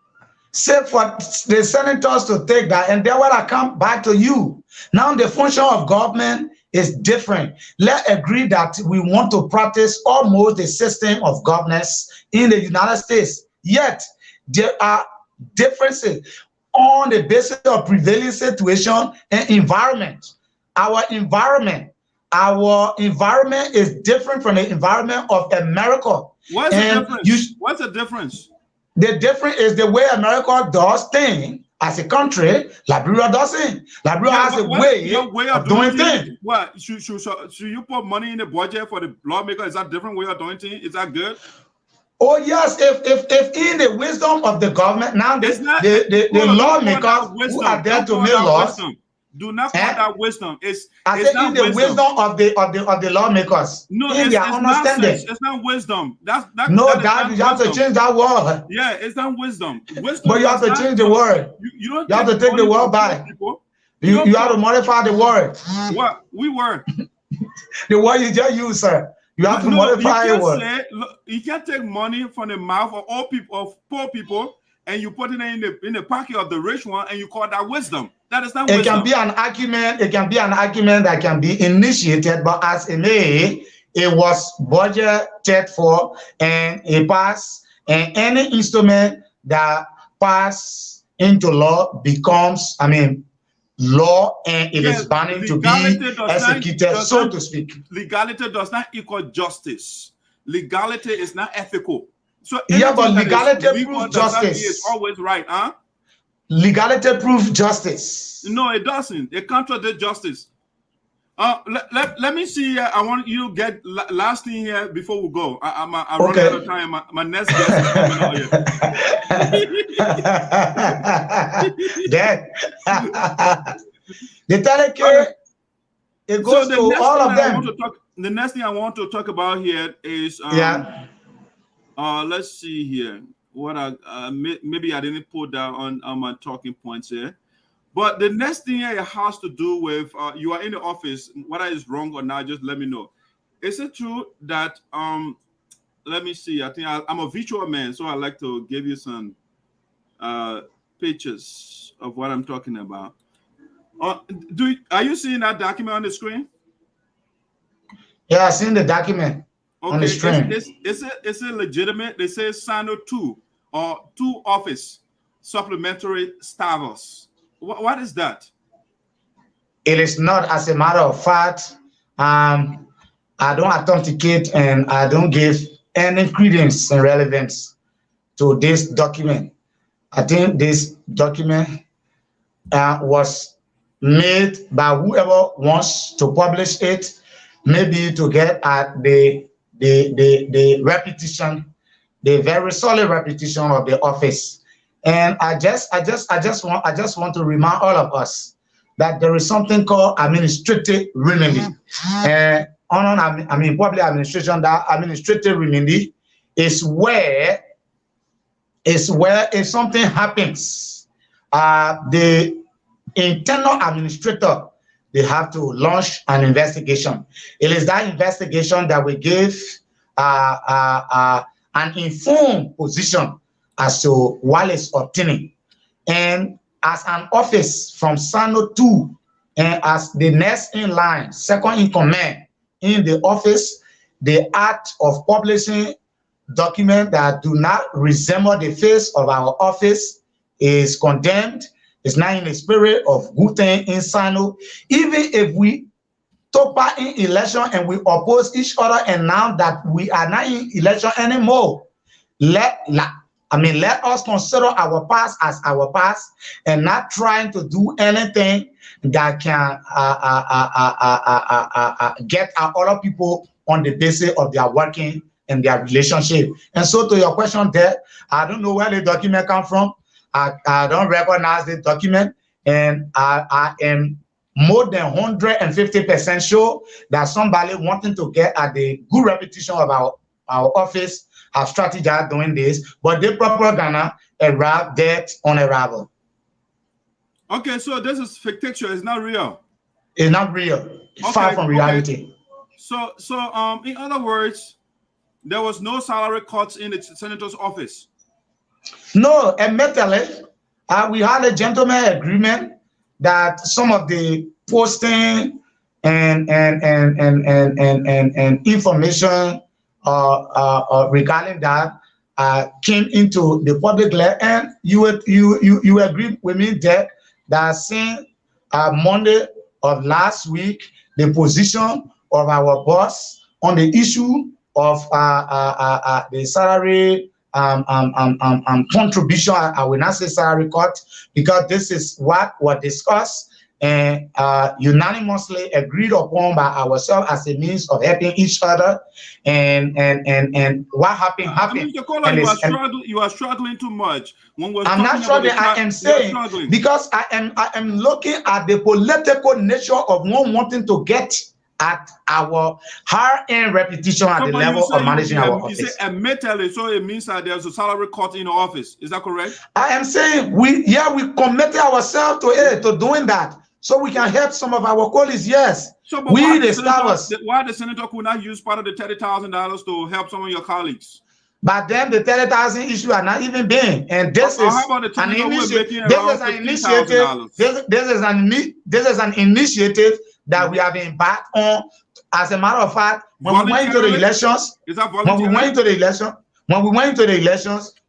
Say for the senators to take that, and then when I come back to you, now the function of government is different. Let's agree that we want to practice almost the system of governance in the United States. Yet, there are differences on the basis of prevailing situation and environment. Our environment, our environment is different from the environment of America. What's the difference? What's the difference? The difference is the way America does things as a country. Liberia doesn't. Liberia has a way of doing things. What should you put money in the budget for the lawmaker? Is that different way of doing things? Is that good? Oh yes, if in the wisdom of the government now, the lawmakers who are there to make laws. Do not call that wisdom. It's in the wisdom of the lawmakers. No, in their understanding. It's not wisdom. You have to change that word. Yeah, it's not wisdom. But you have to change the word. You have to take the word back. You have to modify the word. What? We were. The word you just used, sir. You have to modify the word. You can't take money from the mouth of all people, of poor people, and you put it in the pocket of the rich one, and you call that wisdom. That is not wisdom. It can be an argument. It can be an argument that can be initiated, but as it may, it was budgeted for, and it passed. And any instrument that passes into law becomes, law, and it is bound to be executed, so to speak. Legality does not equal justice. Legality is not ethical. So but legality proves justice. Is always right, huh? Legality proves justice. No, it doesn't. It contradicts justice. Let me see. I want you to get last thing here before we go. I'm running out of time. My next guest is coming out here. That the telecare, it goes to all of them. The next thing I want to talk about here is let's see here. What maybe I didn't put that on my talking points here, but the next thing here has to do with you are in the office. Whether it's wrong or not, just let me know. Is it true that let me see? I think I'm a visual man, so I like to give you some pictures of what I'm talking about. Are you seeing that document on the screen? Yeah, I've seen the document. Okay, on the screen. Is it legitimate? They say Sinoe 2 or 2 office supplementary status. What is that? It is not. As a matter of fact, I don't authenticate and I don't give any credence and relevance to this document. I think this document was made by whoever wants to publish it, maybe to get at the repetition, the very solid repetition of the office. And I just want to remind all of us that there is something called administrative remedy. And public administration, that administrative remedy is where if something happens, the internal administrator, they have to launch an investigation. It is that investigation that will give an informed position as to what is obtaining. And as an office from Sinoe 2, and as the next in line, second in command in the office, the act of publishing documents that do not resemble the face of our office is condemned. It's not in the spirit of good thing in Sinoe. Even if we took part in election and we oppose each other, and now that we are not in election anymore, let us consider our past as our past and not trying to do anything that can get our other people on the basis of their working and their relationship. And so to your question there, I don't know where the document come from. I don't recognize the document, and I am more than 150% sure that somebody wanting to get at the good reputation of our office have strategized doing this, but the propaganda arrived dead on arrival. Okay, so this is fictitious. It's not real. It's not real. It's far from reality. So in other words, there was no salary cuts in the senator's office. No, admittedly, we had a gentleman agreement that some of the posting and information regarding that came into the public light, and you agree with me that since Monday of last week, the position of our boss on the issue of the salary contribution. I will not say salary cut, because this is what was discussed and unanimously agreed upon by ourselves as a means of helping each other. And what happened. Mr. Kolo, you are struggling too much. When we're I'm not struggling. I am saying, because I am looking at the political nature of one wanting to get at our high-end reputation at the level of managing our office. You say admittedly, so it means that there's a salary cut in the office. Is that correct? I am saying we committed ourselves to it, to doing that, so we can help some of our colleagues. Yes, so we the staffers. Why the senator could not use part of the $30,000 to help some of your colleagues? But then the 30,000 issue are not even being, and this is an initiative. This is an initiative that we have embarked on. As a matter of fact, when we went into the elections,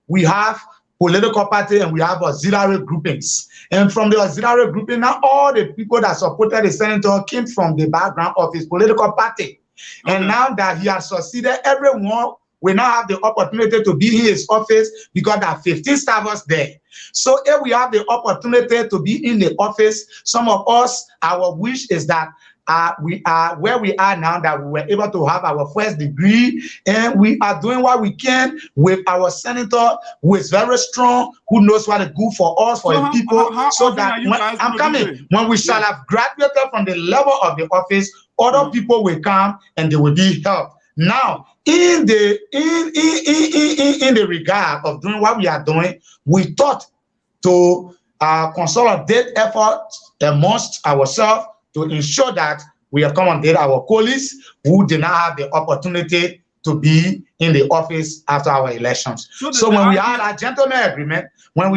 we have political party and we have auxiliary groupings. And from the auxiliary grouping, now all the people that supported the senator came from the background of his political party. Okay. And now that he has succeeded, everyone will now have the opportunity to be in his office, because there are 15 staffers there. So if we have the opportunity to be in the office, some of us, our wish is that we are where we are now, that we were able to have our first degree, and we are doing what we can with our senator, who is very strong, who knows what is good for us, for the people, so that when we shall have graduated from the level of the office, other people will come and they will be helped. Now, in the regard of doing what we are doing, we thought to consolidate efforts amongst ourselves to ensure that we accommodate our colleagues who did not have the opportunity to be in the office after our elections. So when we had our gentleman agreement, then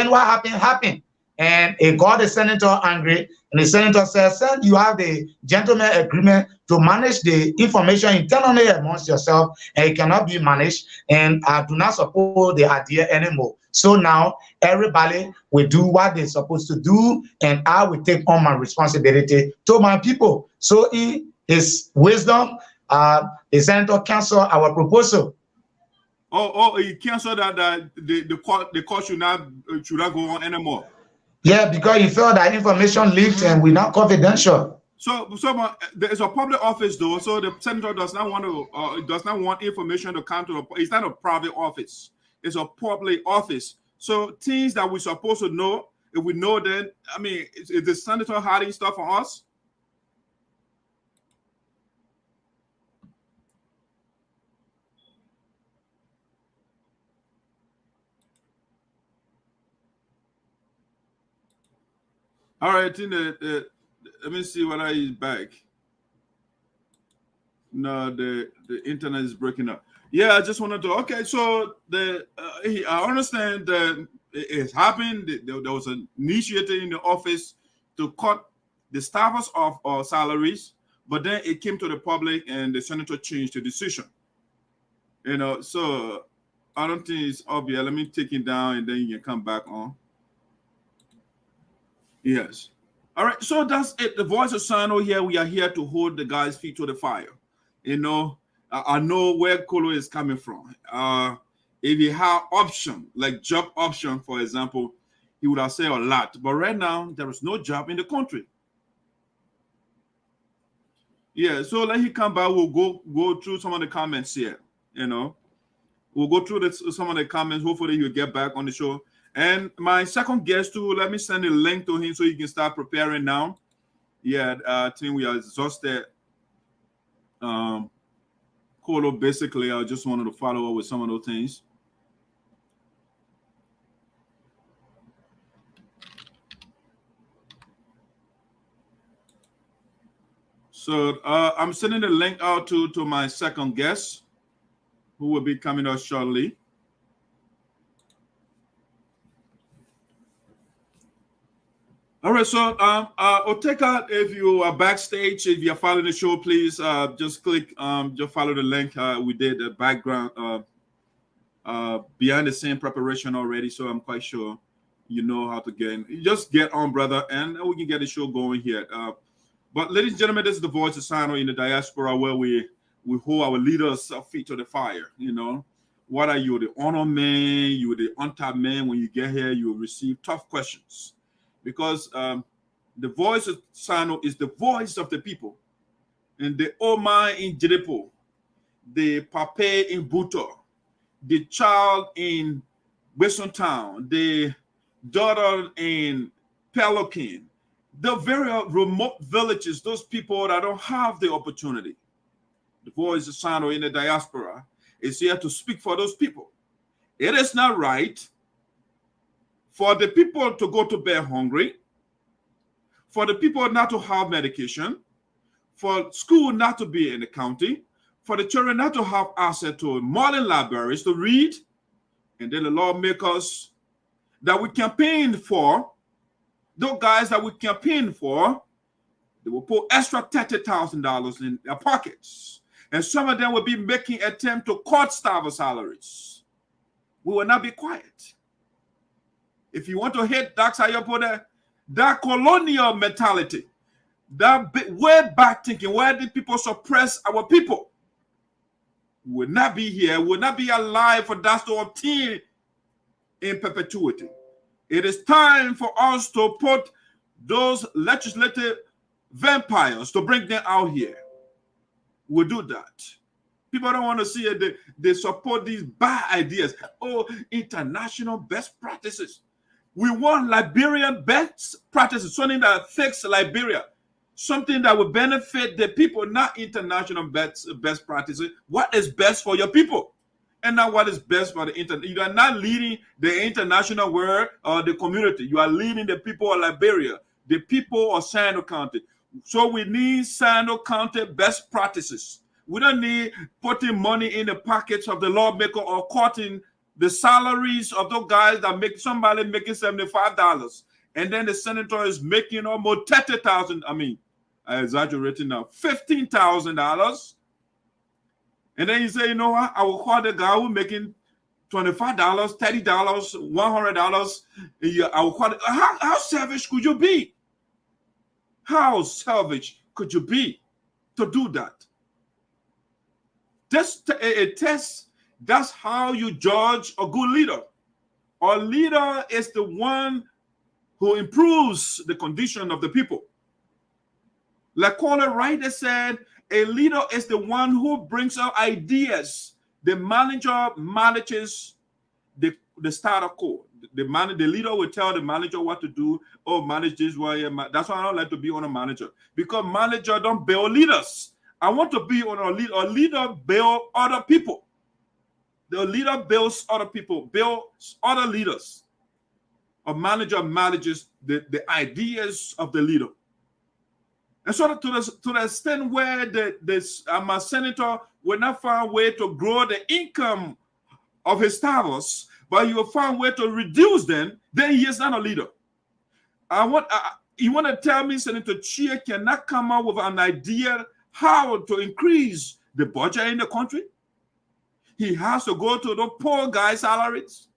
what happened. And it got the senator angry, and the senator said, you have the gentleman agreement to manage the information internally amongst yourself, and it cannot be managed, and I do not support the idea anymore. So now everybody will do what they're supposed to do, and I will take on my responsibility to my people. So in his wisdom, the senator canceled our proposal. He canceled that the court should not go on anymore. Yeah, because he felt that information leaked and we're not confidential. So it's a public office though, so the senator does not want information to come to it's not a private office. It's a public office. So things that we're supposed to know, if we know, then I mean, is the senator hiding stuff from us? All right, I think let me see whether he's back. No, the internet is breaking up. Yeah, I just wanted to. Okay, so I understand that it happened. There was an initiative in the office to cut the staffers of salaries, but then it came to the public, and the senator changed the decision. You know, so I don't think it's obvious. Let me take it down, and then you can come back on. Yes. All right. So that's it. The voice of Sinoe here. We are here to hold the guys' feet to the fire. You know, I know where Kolo is coming from. If he had option, like job option, for example, he would have said a lot. But right now, there is no job in the country. Yeah. So let him come back. We'll go through some of the comments here. You know, we'll go through some of the comments. Hopefully, he'll get back on the show. And my second guest too, let me send a link to him so you can start preparing now. Yeah, I think we are exhausted. Kolo, basically, I just wanted to follow up with some of those things. So I'm sending the link out to my second guest, who will be coming out shortly. All right, so Ortega, if you are backstage, if you're following the show, please just click, just follow the link. We did the background behind the scene preparation already, so I'm quite sure you know how to get in. You just get on, brother, and we can get the show going here. But ladies and gentlemen, this is the Voice of Sinoe in the diaspora, where we hold our leaders' feet to the fire. You know, what are you, the honor man? You're the on-top man. When you get here, you will receive tough questions, because the Voice of Sinoe is the voice of the people. And the Oma in Jiripo, the Pape in Buto, the child in Western Town, the daughter in Pelican, the very remote villages, those people that don't have the opportunity. The Voice of Sinoe in the diaspora is here to speak for those people. It is not right for the people to go to bed hungry, for the people not to have medication, for school not to be in the county, for the children not to have access to modern libraries to read, and then the lawmakers that we campaigned for, those guys that we campaigned for, they will put extra $30,000 in their pockets. And some of them will be making attempt to cut staff salaries. We will not be quiet. If you want to hit Dr. Sayweah, that colonial mentality, that way back thinking, where did people suppress our people? We will not be here, we will not be alive for that to obtain in perpetuity. It is time for us to put those legislative vampires, to bring them out here. We'll do that. People don't want to see it. They support these bad ideas. Oh, international best practices. We want Liberian best practices, something that fixes Liberia, something that will benefit the people, not international best practices. What is best for your people, and not what is best for the internet. You are not leading the international world or the community. You are leading the people of Liberia, the people of Sinoe County. So we need Sinoe County best practices. We don't need putting money in the pockets of the lawmaker or cutting the salaries of those guys that make somebody making $75, and then the senator is making almost $30,000. I mean, I exaggerated now, $15,000. And then you say, you know what? I will call the guy who's making $25, $30, $100 a year. I will call it. How selfish could you be? How selfish could you be to do that? Just a test. That's how you judge a good leader. A leader is the one who improves the condition of the people. Like Kolo Writer said, a leader is the one who brings out ideas. The manager manages the status quo. The leader will tell the manager what to do. Oh, manage this way. That's why I don't like to be on a manager, because manager don't build leaders. I want to be on a leader. A leader builds other people. The leader builds other people, builds other leaders. A manager manages the ideas of the leader. And so to the extent where my senator will not find a way to grow the income of his staffers, but you will find a way to reduce them, then he is not a leader. You want to tell me Senator Chia cannot come up with an idea how to increase the budget in the country? He has to go to the poor guy's salaries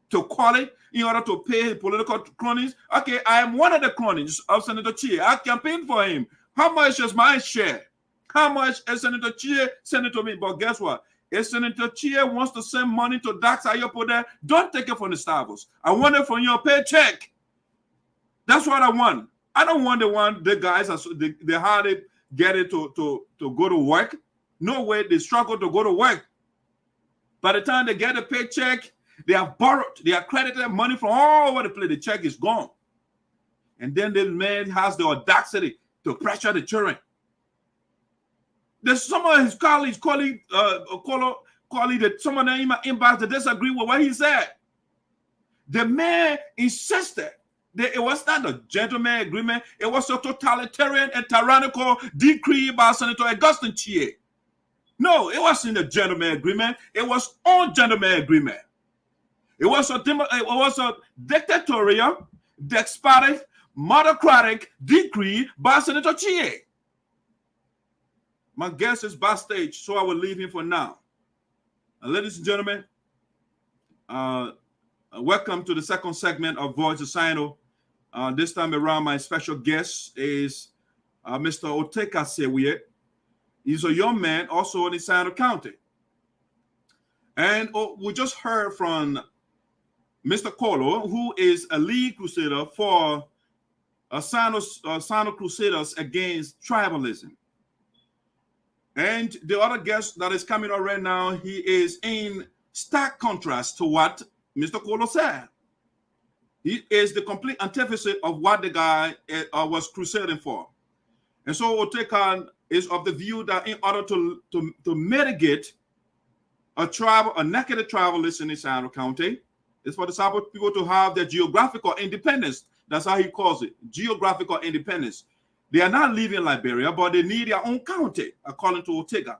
to call it in order to pay his political cronies. Okay, I am one of the cronies of Senator Chia. I campaigned for him. How much is my share? How much is Senator Chia sending to me? But guess what? If Senator Chia wants to send money to Dr. Sayweah, don't take it from the staffers. I want it from your paycheck. That's what I want. I don't want the guys they hardly get it to go to work. No way, they struggle to go to work. By the time they get a paycheck, they have borrowed, they have credited money from all over the place. The check is gone. And then the man has the audacity to pressure the children. There's some of his colleagues, that some of them in my inbox that disagree with what he said. The man insisted that it was not a gentleman agreement, it was a totalitarian and tyrannical decree by Senator Augustine Chia. No, it wasn't a gentleman agreement. It was on gentleman agreement. It was a dictatorial, despotic, monocratic decree by Senator Chia. My guest is backstage, so I will leave him for now. Ladies and gentlemen, welcome to the second segment of Voice of Sinoe. This time around, my special guest is Mr. Ortega Sayweah. He's a young man also in Sinoe County. And we just heard from Mr. Kolo, who is a lead crusader for Sinoe Crusaders Against Tribalism. And the other guest that is coming on right now, he is in stark contrast to what Mr. Kolo said. He is the complete antithesis of what the guy was crusading for. And so Ortega is of the view that in order to mitigate a naked tribalist in Sinoe County, it's for the Sarpo people to have their geographical independence. That's how he calls it, geographical independence. They are not leaving Liberia, but they need their own county, according to Ortega.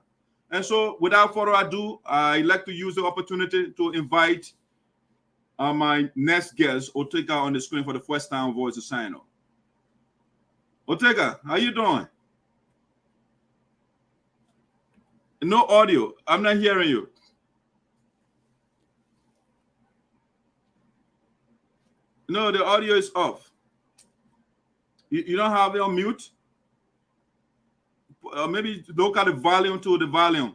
And so, without further ado, I'd like to use the opportunity to invite my next guest, Ortega, on the screen for the first time, Voice of Sinoe. Ortega, how you doing? No audio. I'm not hearing you. No, the audio is off. You don't have it on mute? Maybe look at the volume to the volume.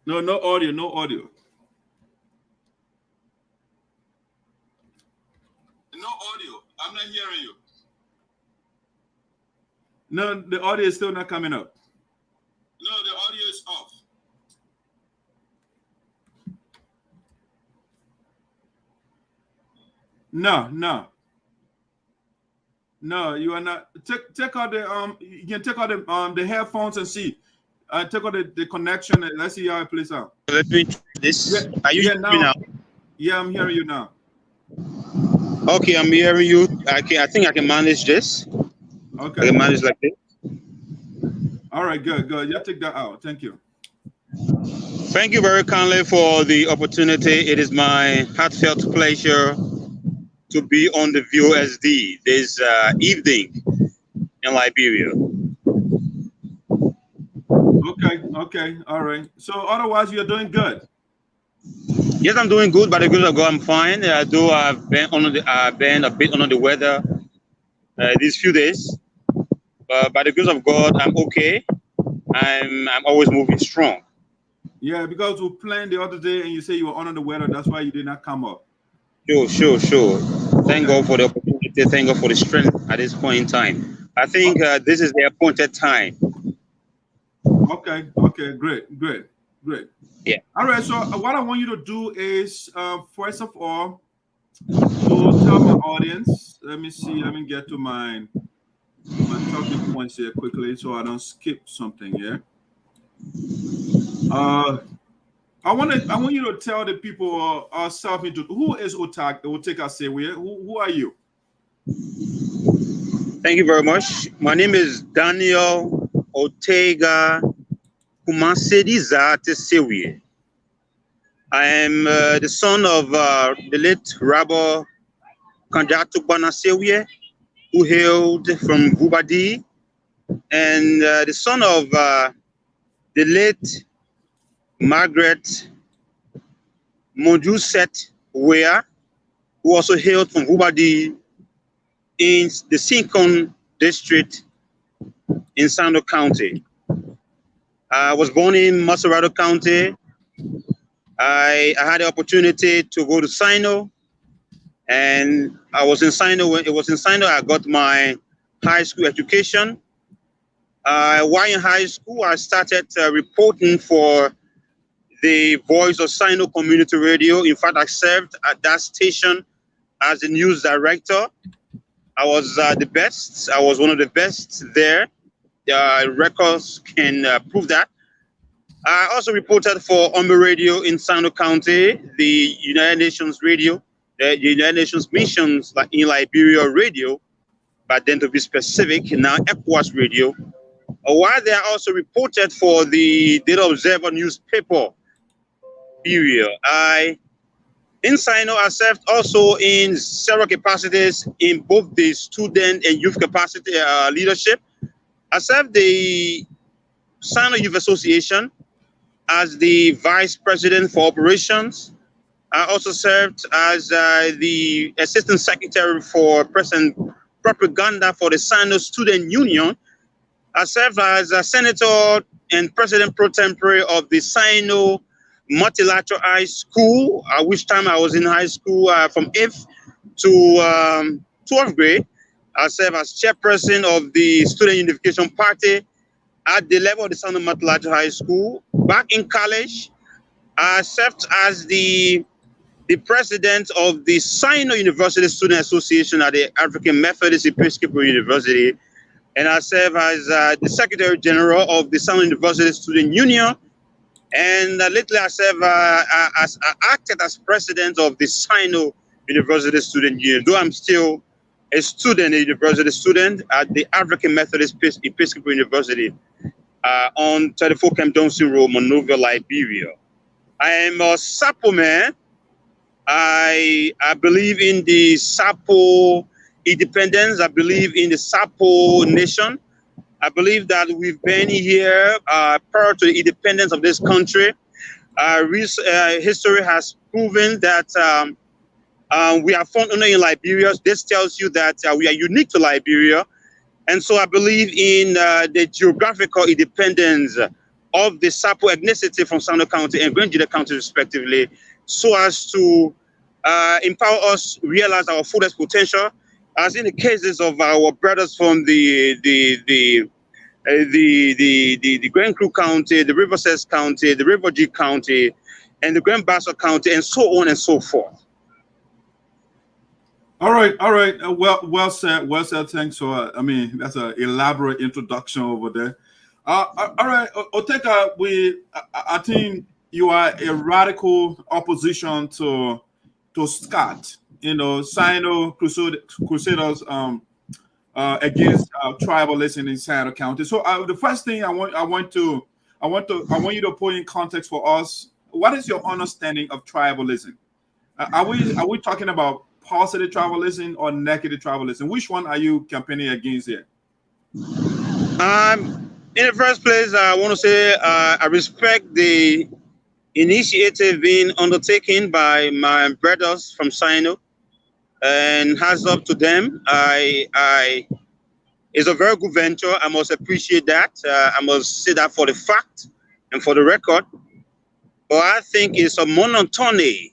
No, no audio, no audio. No audio. I'm not hearing you. No, the audio is still not coming up. No, the audio is off. No, you are not. Take out the you can take out the headphones and see. Take out the connection and let's see how it plays out. Let me try this. Yeah, Are you hearing me now? Yeah, I'm hearing you now. Okay, I'm hearing you. I think I can manage this. Okay. I can manage like this. All right, good. Yeah, take that out. Thank you. Thank you very kindly for the opportunity. It is my heartfelt pleasure to be on the VOSD this evening in Liberia. Okay, all right. So otherwise, you're doing good. Yes, I'm doing good. By the grace of God, I'm fine. Though I've been a bit under the weather these few days, but by the grace of God, I'm okay. I'm always moving strong. Yeah, because we planned the other day, and you say you were under the weather. That's why you did not come up. Sure. Thank God for the opportunity. Thank God for the strength at this point in time. I think this is the appointed time. Okay, great. Yeah. All right, so what I want you to do is, first of all, to tell my audience, let me get to my talking points here quickly so I don't skip something here. I want you to tell the people who is Ortega Sayweah? Who are you? Thank you very much. My name is Daniel Ortega Sayweah. I am the son of the late Rabbi Kanjatukbana Sayweah, who hailed from Bubadi, and the son of the late Margaret Mojuset Weah, who also hailed from Bubadi in the Sinkon district in Sinoe County. I was born in Maserado County. I had the opportunity to go to Sinoe, and I was in Sinoe. When it was in Sinoe, I got my high school education. While in high school, I started reporting for the Voice of Sinoe Community Radio. In fact, I served at that station as the news director. I was the best. I was one of the best there. Records can prove that. I also reported for Ombe Radio in Sinoe County, the United Nations Radio, the United Nations Missions in Liberia Radio, but then to be specific, now ECOWAS Radio. While there, I also reported for the Data Observer newspaper. In Sinoe, I served also in several capacities in both the student and youth capacity leadership. I served the Sinoe Youth Association as the vice president for operations. I also served as the Assistant Secretary for Press and Propaganda for the Sinoe Student Union. I served as a Senator and President pro tempore of the Sinoe Multilateral High School, at which time I was in high school from 8th to 12th grade. I served as chairperson of the Student Unification Party at the level of the Sinoe Multilateral High School. Back in college, I served as the president of the Sinoe University Student Association at the African Methodist Episcopal University. And I serve as the Secretary General of the Sinoe University Student Union. And lately I serve as I acted as president of the Sinoe University Student Union, though I'm still a student, a university student at the African Methodist Episcopal University on 34 Camp Johnson Road, Monrovia, Liberia. I am a Sarpo man. I believe in the Sarpo independence. I believe in the Sarpo nation. I believe that we've been here prior to the independence of this country. History has proven that we are found only in Liberia. This tells you that we are unique to Liberia. And so I believe in the geographical independence of the Sarpo ethnicity from Sinoe County and Grand County respectively, so as to empower us, realize our fullest potential, as in the cases of our brothers from the Grand Cru County, the Riverside County, the River G County, and the Grand Bassa County, and so on and so forth. All right. Well said. Thanks for. I mean, that's an elaborate introduction over there. All right, Ortega. I think you are a radical opposition to SCAT. You know, Sinoe Crusaders against tribalism in Sinoe County. So the first thing I want you to put in context for us. What is your understanding of tribalism? Are we talking about positive tribalism or negative tribalism? Which one are you campaigning against here? In the first place, I want to say I respect the initiative being undertaken by my brothers from Sinoe, and hats up to them. It's a very good venture. I must appreciate that. I must say that for the fact and for the record. But I think it's a monotony,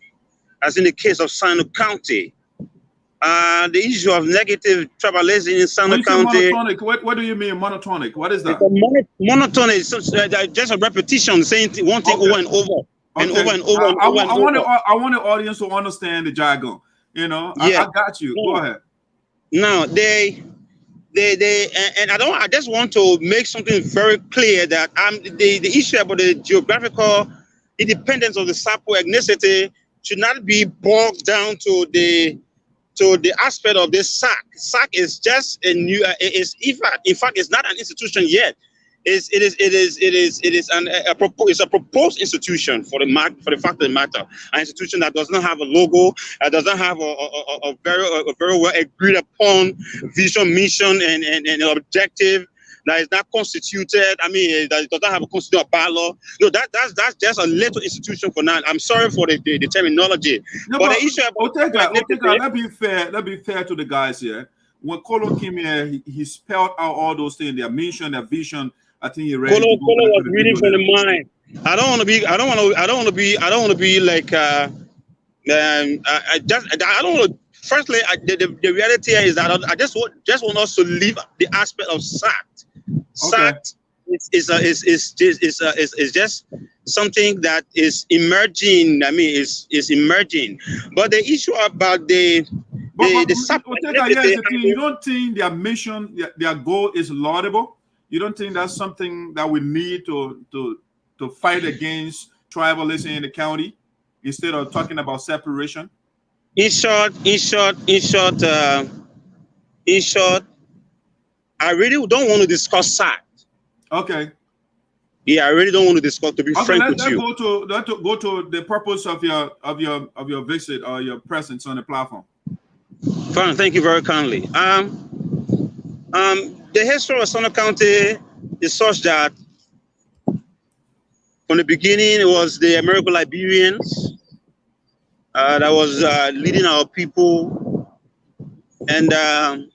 as in the case of Sinoe County. The issue of negative tribalism in Sinoe County. Monotonic, what do you mean monotonic? What is that? Monotonic is just a repetition, saying one thing over and over and over and over and over. I want the audience to understand the jargon. You know, I got you. Go ahead. Now and I just want to make something very clear that the issue about the geographical independence of the Sarpo ethnicity should not be bogged down to the aspect of this SAC. SAC is just a new. In fact, it's not an institution yet. It's a proposed institution for the fact of the matter. An institution that does not have a logo, does not have a very well agreed upon vision, mission, and objective. That is not constituted. I mean, that does not have a constitutional bylaw. No, that's just a little institution for now. I'm sorry for the terminology. No, but the issue about Ortega, let's be fair to the guys here. When Kolo came here, he spelled out all those things, their mission, their vision. I think he read. Kolo was reading from the mind. I don't want to be like. I don't want to. Firstly, the reality is that I just want us to leave the aspect of SAT. SAT is just something that is emerging. I mean, is emerging. But the issue about the SAT, you don't think their mission, their goal is laudable? You don't think that's something that we need to fight against tribalism in the county instead of talking about separation? In short, I really don't want to discuss SAT. Okay. Yeah, I really don't want to discuss. To be frank with you, let's go to the purpose of your visit or your presence on the platform. Fine, thank you very kindly. The history of Sinoe County is such that from the beginning it was the American Liberians that was leading our people, and the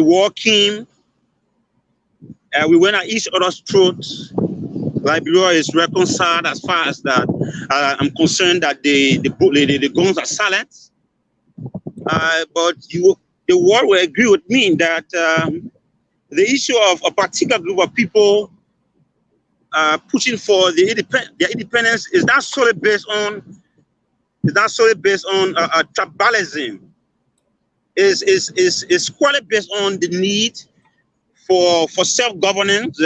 war came. We went at each other's throats. Liberia is reconciled as far as that. I'm concerned that the guns are silent. But the world will agree with me that the issue of a particular group of people pushing for their independence is not solely based on tribalism. Is squarely based on the need for self-governance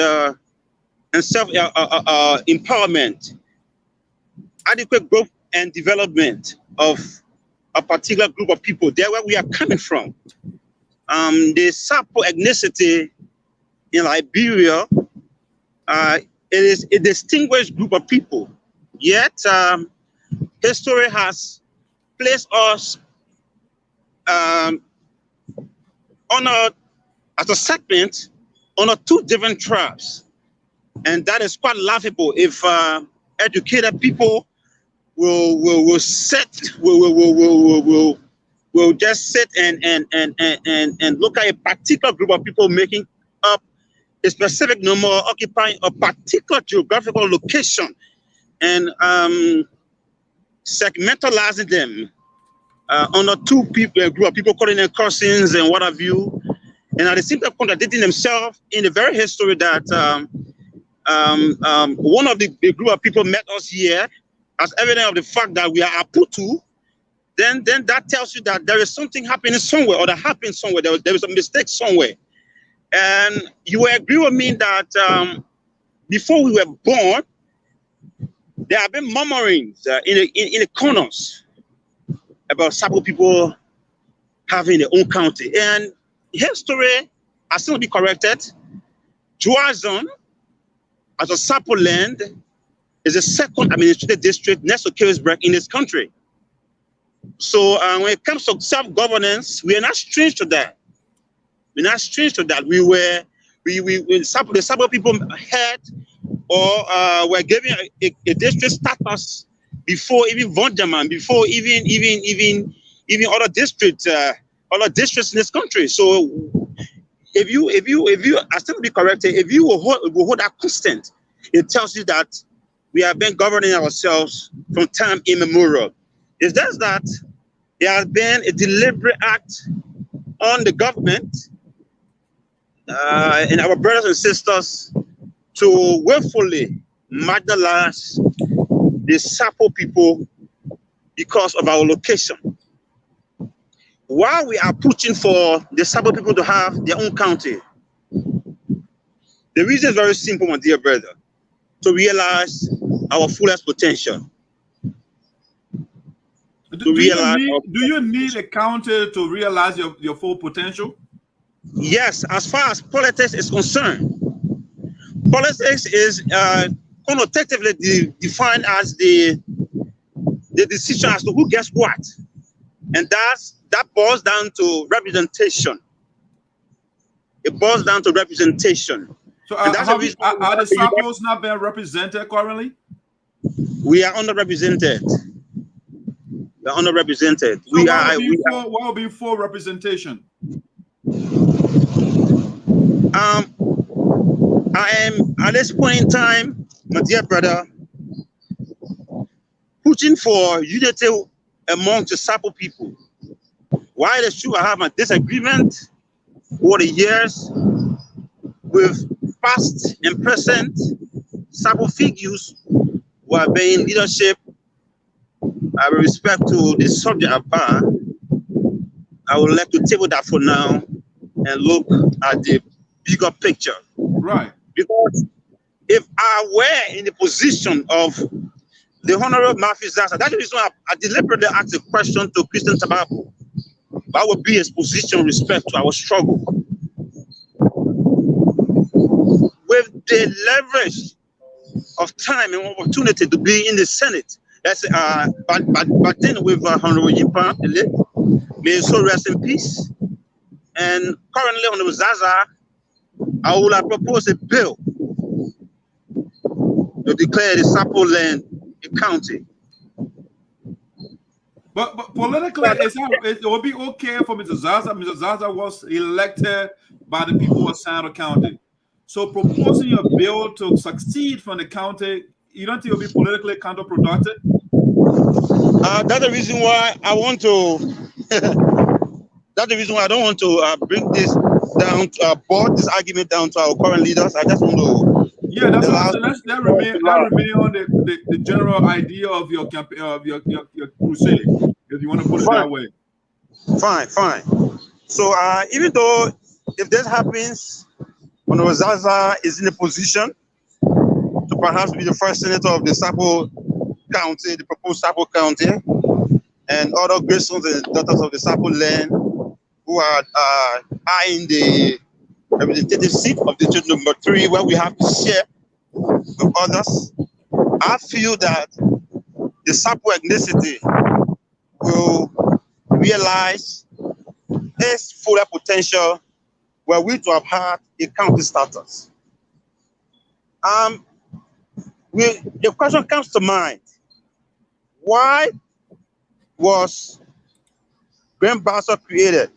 and self-empowerment, adequate growth and development of a particular group of people. There where we are coming from. The Sarpo ethnicity in Liberia, it is a distinguished group of people. Yet, history has placed us as a segment on two different tribes. And that is quite laughable if educated people will just sit and look at a particular group of people making up a specific number, occupying a particular geographical location, and segmentalizing them under two people, a group of people calling them cousins and what have you, and at the same time contradicting themselves in the very history that one of the group of people met us here as evidence of the fact that we are Aputu. Then that tells you that there is something happening somewhere, or that happened somewhere. There is a mistake somewhere. And you will agree with me that before we were born, there have been murmurings in the corners about Sarpo people having their own county. And history has still to be corrected. Juazon, as a Sarpo land, is the second administrative district next to Carisburg in this country. So when it comes to self-governance, we are not strange to that. We're not strange to that. The Sarpo people had or were given a district status before even Vonderman, before even other districts in this country. So if you are still to be corrected, if you will hold that constant, it tells you that we have been governing ourselves from time immemorial. It's just that there has been a deliberate act on the government and our brothers and sisters to willfully marginalize the Sarpo people because of our location. While we are pushing for the Sarpo people to have their own county, the reason is very simple, my dear brother, to realize our fullest potential. Do you need a county to realize your full potential? Yes, as far as politics is concerned. Politics is connotatively defined as the decision as to who gets what. And that boils down to representation. It boils down to representation. So are the Sarpos not being represented currently? We are underrepresented. We are underrepresented. So what will be full representation? I am at this point in time, my dear brother, pushing for unity among the Sarpo people. While it's true I have a disagreement over the years with past and present Sarpo figures who are being leadership, with respect to the subject about, I would like to table that for now and look at the bigger picture. Right. Because if I were in the position of the Honorable Murphy Zaza, that's the reason I deliberately asked a question to Christian Tabako. What would be his position with respect to our struggle? With the leverage of time and opportunity to be in the Senate, that's but then with Honorable Yipa, may his soul rest in peace. And currently, Honorable Zaza, I will propose a bill to declare the Sarpo land a county. But politically, it would be okay for Mr. Zaza. Mr. Zaza was elected by the people of Sinoe County. So proposing your bill to succeed from the county, you don't think it will be politically counterproductive? That's the reason why I want to. That's the reason why I don't want to bring this down, board this argument down to our current leaders. I just want to. Yeah, that's what that remain on the general idea of your campaign, of your crusade, if you want to put it that way. Fine. So even though if this happens, when Zaza is in a position to perhaps be the first senator of the Sarpo County, the proposed Sarpo County, and other great sons and daughters of the Sarpo land who are in the representative seat of district number 3, where we have to share with others, I feel that the Sarpo ethnicity will realize its fuller potential were we to have had a county status. The question comes to mind: why was Grand Bassa created?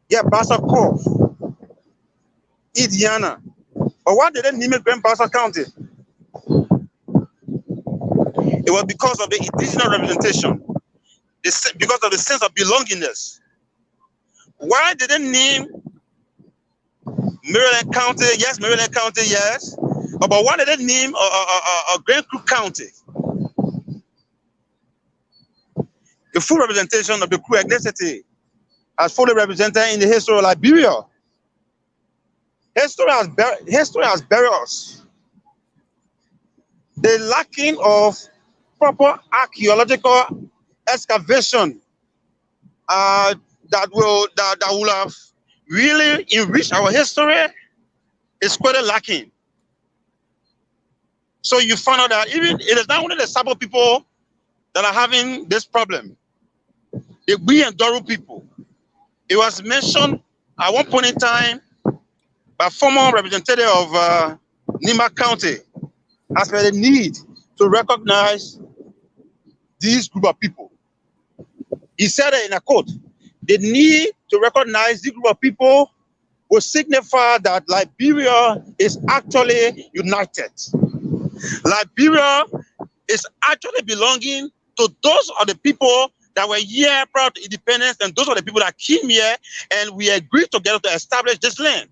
Yeah, Bassa Cove, Indiana. But why did they name it Grand Bassa County? It was because of the indigenous representation, because of the sense of belongingness. Why did they name Maryland County? Yes, Maryland County, yes. But why did they name Grand Creek County? The full representation of the Crew ethnicity as fully represented in the history of Liberia. History has buried us. The lacking of proper archaeological excavation that will have really enriched our history is quite lacking. So you find out that even it is not only the Sarpo people that are having this problem. The Gwi and Doro people. It was mentioned at one point in time by former representative of Nima County as per the need to recognize these group of people. He said in a quote, the need to recognize this group of people will signify that Liberia is actually united. Liberia is actually belonging to those are the people that were here prior to independence, and those are the people that came here, and we agreed together to establish this land.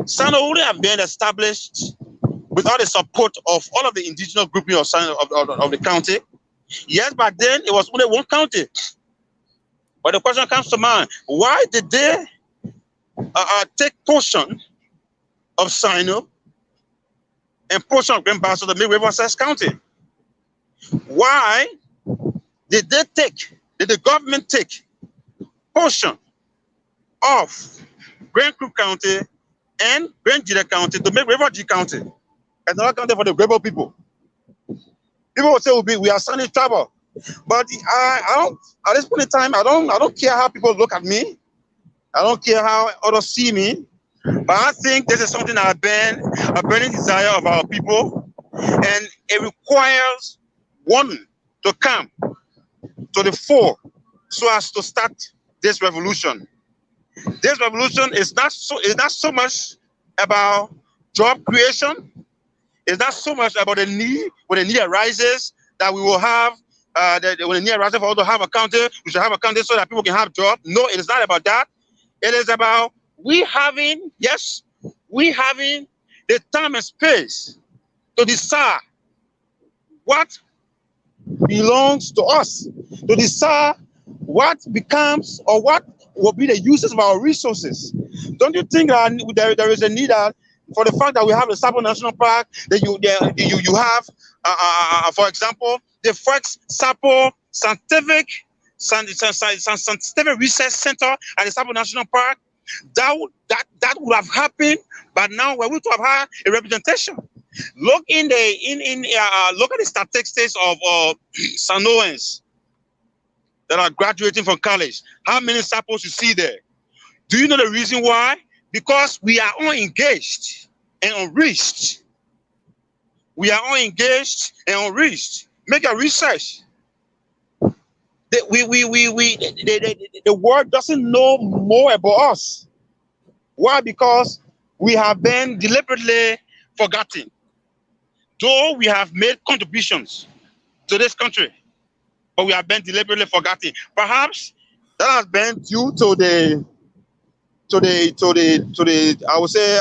Sinoe only have been established with all the support of all of the indigenous grouping of the county. Yes, back then it was only one county. But the question comes to mind: why did they take portion of Sinoe and portion of Grand Bassa to make River County? Why did the government take portion of Grand Creek County and Grand Jide County to make River G County, another county for the Grebo people? People will say we are signing trouble, but I don't. At this point in time, I don't care how people look at me. I don't care how others see me. But I think this is something that has been a burning desire of our people, and it requires one to come to the fore so as to start this revolution. This revolution is not so much about job creation. It's not so much about the need. When the need arises, that we will have when the need arises for us to have a county, we should have a county so that people can have jobs. No, it is not about that. It is about we having the time and space to decide what belongs to us, to decide what becomes or what will be the uses of our resources. Don't you think that there is a need for the fact that we have the Sarpo National Park, that you have, for example, the first Sarpo Scientific Research Center at the Sarpo National Park? That would have happened, but now we're going to have had a representation. Look look at the statistics of Sanoans that are graduating from college. How many Sarpos you see there? Do you know the reason why? Because we are all engaged and unreached. We are all engaged and unreached. Make your research. The world doesn't know more about us. Why? Because we have been deliberately forgotten. Though we have made contributions to this country, but we have been deliberately forgotten. Perhaps that has been due to the I would say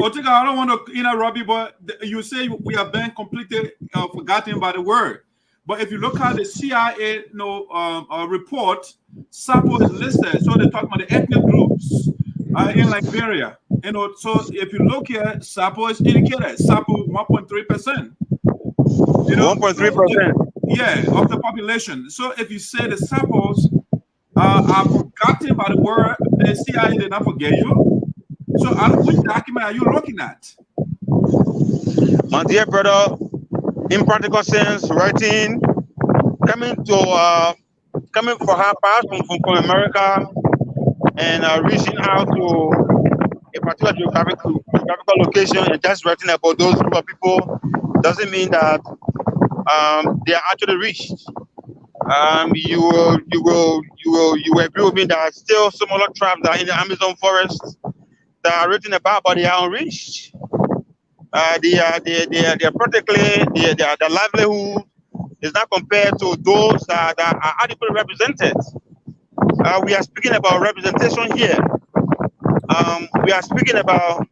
Ortega, I don't want to interrupt you, but you say we have been completely forgotten by the word. But if you look at the CIA report, Sarpo is listed. So they talk about the ethnic groups in Liberia. So if you look here, Sarpo is indicated. Sarpo 1.3%. 1.3%. Yeah, of the population. So if you say the Sarpos are forgotten by the word, the CIA did not forget you. So which document are you looking at? My dear brother, in practical sense, writing, coming for her past from America and reaching out to a particular geographical location and just writing about those group of people doesn't mean that they are actually reached. You will agree with me that still some other tribes that are in the Amazon forest that are written about, but they are unreached. They are practically their livelihood is not compared to those that are adequately represented. We are speaking about representation here. We are speaking about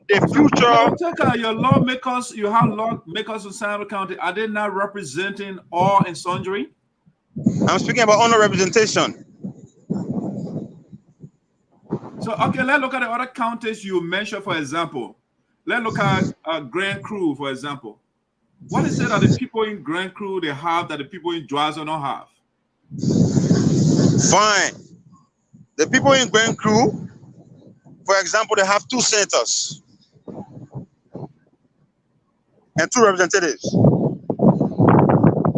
the future. Your lawmakers, you have lawmakers in Sinoe County. Are they not representing all and sundry? I'm speaking about honor representation. So, okay, let's look at the other counties you mentioned, for example. Let's look at Grand Cru, for example. What is it that the people in Grand Cru they have that the people in Dwazo don't have? Fine. The people in Grand Cru, for example, they have 2 senators and 2 representatives.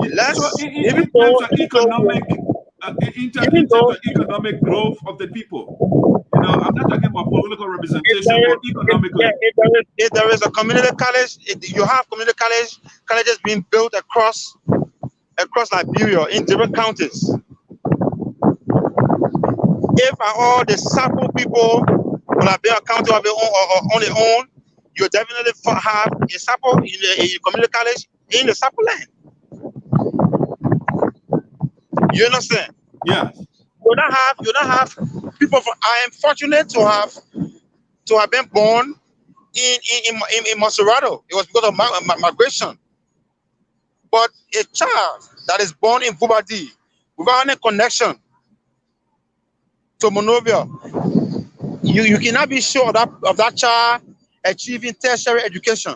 In terms of economic growth of the people, I'm not talking about political representation, but economically. If there is a community college, you have community colleges being built across Liberia in different counties. If all the Sarpo people will have been a county on their own, you definitely have a Sarpo in a community college in the Sarpo land. You understand? Yeah. You don't have people. I am fortunate to have been born in Maserado. It was because of my migration. But a child that is born in Bubadi without any connection to Monrovia, you cannot be sure of that child achieving tertiary education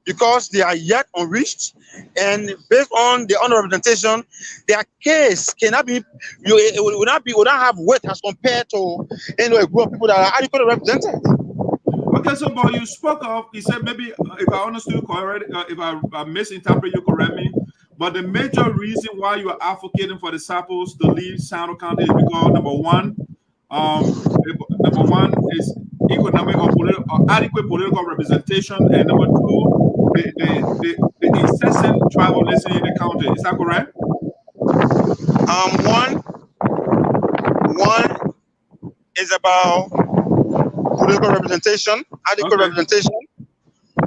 because they are yet unreached, and based on the honor representation, their case cannot be will not have weight as compared to a group of people that are adequately represented. Okay, so but you spoke of, you said maybe if I understood you correct, if I misinterpret you, correct me. But the major reason why you are advocating for the Sarpos to leave Sinoe County is because number one is economic or adequate political representation, and number two, the incessant tribalism in the county. Is that correct? One is about political representation, adequate representation.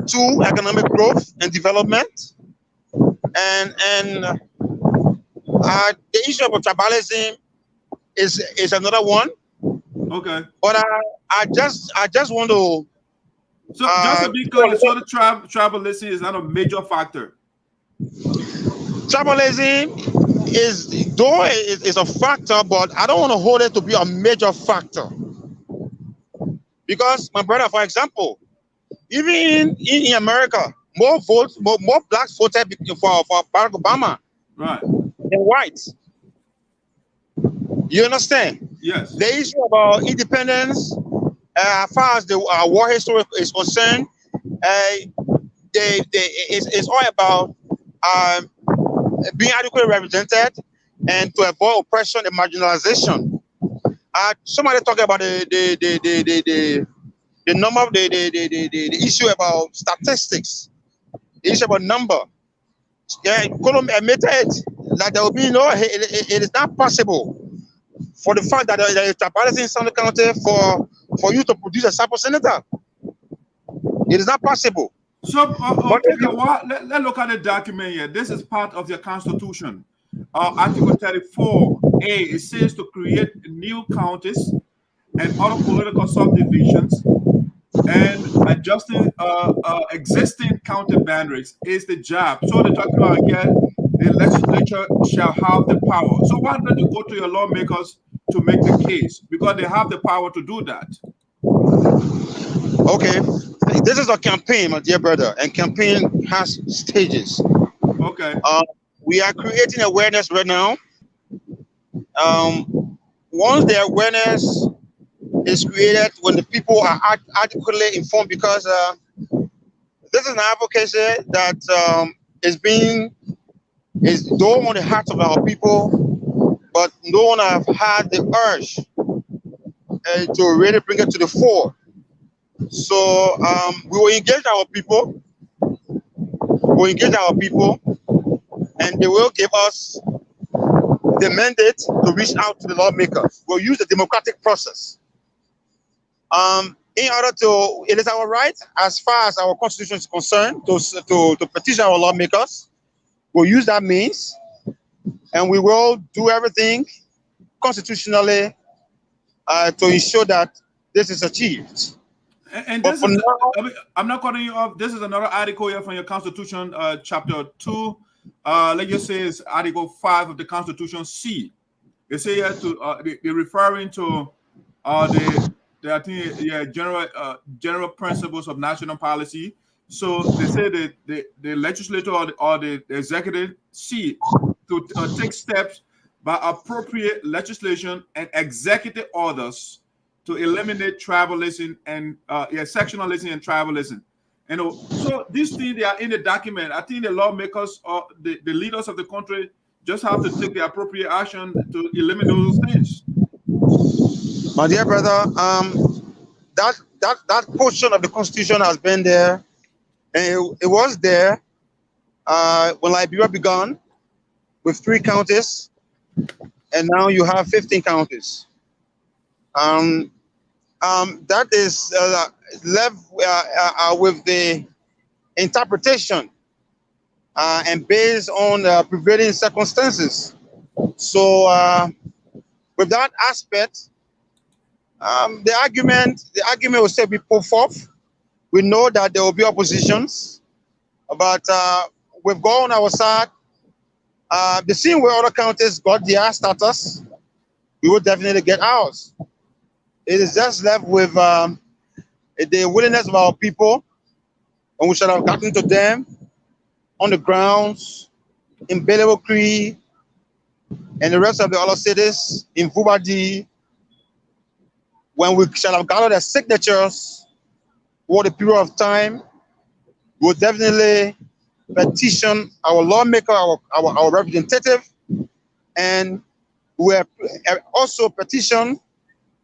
2, economic growth and development, and the issue of tribalism is another one. Okay. But I just want to. So just to be clear, so the tribalism is not a major factor. Tribalism is a factor, but I don't want to hold it to be a major factor. Because my brother, for example, even in America, more blacks voted for Barack Obama, right, than whites. You understand? Yes. The issue about independence, as far as the war history is concerned, it's all about being adequately represented and to avoid oppression and marginalization. Somebody talking about the number, the issue about statistics, the issue about number. Kolo admitted that there will be no. It is not possible for the fact that there is tribalism in Sinoe County for you to produce a Sarpo senator. It is not possible. So, let's look at the document here. This is part of your constitution. Article 34A, it says to create new counties and other political subdivisions and adjusting existing county boundaries is the job. So they're talking about, again, the legislature shall have the power. So why don't you go to your lawmakers to make the case? Because they have the power to do that. Okay. This is a campaign, my dear brother, and campaign has stages. Okay. We are creating awareness right now. Once the awareness is created, when the people are adequately informed, because this is an advocacy that is though on the hearts of our people, but no one have had the urge to really bring it to the fore. So we will engage our people. And they will give us the mandate to reach out to the lawmakers. We'll use the democratic process. In order to, it is our right, as far as our constitution is concerned, to petition our lawmakers. We'll use that means, and we will do everything constitutionally to ensure that this is achieved. And this is, I'm not cutting you off. This is another article here from your Constitution, Chapter 2. Let's just say it's Article 5 of the Constitution C. They say here they're referring to general principles of national policy. So they say that the legislature or the executive see to take steps by appropriate legislation and executive orders to eliminate tribalism and sectionalism and tribalism. And so these things, they are in the document. I think the lawmakers or the leaders of the country just have to take the appropriate action to eliminate those things. My dear brother, that portion of the Constitution has been there, and it was there when Liberia began with 3 counties, and now you have 15 counties. That is left with the interpretation and based on prevailing circumstances. So with that aspect, the argument will still be put forth. We know that there will be oppositions, but we've gone on our side. The same way other counties got their status, we will definitely get ours. It is just left with the willingness of our people, and we should have gotten to them on the grounds in Belleville Cree and the rest of the other cities in Vubadi. When we shall have gathered their signatures for the period of time, we'll definitely petition our lawmaker, our representative, and we'll also petition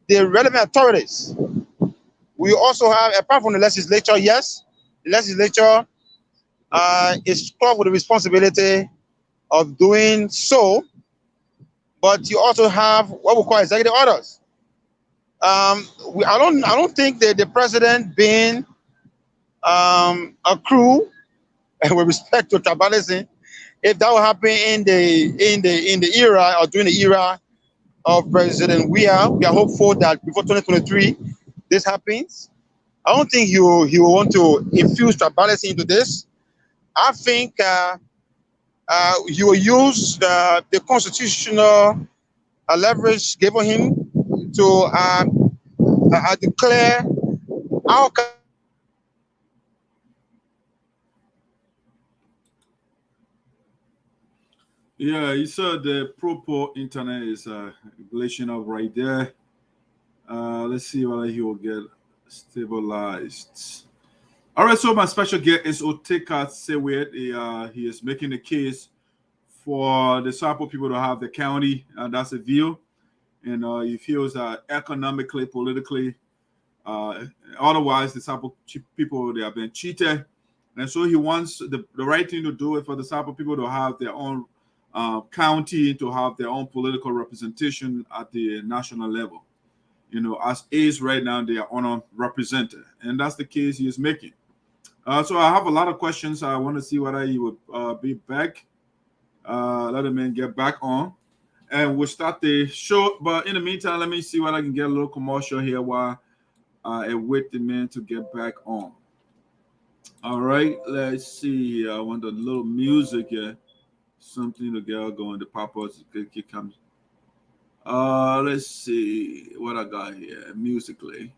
the relevant authorities. We also have, apart from the legislature, yes, the legislature is called with the responsibility of doing so, but you also have what we call executive orders. I don't think that the president being a crew, and with respect to tribalism, if that will happen in the era or during the era of President we are hopeful that before 2023 this happens. I don't think he will want to infuse tribalism into this. I think he will use the constitutional leverage given him to declare our. Yeah, you said the proper internet is glitching up right there. Let's see whether he will get stabilized. All right, so my special guest is Ortega Sayweah. He is making the case for the Sarpo people to have the county. That's a view. And he feels that economically, politically, otherwise the Sarpo people, they have been cheated. And so he wants the right thing to do is for the Sarpo people to have their own county, to have their own political representation at the national level. You know, as is right now, they are unrepresented. And that's the case he is making. So I have a lot of questions. I want to see whether he would be back. Let the man get back on. And we'll start the show. But in the meantime, let me see whether I can get a little commercial here while I wait the man to get back on. All right, let's see. I want a little music here. Something to get going. The pop-ups comes. Let's see what I got here musically.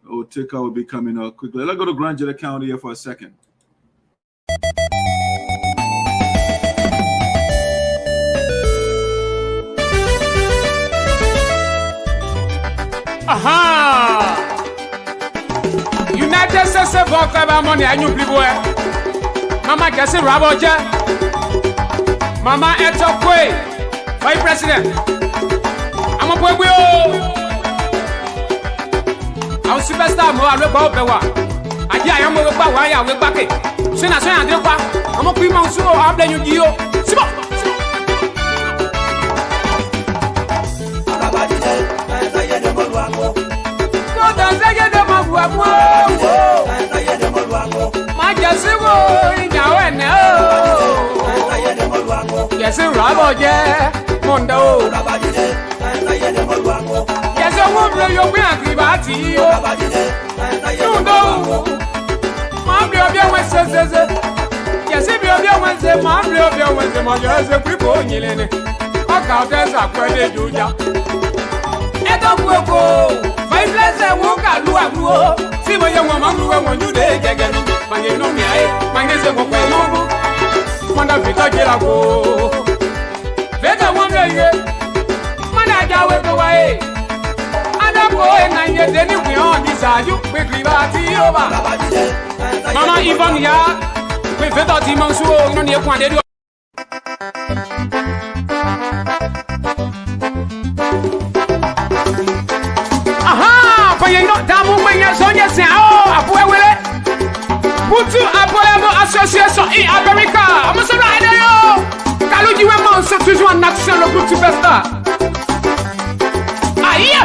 Ortega will be coming up quickly. Let's go to Crusade County here for a second. Aha! United States of Okaba money and you people. Mama Cassie Raboja. Mama Etokwe. Vice President. I'm a boy. I'm superstar mo alo ba obewa. Aje ayan mo gba wa ya we gbake. Se na so yan de kwa. I'm a queen man so able you gi o. Sibo. Ma jesi wo iyawo ene o. Jesi rabo je mondo. Jesi wo blo yo gbe agribati o. Mondo. Ma bi obi o wesese. Jesi bi obi o wese ma bi obi o wese mo jesi kripo nyilene. Oka o tesa kwede juja. Edo kweko. My blessed walk at Luamu. See my young woman when you day again. My no me, my name is Mokweno. Manda Vita Gelago. Vega one day. Manaja went away. And I'm going and yet then we on this are you with Rivati over. Mama Ivania. We Veta Timonsu, no near Quantity. Association in America. I'm so right there. Kaluji we man so toujours en action le groupe superstar. Aïe.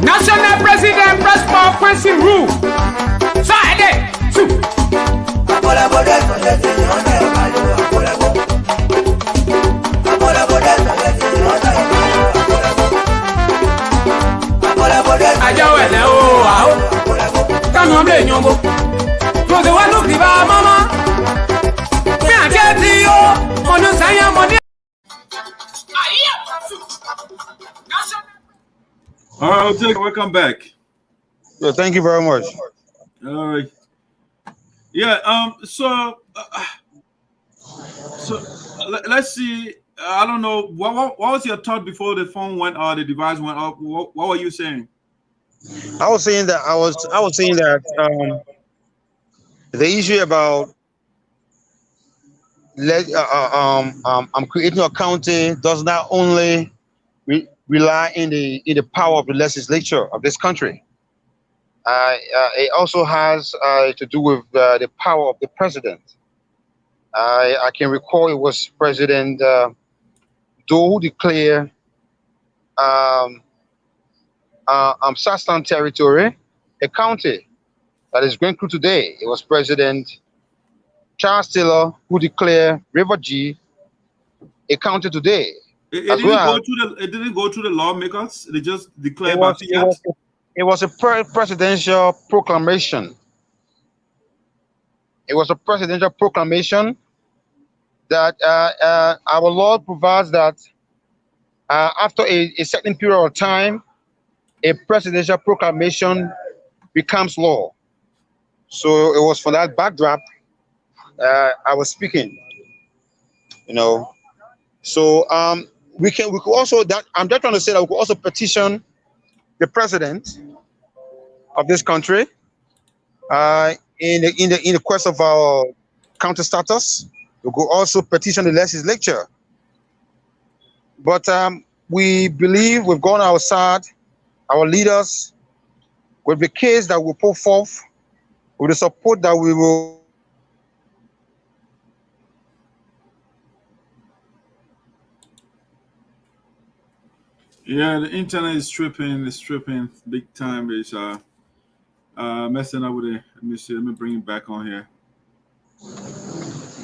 National President press for Quincy Rule. So allez. All right, Ortega, welcome back. Yeah, thank you very much. All right. Yeah. So let's see. I don't know what was your thought before the phone went or the device went up. What were you saying? I was saying that the issue about I'm creating a county does not only rely in the power of the legislature of this country. It also has to do with the power of the president. I can recall it was President Doe who declared Sastan territory a county that is going through today. It was President Charles Taylor who declared River G a county today. It didn't go to the lawmakers. They just declared it was a presidential proclamation. It was a presidential proclamation that our law provides that after a certain period of time, a presidential proclamation becomes law. So it was for that backdrop I was speaking. You know, so we could also I'm just trying to say that we could also petition the president of this country in the quest of our county status. We could also petition the legislature. But we believe we've gone outside, our leaders, with the case that we put forth, with the support that we will. Yeah, the internet is tripping big time. It's messing up with it. Let me see. Let me bring it back on here.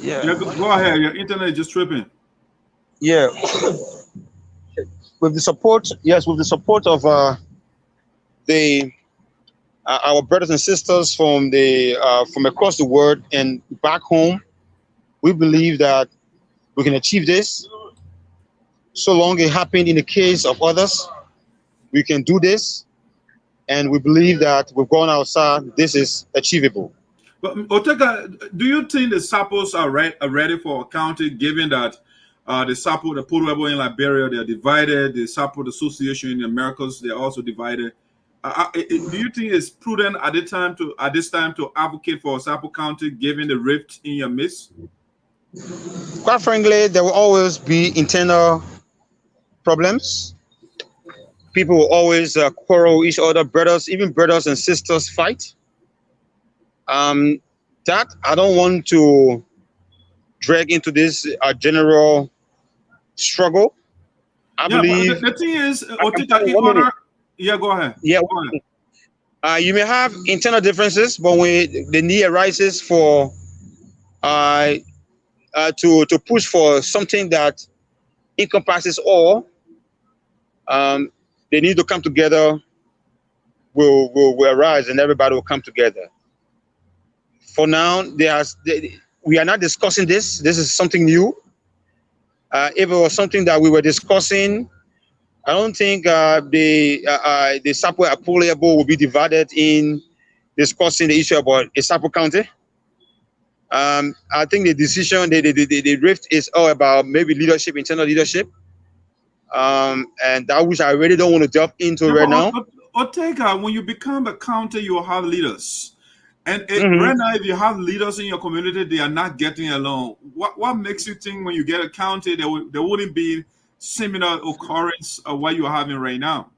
Yeah. Go ahead. Your internet is just tripping. Yeah. With the support, yes, with the support of our brothers and sisters from across the world and back home, we believe that we can achieve this. So long it happened in the case of others, we can do this, and we believe that we've gone outside. This is achievable. But Ortega, do you think the Sarpos are ready for a county, given that the Sarpo, the Pueblo in Liberia, they are divided. The Sarpo Association in the Americas, they are also divided. Do you think it's prudent at this time to advocate for a Sarpo County, given the rift in your midst? Quite frankly, there will always be internal problems. People will always quarrel each other. Even brothers and sisters fight. That I don't want to drag into this general struggle. I believe the thing is, yeah, go ahead. Yeah, go ahead. You may have internal differences, but when the need arises for to push for something that encompasses all, they need to come together. Will arise, and everybody will come together. For now, we are not discussing this. This is something new. If it was something that we were discussing, I don't think the Sarpo Apollo will be divided in discussing the issue about a Sarpo County. I think the decision, the rift is all about maybe leadership, internal leadership, and that which I really don't want to delve into right now. Ortega, when you become a county, you will have leaders. And right now, if you have leaders in your community, they are not getting along. What makes you think when you get a county, there wouldn't be similar occurrence of what you're having right now?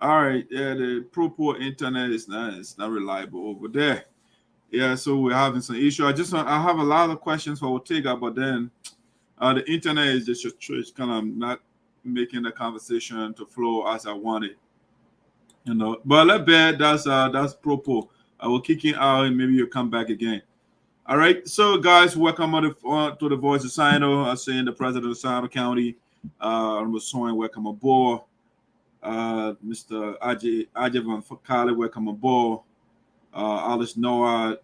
All right, yeah, the pro-poor internet is not reliable over there. Yeah, so we're having some issue. I have a lot of questions for Ortega, but then the internet is just kind of not making the conversation to flow as I wanted, you know. But let's bet that's pro-poor. I will kick it out and maybe you'll come back again. All right, so guys, welcome to the Voice of Sinoe. I'm saying the president of Sinoe County. I'm saying welcome aboard. Mr. Ajavan Fakali, welcome aboard. Alice Noah,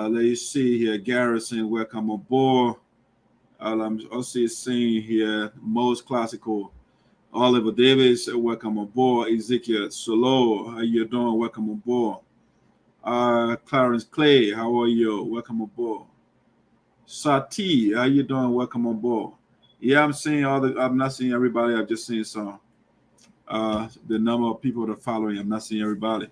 let's see here. Garrison, welcome aboard. I'm also seeing here Most Classical. Oliver Davis, welcome aboard. Ezekiel Solo, how you doing? Welcome aboard. Clarence Clay, how are you? Welcome aboard. Sati, how you doing? Welcome aboard. Yeah, I'm seeing I'm not seeing everybody. I've just seen some. The number of people that are following, I'm not seeing everybody.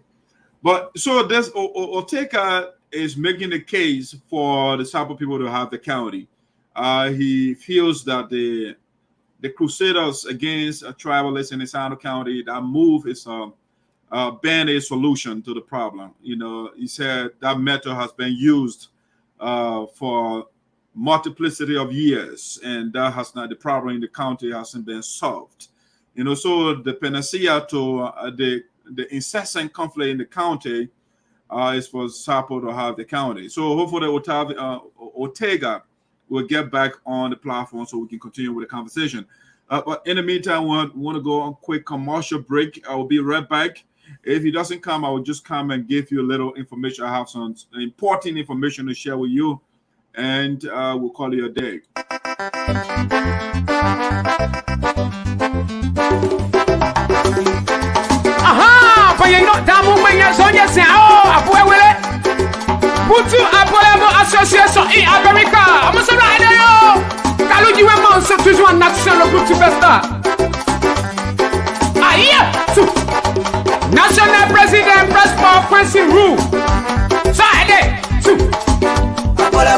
But so this Ortega is making the case for the Sarpo people to have the county. He feels that the Crusaders Against Tribalism in Sinoe County, that move is a band-aid solution to the problem. You know, he said that method has been used for multiplicity of years, and that has not, the problem in the county hasn't been solved. You know, so the panacea to the incessant conflict in the county is for Sarpo to have the county. So hopefully Ortega will get back on the platform so we can continue with the conversation. But in the meantime, we want to go on a quick commercial break. I will be right back. If he doesn't come, I will just come and give you a little information. I have some important information to share with you, and we'll call it a day. Aha! But you know, that movement is on your say, oh, I will it. Putu Apollo Association in America. I'm so right there. Kalu you want to choose one national Putu Festa. Ah, yeah. National President Prosper Quincy Rule. So I did. Two. Apollo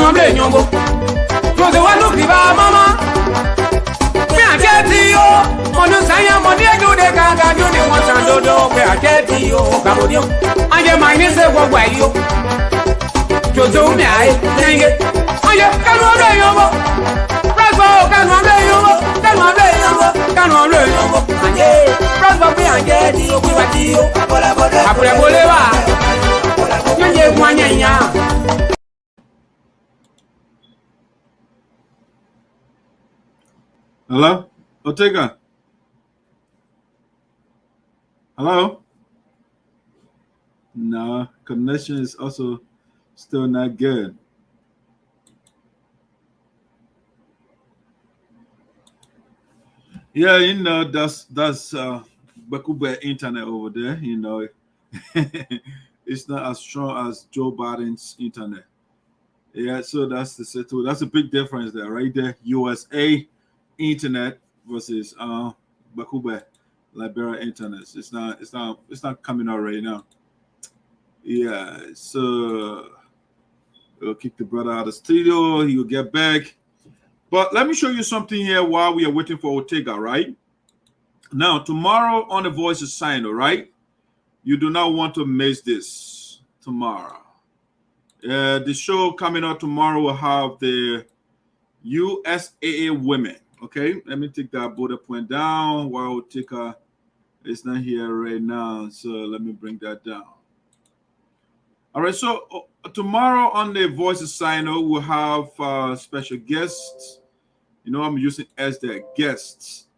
kanu ble nyongo. Jose wa look ba mama. Me a get you. Onu saya mo de do de gaga do de won san do do pe a get you. Gabodio. Anje my name say wo gba you. Jojo me ai nge. Anje kanu ble nyongo. Bravo kanu ble nyongo. Kanu ble nyongo. Kanu ble nyongo. Anje bravo pe anje di o pe wa di o. Apure bole wa. Nyonje kwanya nya. Hello, Ortega. Hello. No, connection is also still not good. Yeah, you know, that's Bakube internet over there, you know. It's not as strong as Joe Biden's internet. Yeah, so that's the situation. That's a big difference there, right there. USA internet versus Bakube Liberia internet. It's not coming out right now. Yeah, so we'll kick the brother out of the studio. He'll get back. But let me show you something here while we are waiting for Ortega, right? Now, tomorrow on The Voice of Sinoe, right? You do not want to miss this tomorrow. The show coming out tomorrow will have the USAA women. Okay, let me take that bullet point down while Ortega is not here right now. So let me bring that down. All right, so tomorrow on The Voice of Sinoe, we'll have special guests. You know, I'm using as their guests.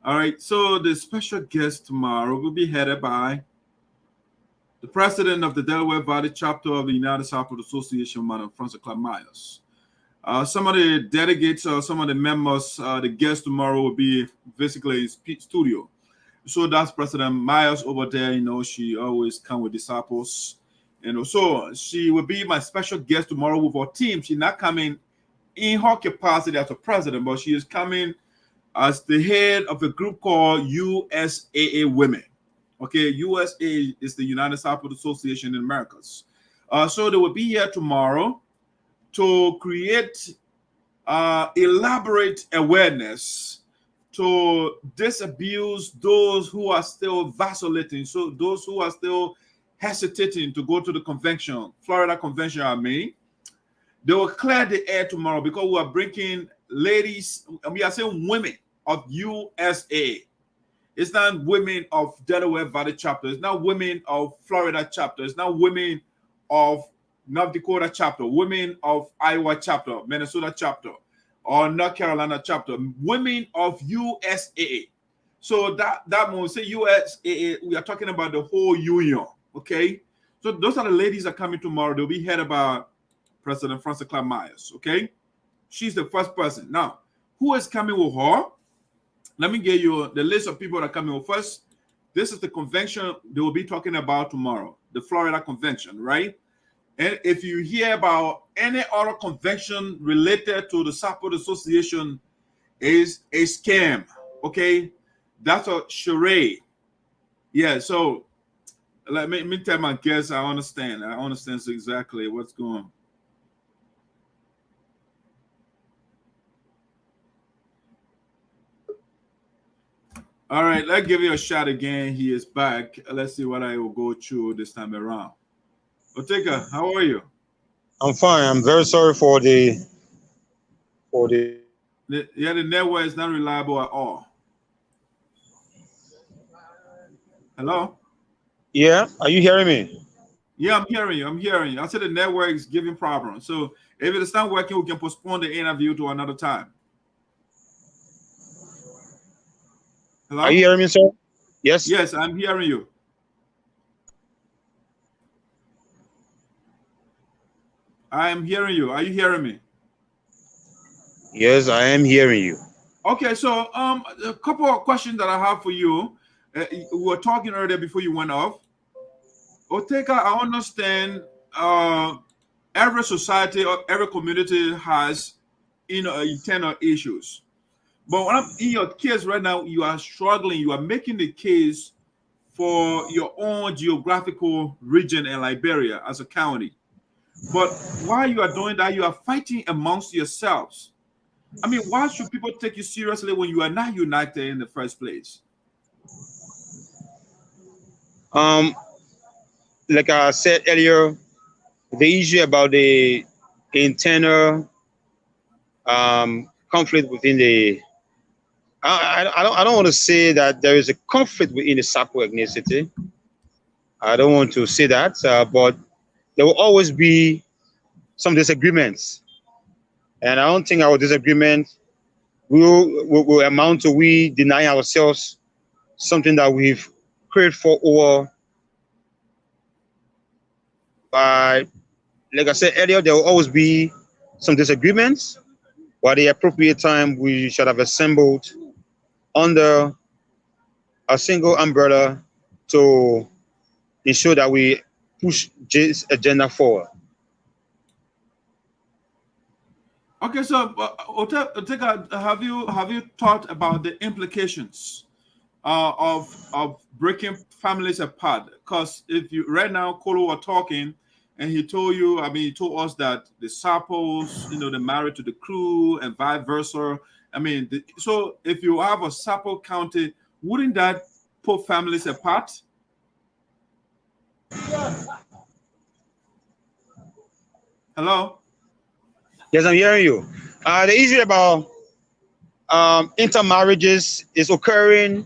All right, so the special guest tomorrow will be headed by the president of the Delaware Valley chapter of the United Sarpo Association, Madam Frances Clark Myers. Some of the delegates, some of the members, the guests tomorrow will be basically in studio. So that's President Myers over there. You know, she always comes with the Sarpos. You know, so she will be my special guest tomorrow with our team. She's not coming in her capacity as a president, but she is coming as the head of a group called USAA Women. Okay, USA is the United Sarpo Association in Americas. So they will be here tomorrow to create elaborate awareness to disabuse those who are still vacillating, so those who are still hesitating to go to the convention, Florida convention, I mean. They will clear the air tomorrow because we are bringing ladies, and we are saying women of USA. It's not women of Delaware Valley chapter. It's not women of Florida chapter. It's not women of North Dakota chapter, women of Iowa chapter, Minnesota chapter, or North Carolina chapter, women of USAA. So that when we say USAA, we are talking about the whole union, okay? So those are the ladies that are coming tomorrow. They'll be headed by President Frances Clark Myers, okay? She's the first person. Now, who is coming with her? Let me give you the list of people that are coming with first. This is the convention they will be talking about tomorrow, the Florida convention, right? And if you hear about any other convention related to the Sarpo Association, is a scam, okay? That's a charade. Yeah, so let me tell my guests I understand exactly what's going on. All right, let's give you a shot again. He is back. Let's see what I will go through this time around. Ortega, how are you? I'm fine. I'm very sorry for the the network is not reliable at all. Hello? Yeah, are you hearing me? Yeah, I'm hearing you. I said the network is giving problems. So if it's not working, we can postpone the interview to another time. Hello? Are you hearing me, sir? Yes. Yes, I'm hearing you. I am hearing you. Are you hearing me? Yes, I am hearing you. Okay, so a couple of questions that I have for you. We were talking earlier before you went off. Ortega, I understand every society or every community has internal issues. But when I'm in your case right now, you are struggling. You are making the case for your own geographical region in Liberia as a county. But while you are doing that, you are fighting amongst yourselves. I mean, why should people take you seriously when you are not united in the first place? Like I said earlier, the issue about the internal conflict within the I don't want to say that there is a conflict within the Sarpo ethnicity. I don't want to say that, but there will always be some disagreements, and I don't think our disagreement will amount to we denying ourselves something that we've prayed for over. Like I said earlier, there will always be some disagreements, but at the appropriate time, we should have assembled under a single umbrella to ensure that we push this agenda forward. Okay, so Ortega, have you thought about the implications of breaking families apart? Because if you right now, Kolo were talking, and he told you, I mean, he told us that the Sarpos, they're married to the crew and vice versa. I mean, so if you have a Sarpo County, wouldn't that put families apart? Hello? Yes, I'm hearing you. The issue about intermarriages is occurring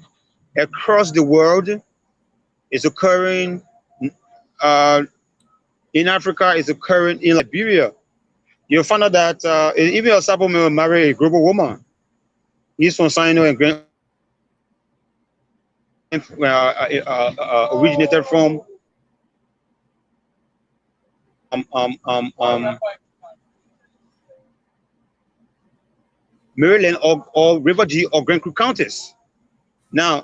across the world. It's occurring in Africa. It's occurring in Liberia. You'll find out that even a Sarpo may marry a global woman. He's from Sinoe and originated from Maryland or River G or Grand Crew counties. Now,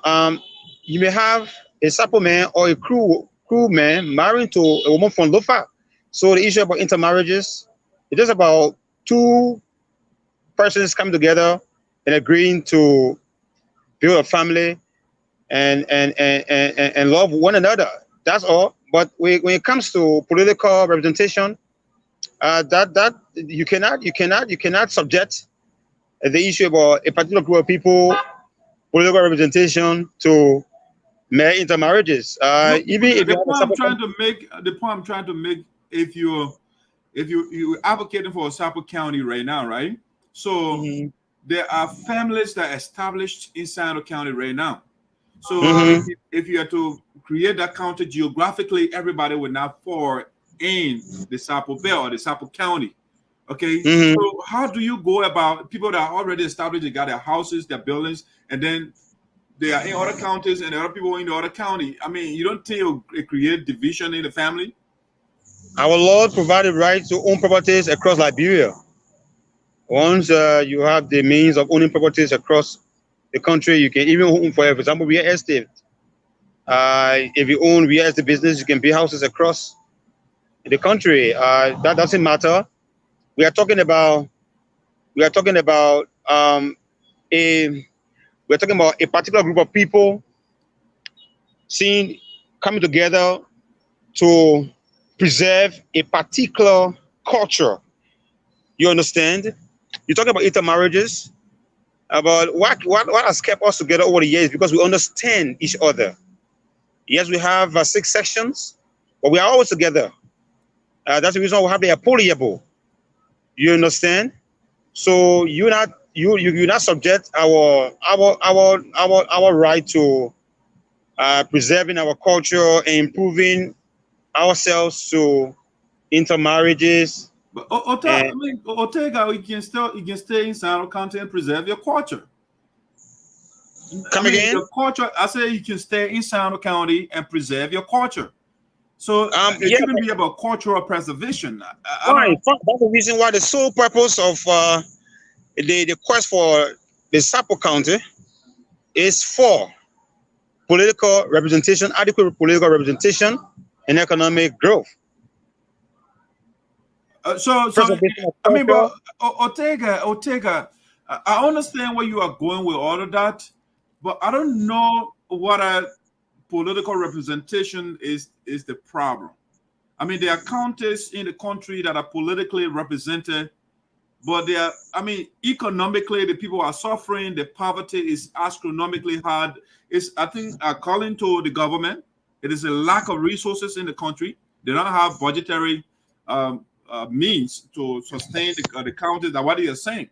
you may have a Sarpo man or a crew man married to a woman from Lofa. So the issue about intermarriages, it is about two persons coming together and agreeing to build a family and love one another. That's all. But when it comes to political representation, that you cannot subject the issue about a particular group of people, political representation, to mere intermarriages. The point I'm trying to make, if you're advocating for a Sarpo County right now, right? So there are families that are established in Sinoe County right now. So if you are to create that county geographically, everybody would not fall in the Sarpo Belt or the Sarpo County. Okay, so how do you go about people that are already established? They got their houses, their buildings, and then they are in other counties, and there are other people in the other county. I mean, you don't think it create division in the family? Our Lord provided right to own properties across Liberia. Once you have the means of owning properties across the country, you can even own, for example, real estate. If you own real estate business, you can build houses across the country. That doesn't matter. We are talking about a particular group of people coming together to preserve a particular culture. You understand? You're talking about intermarriages, about what has kept us together over the years, because we understand each other. Yes, we have 6 sections, but we are always together. That's the reason we have the polyable. You understand? So you not subject our right to preserving our culture and improving ourselves to intermarriages. But Ortega, you can stay in Sinoe County and preserve your culture. Come again? Your culture. I say you can stay in Sinoe County and preserve your culture. So it shouldn't be about cultural preservation. Right. That's the reason why the sole purpose of the quest for the Sarpo County is for political representation, adequate political representation, and economic growth. But Ortega, I understand where you are going with all of that, but I don't know what a political representation is the problem. I mean, there are counties in the country that are politically represented, but they are, I mean, economically, the people are suffering. The poverty is astronomically hard. It's, I think, according to the government, it is a lack of resources in the country. They don't have budgetary means to sustain the counties. That what you're saying,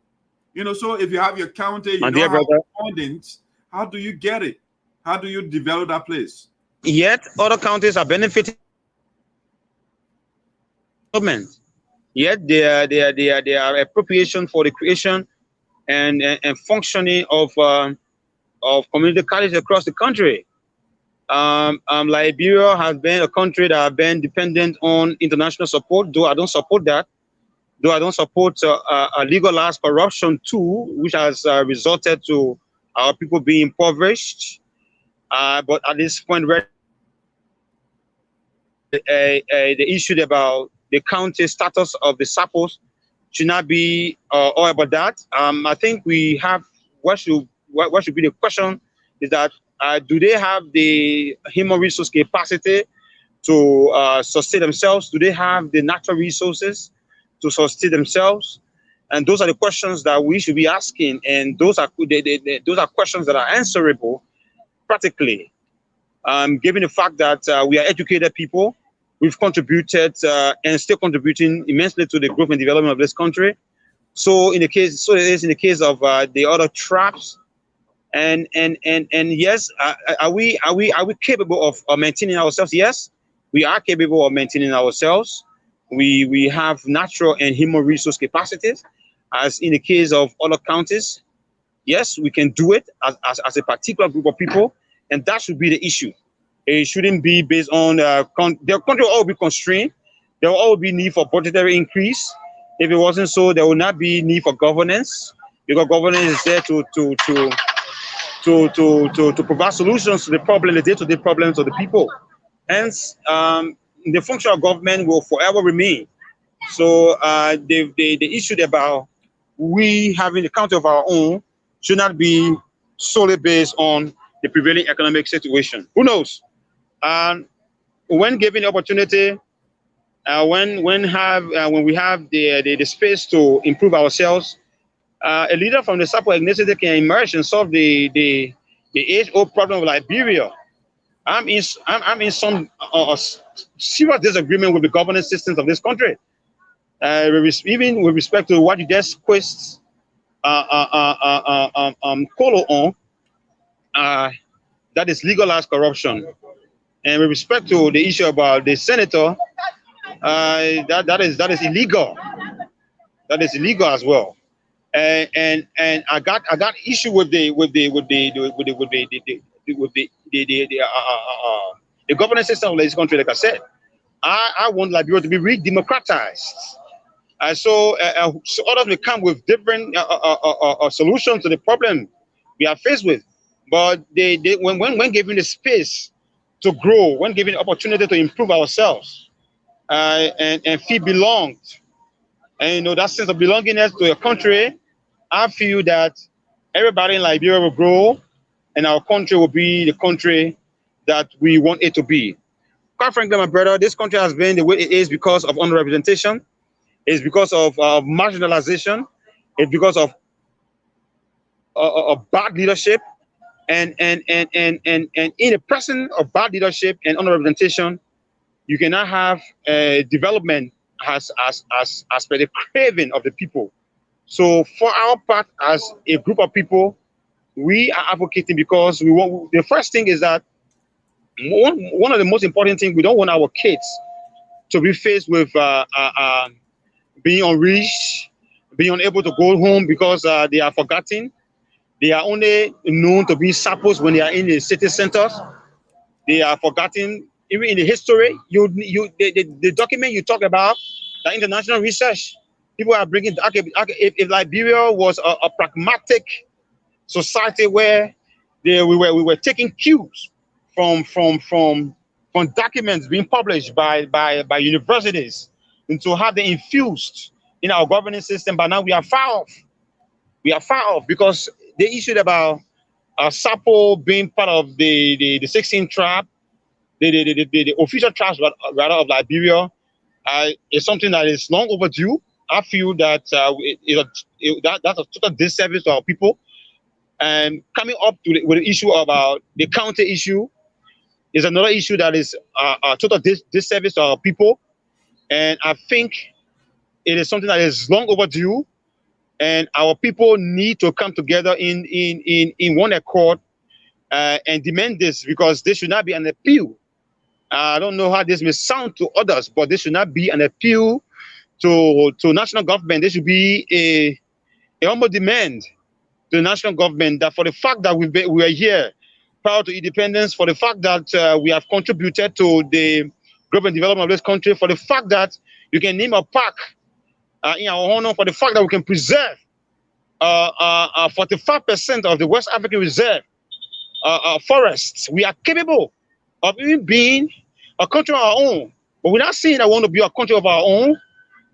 you know. So if you have your county, you don't have fundings. How do you get it? How do you develop that place? Yet other counties are benefiting. Government. Yet they are appropriation for the creation and functioning of community colleges across the country. Liberia has been a country that has been dependent on international support, though I don't support that. Though I don't support legalized corruption too, which has resulted to our people being impoverished. But at this point, the issue about the county status of the Sarpos should not be all about that. I think we have what should be the question is that do they have the human resource capacity to sustain themselves? Do they have the natural resources to sustain themselves? And those are the questions that we should be asking, and those are questions that are answerable practically. Given the fact that we are educated people, we've contributed and still contributing immensely to the growth and development of this country. So it is in the case of the other tribes. And yes, are we capable of maintaining ourselves? Yes, we are capable of maintaining ourselves. We have natural and human resource capacities, as in the case of other counties. Yes, we can do it as a particular group of people, and that should be the issue. It shouldn't be based on their country will all be constrained. There will always be need for budgetary increase. If it wasn't so, there will not be need for governance, because governance is there to provide solutions to the problem, the day-to-day problems of the people. Hence, the function of government will forever remain. So the issue about we having a country of our own should not be solely based on the prevailing economic situation. Who knows? When given the opportunity, when we have the space to improve ourselves, a leader from the Sarpo ethnicity can emerge and solve the age-old problem of Liberia. I'm in some serious disagreement with the governance systems of this country, even with respect to what you just quizzed Kolo on. That is legalized corruption. And with respect to the issue about the senator, that is illegal. That is illegal as well. And I got issue with the governance system of this country. Like I said, I want Liberia to be re-democratized. So others may come with different solutions to the problem we are faced with. But when given the space to grow, when given the opportunity to improve ourselves and feel belonged, and that sense of belongingness to a country, I feel that everybody in Liberia will grow, and our country will be the country that we want it to be. Quite frankly, my brother, this country has been the way it is because of underrepresentation. It's because of marginalization. It's because of bad leadership. And in the presence of bad leadership and underrepresentation, you cannot have development as per the craving of the people. So for our part, as a group of people, we are advocating because we want. The first thing is that one of the most important things, we don't want our kids to be faced with being unreached, being unable to go home because they are forgotten. They are only known to be Sarpos when they are in the city centers. They are forgotten. Even in the history, the document you talk about, the international research, people are bringing. If Liberia was a pragmatic society where we were taking cues from documents being published by universities into how they infused in our governance system, but now we are far off. We are far off because they issued about Sarpo being part of the 16 tribe, the official tribes rather of Liberia, is something that is long overdue. I feel that that's a total disservice to our people. And coming up to with the issue about the county issue is another issue that is a total disservice to our people. And I think it is something that is long overdue. And our people need to come together in one accord and demand this, because this should not be an appeal. I don't know how this may sound to others, but this should not be an appeal to national government. This should be a humble demand to the national government that for the fact that we are here prior to independence, for the fact that we have contributed to the growth and development of this country, for the fact that you can name a park in our honor, for the fact that we can preserve 45% of the West African reserve forests. We are capable of even being a country of our own, but we're not saying that we want to be a country of our own.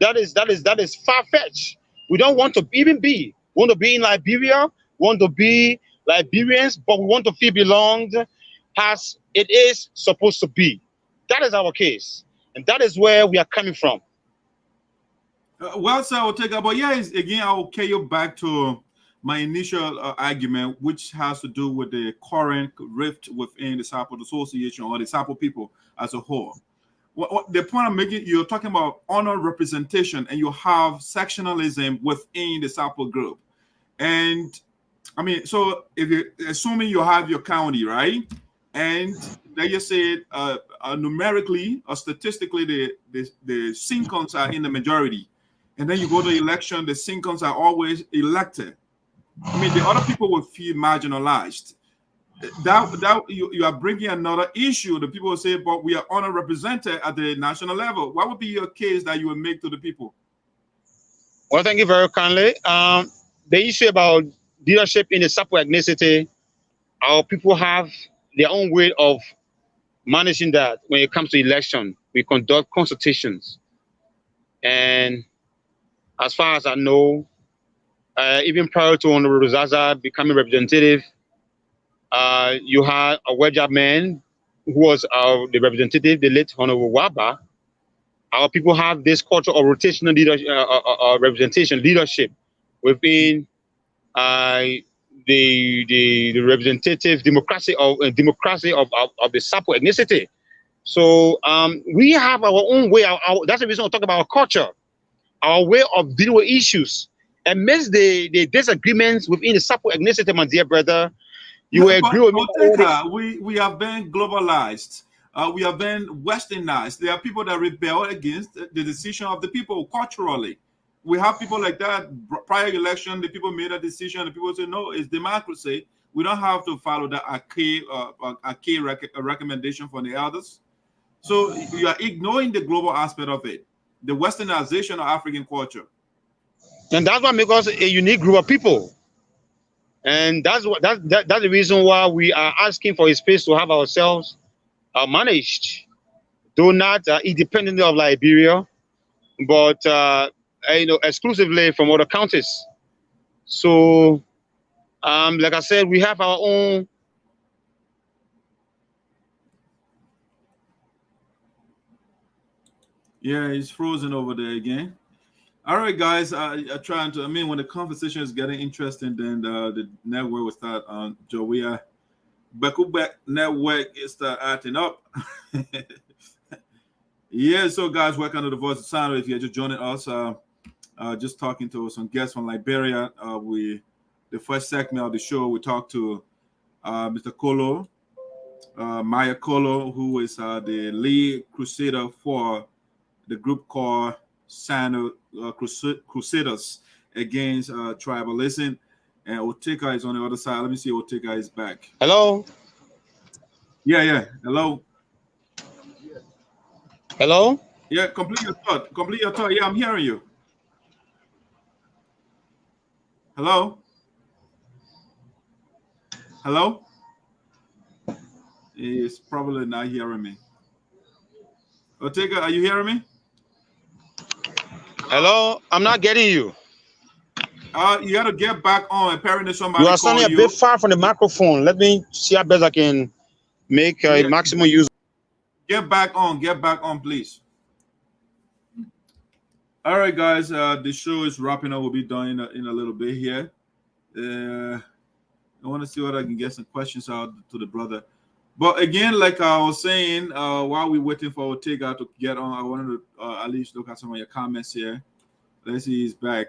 That is far-fetched. We don't want to even be. We want to be in Liberia, we want to be Liberians, but we want to feel belonged as it is supposed to be. That is our case, and that is where we are coming from. Well, sir, Ortega, but yeah, again, I'll carry you back to my initial argument, which has to do with the current rift within the Sarpo Association or the Sarpo people as a whole. What the point I'm making, you're talking about honor representation, and you have sectionalism within the Sarpo group. And I mean, so if you assuming you have your county, right? And then you said numerically or statistically, the Sincons are in the majority. And then you go to election, the Sincons are always elected. I mean, the other people will feel marginalized. That you are bringing another issue. The people will say, but we are underrepresented at the national level. What would be your case that you would make to the people? Well, thank you very kindly. The issue about leadership in the Sarpo ethnicity, our people have their own way of managing that. When it comes to election, we conduct consultations. And as far as I know, even prior to Honorable Zaza becoming representative, you had a Wedja man who was the representative, the late Honorable Waba. Our people have this culture of rotational leadership, representation, leadership within the representative democracy of the Sarpo ethnicity. So we have our own way. That's the reason we talk about our culture, our way of dealing with issues. Amidst the disagreements within the Sarpo ethnicity, my dear brother, you will agree with me. We have been globalized. We have been westernized. There are people that rebel against the decision of the people culturally. We have people like that. Prior election, the people made a decision. The people say, no, it's democracy. We don't have to follow the archaic recommendation from the elders. So you are ignoring the global aspect of it, the westernization of African culture. And that's what makes us a unique group of people. And that's the reason why we are asking for a space to have ourselves managed, though not independently of Liberia, but exclusively from other counties. So, like I said, we have our own. Yeah, he's frozen over there again. All right, guys. Trying to. I mean, when the conversation is getting interesting, then the network will start on Joia. Bakubek network is start acting up. Yeah. So, guys, welcome to the Voice of Sinoe. If you're just joining us, just talking to some guests from Liberia. The first segment of the show, we talked to Mr. Kolo, Myer Kolo, who is the lead crusader for the group called Sinoe Crusaders Against Tribalism. And Ortega is on the other side. Let me see. Ortega is back. Hello. Yeah. Hello. Hello. Yeah. Complete your thought. Complete your thought. Yeah, I'm hearing you. Hello. Hello. He's probably not hearing me. Ortega, are you hearing me? Hello. I'm not getting you. You got to get back on. Apparently, somebody you are sounding a bit far from the microphone. Let me see how best I can make a maximum use. Get back on, please. All right, guys. The show is wrapping up. We'll be done in a little bit here. I want to see what I can get some questions out to the brother. But again, like I was saying, while we're waiting for Ortega to get on, I wanted to at least look at some of your comments here. Let's see, he's back.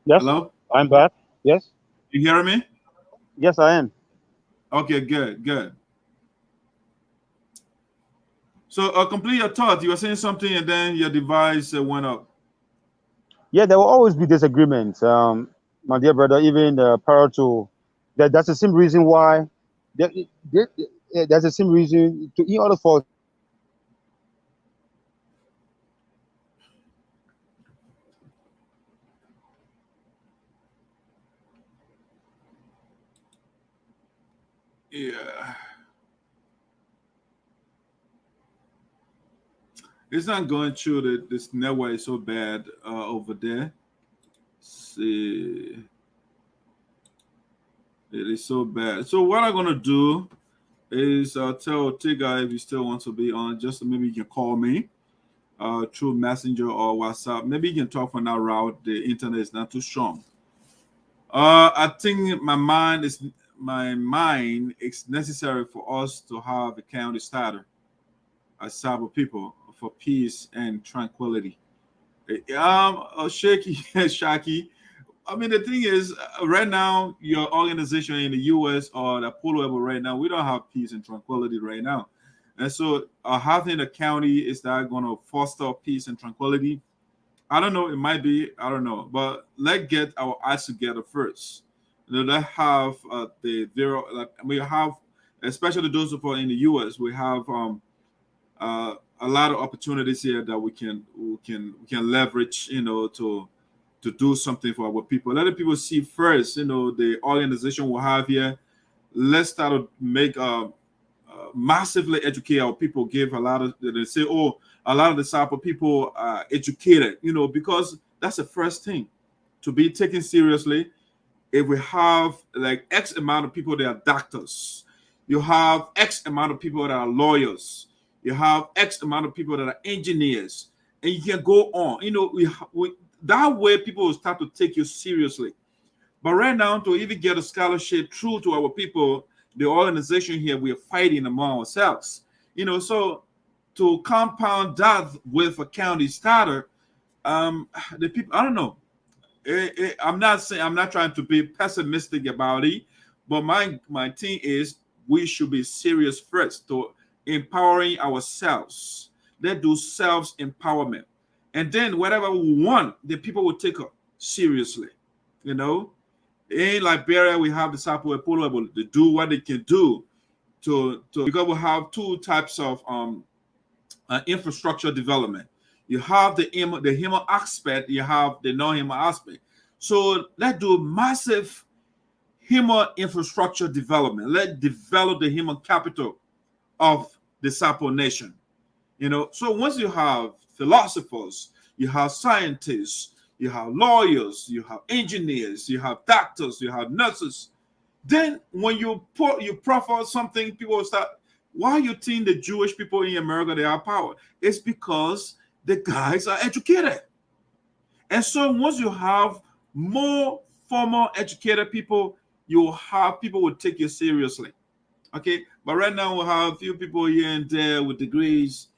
Yes. Hello? I'm back. Yes. You hear me? Yes, I am. Okay, good. So complete your thought. You were saying something and then your device went up. Yeah, there will always be disagreements, my dear brother, even prior to that. That's the same reason why that's the same reason in order for Yeah. It's not going through this network is so bad over there. Let's see. It is so bad. So what I'm gonna do is tell Ortega if he still wants to be on, just so maybe you can call me through Messenger or WhatsApp. Maybe you can talk from that route. The internet is not too strong. I think my mind it's necessary for us to have a county starter as Sarpo people for peace and tranquility. Shaky, Shaki. I mean, the thing is, right now, your organization in the U.S. or the Polo level right now, we don't have peace and tranquility right now. And so having a county, is that going to foster peace and tranquility? I don't know. It might be. I don't know. But let's get our eyes together first. Let's have we have, especially those of us in the U.S., we have a lot of opportunities here that we can leverage, to do something for our people. Let the people see first, the organization we have here. Let's start to make massively educate our people. Give a lot of, they say, oh, a lot of the Sarpo people are educated, because that's the first thing to be taken seriously. If we have like X amount of people that are doctors, you have X amount of people that are lawyers, you have X amount of people that are engineers, and you can go on. We that way people will start to take you seriously. But right now, to even get a scholarship through to our people, the organization here, we are fighting among ourselves. So to compound that with a county starter, the people, I don't know. I'm not trying to be pessimistic about it, but my thing is we should be serious first to empowering ourselves. Let's do self-empowerment. And then whatever we want, the people will take it seriously. In Liberia, we have the Sarpo Polo able to do what they can do because we have two types of infrastructure development. You have the human aspect, you have the non-human aspect. So let's do massive human infrastructure development. Let's develop the human capital of the Sarpo nation. So once you have philosophers, you have scientists, you have lawyers, you have engineers, you have doctors, you have nurses. Then when you proffer something, people will start, why you think the Jewish people in America, they have power? It's because the guys are educated. And so once you have more formal educated people, you'll have people will take you seriously. Okay, but right now we have a few people here and there with degrees.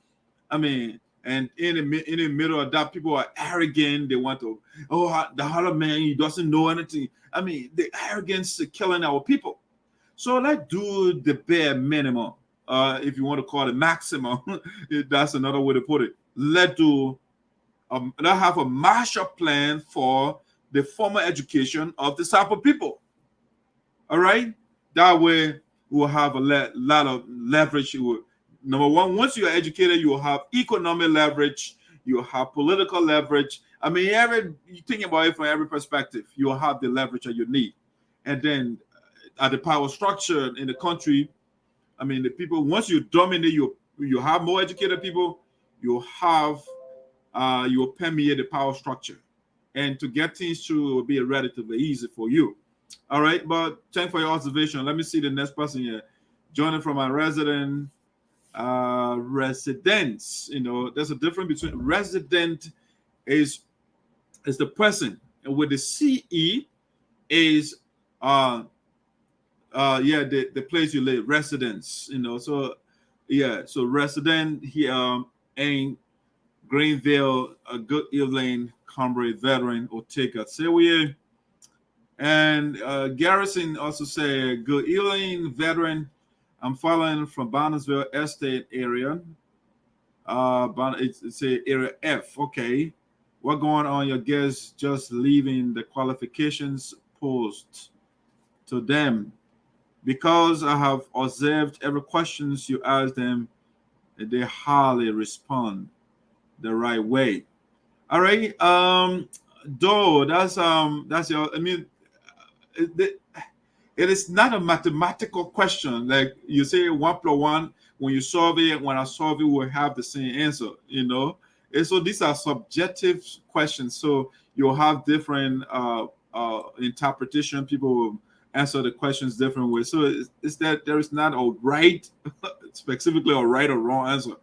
I mean, and in the middle of that, people are arrogant. They want to, the other man, he doesn't know anything. I mean, the arrogance is killing our people. So let's do the bare minimum. If you want to call it maximum, that's another way to put it. Let's have a Marshall Plan for the formal education of the Sarpo people. All right, that way we'll have a lot of leverage. Number one, once you are educated, you will have economic leverage, you will have political leverage. I mean, you think about it from every perspective, you will have the leverage that you need. And then at the power structure in the country, I mean, the people, once you dominate, you have more educated people, you will permeate the power structure. And to get things through, it will be relatively easy for you. All right, but thanks for your observation. Let me see the next person here. Joining from our resident residents. You know, there's a difference between resident is the person, and with the CE is the place you live, residence. You know, so yeah, so resident here in Greenville, good evening, comrade veteran Ortega Sayweah. And Garrison also said, good evening, veteran. I'm following from Bonneville Estate area. It's area F. Okay. What going on? Your guests just leaving the qualifications post to them. Because I have observed every questions you ask them, they hardly respond the right way. All right. Though that's your, I mean, it is not a mathematical question. Like you say 1 + 1, when you solve it, when I solve it, we'll have the same answer, you know. And so these are subjective questions. So you'll have different interpretation. People will answer the questions different ways. So it's that there is not a right, specifically a right or wrong answer.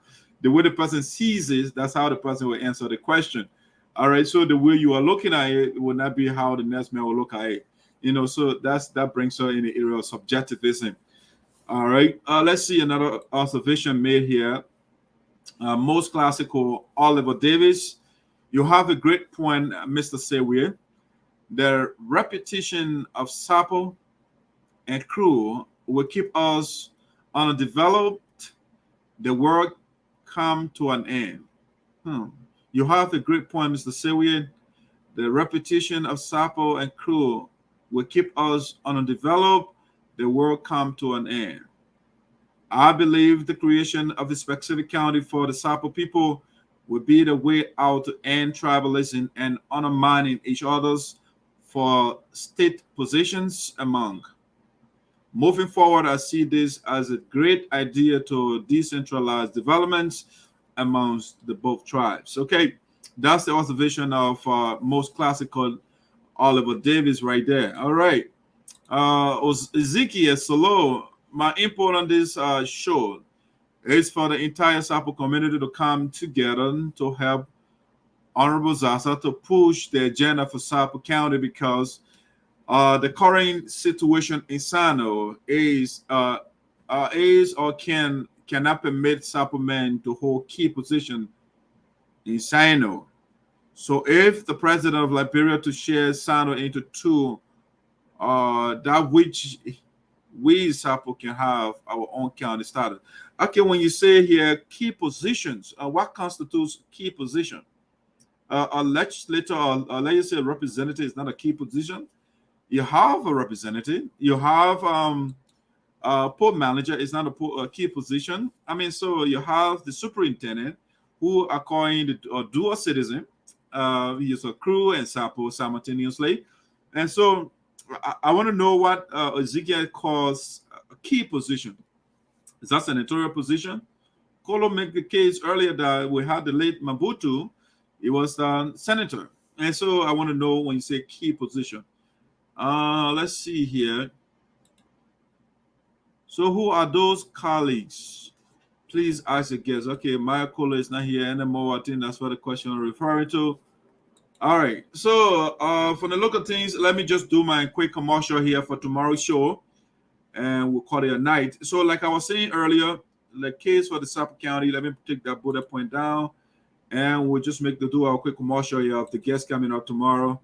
The way the person sees it, that's how the person will answer the question. All right. So the way you are looking at it will not be how the next man will look at it. You know, so that brings her in the area of subjectivism. All right. Let's see another observation made here. Most classical, Oliver Davis. You have a great point, Mr. Sayweah. The repetition of Sarpo and crew will keep us undeveloped. The work come to an end. You have a great point, Mr. Sayweah. The repetition of Sarpo and crew will keep us undeveloped. The world come to an end. I believe the creation of the specific county for the Sarpo people will be the way out to end tribalism and undermining each other's for state positions among. Moving forward, I see this as a great idea to decentralize developments amongst the both tribes. Okay, that's the observation of most classical Oliver Davis right there. All right. Ezekiel Solo, my input on this show is for the entire Sarpo community to come together to help Honorable Zasa to push the agenda for Sarpo County, because the current situation in Sinoe is or cannot permit Sarpo men to hold key position in Sinoe. So if the president of Liberia to share Sinoe into two, that which we Sarpo can have our own county started. Okay, when you say here key positions, what constitutes key position? A legislator or let's say a representative is not a key position. You have a representative. You have port manager is not a key position. I mean, so you have the superintendent who are calling a dual citizen. He is a crew and Sarpo simultaneously. And so I want to know what Ezekiel calls a key position. Is that senatorial position? Kolo made the case earlier that we had the late Mabutu. He was the senator. And so I want to know when you say key position. Let's see here. So who are those colleagues? Please ask the guests. Okay, Myer Kolo is not here anymore. I think that's what the question I'm referring to. All right. So for the local things, let me just do my quick commercial here for tomorrow's show. And we'll call it a night. So like I was saying earlier, the case for the Sarpo County, let me take that bullet point down. And we'll just do our quick commercial here of the guests coming up tomorrow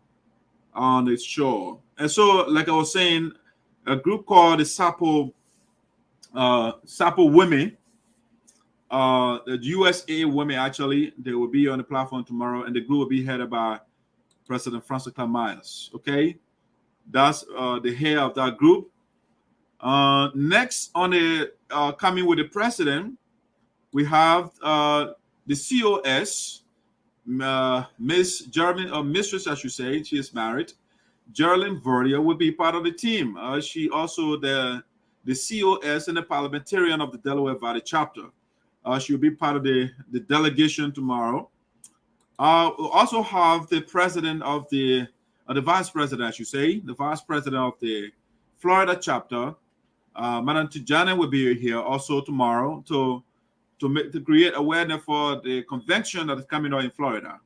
on the show. And so, like I was saying, a group called the Sarpo Women, the USA Women, actually, they will be on the platform tomorrow, and the group will be headed by President Francis Myers. Okay, that's the head of that group. Next on the coming with the president, we have the COS, Miss German, or mistress, I should say, she is married. Geraldine Verdia will be part of the team. She also the COS and the parliamentarian of the Delaware Valley chapter. She'll be part of the delegation tomorrow. We'll also have the president of the vice president, I should say, the vice president of the Florida chapter. Madam Tijani will be here also tomorrow to to create awareness for the convention that is coming out in Florida.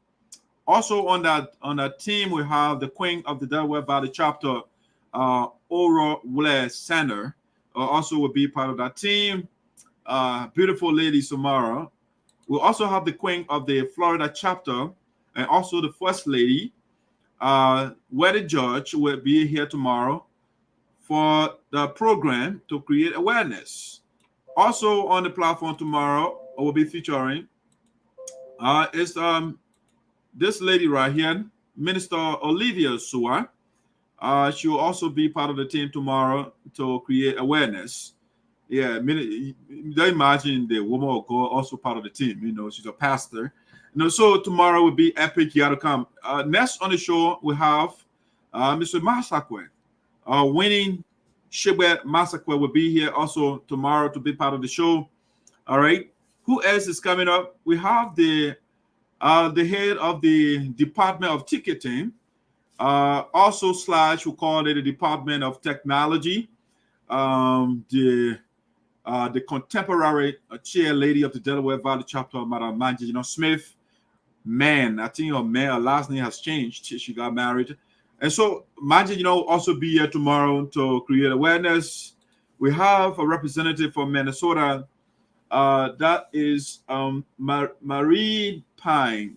Also on that team, we have the Queen of the Delaware Valley chapter, Aura Willer Center, also will be part of that team. Beautiful lady Samara. We'll also have the Queen of the Florida chapter and also the First Lady. Wedding Judge will be here tomorrow for the program to create awareness. Also on the platform tomorrow, I will be featuring is this lady right here, Minister Olivia Sua. She will also be part of the team tomorrow to create awareness. Yeah, imagine the woman will go also part of the team. You know, she's a pastor. You know, so tomorrow will be epic. You got to come. Next on the show, we have Mr. Masakwe. Winning Shibwe Masakwe will be here also tomorrow to be part of the show. All right. Who else is coming up? We have the head of the Department of Ticketing, also / we call it the Department of Technology, the contemporary chair lady of the Delaware Valley chapter, Madam Manjino Smith. Man, I think her last name has changed. She got married. And so Manjino also be here tomorrow to create awareness. We have a representative from Minnesota. That is Marie Pine.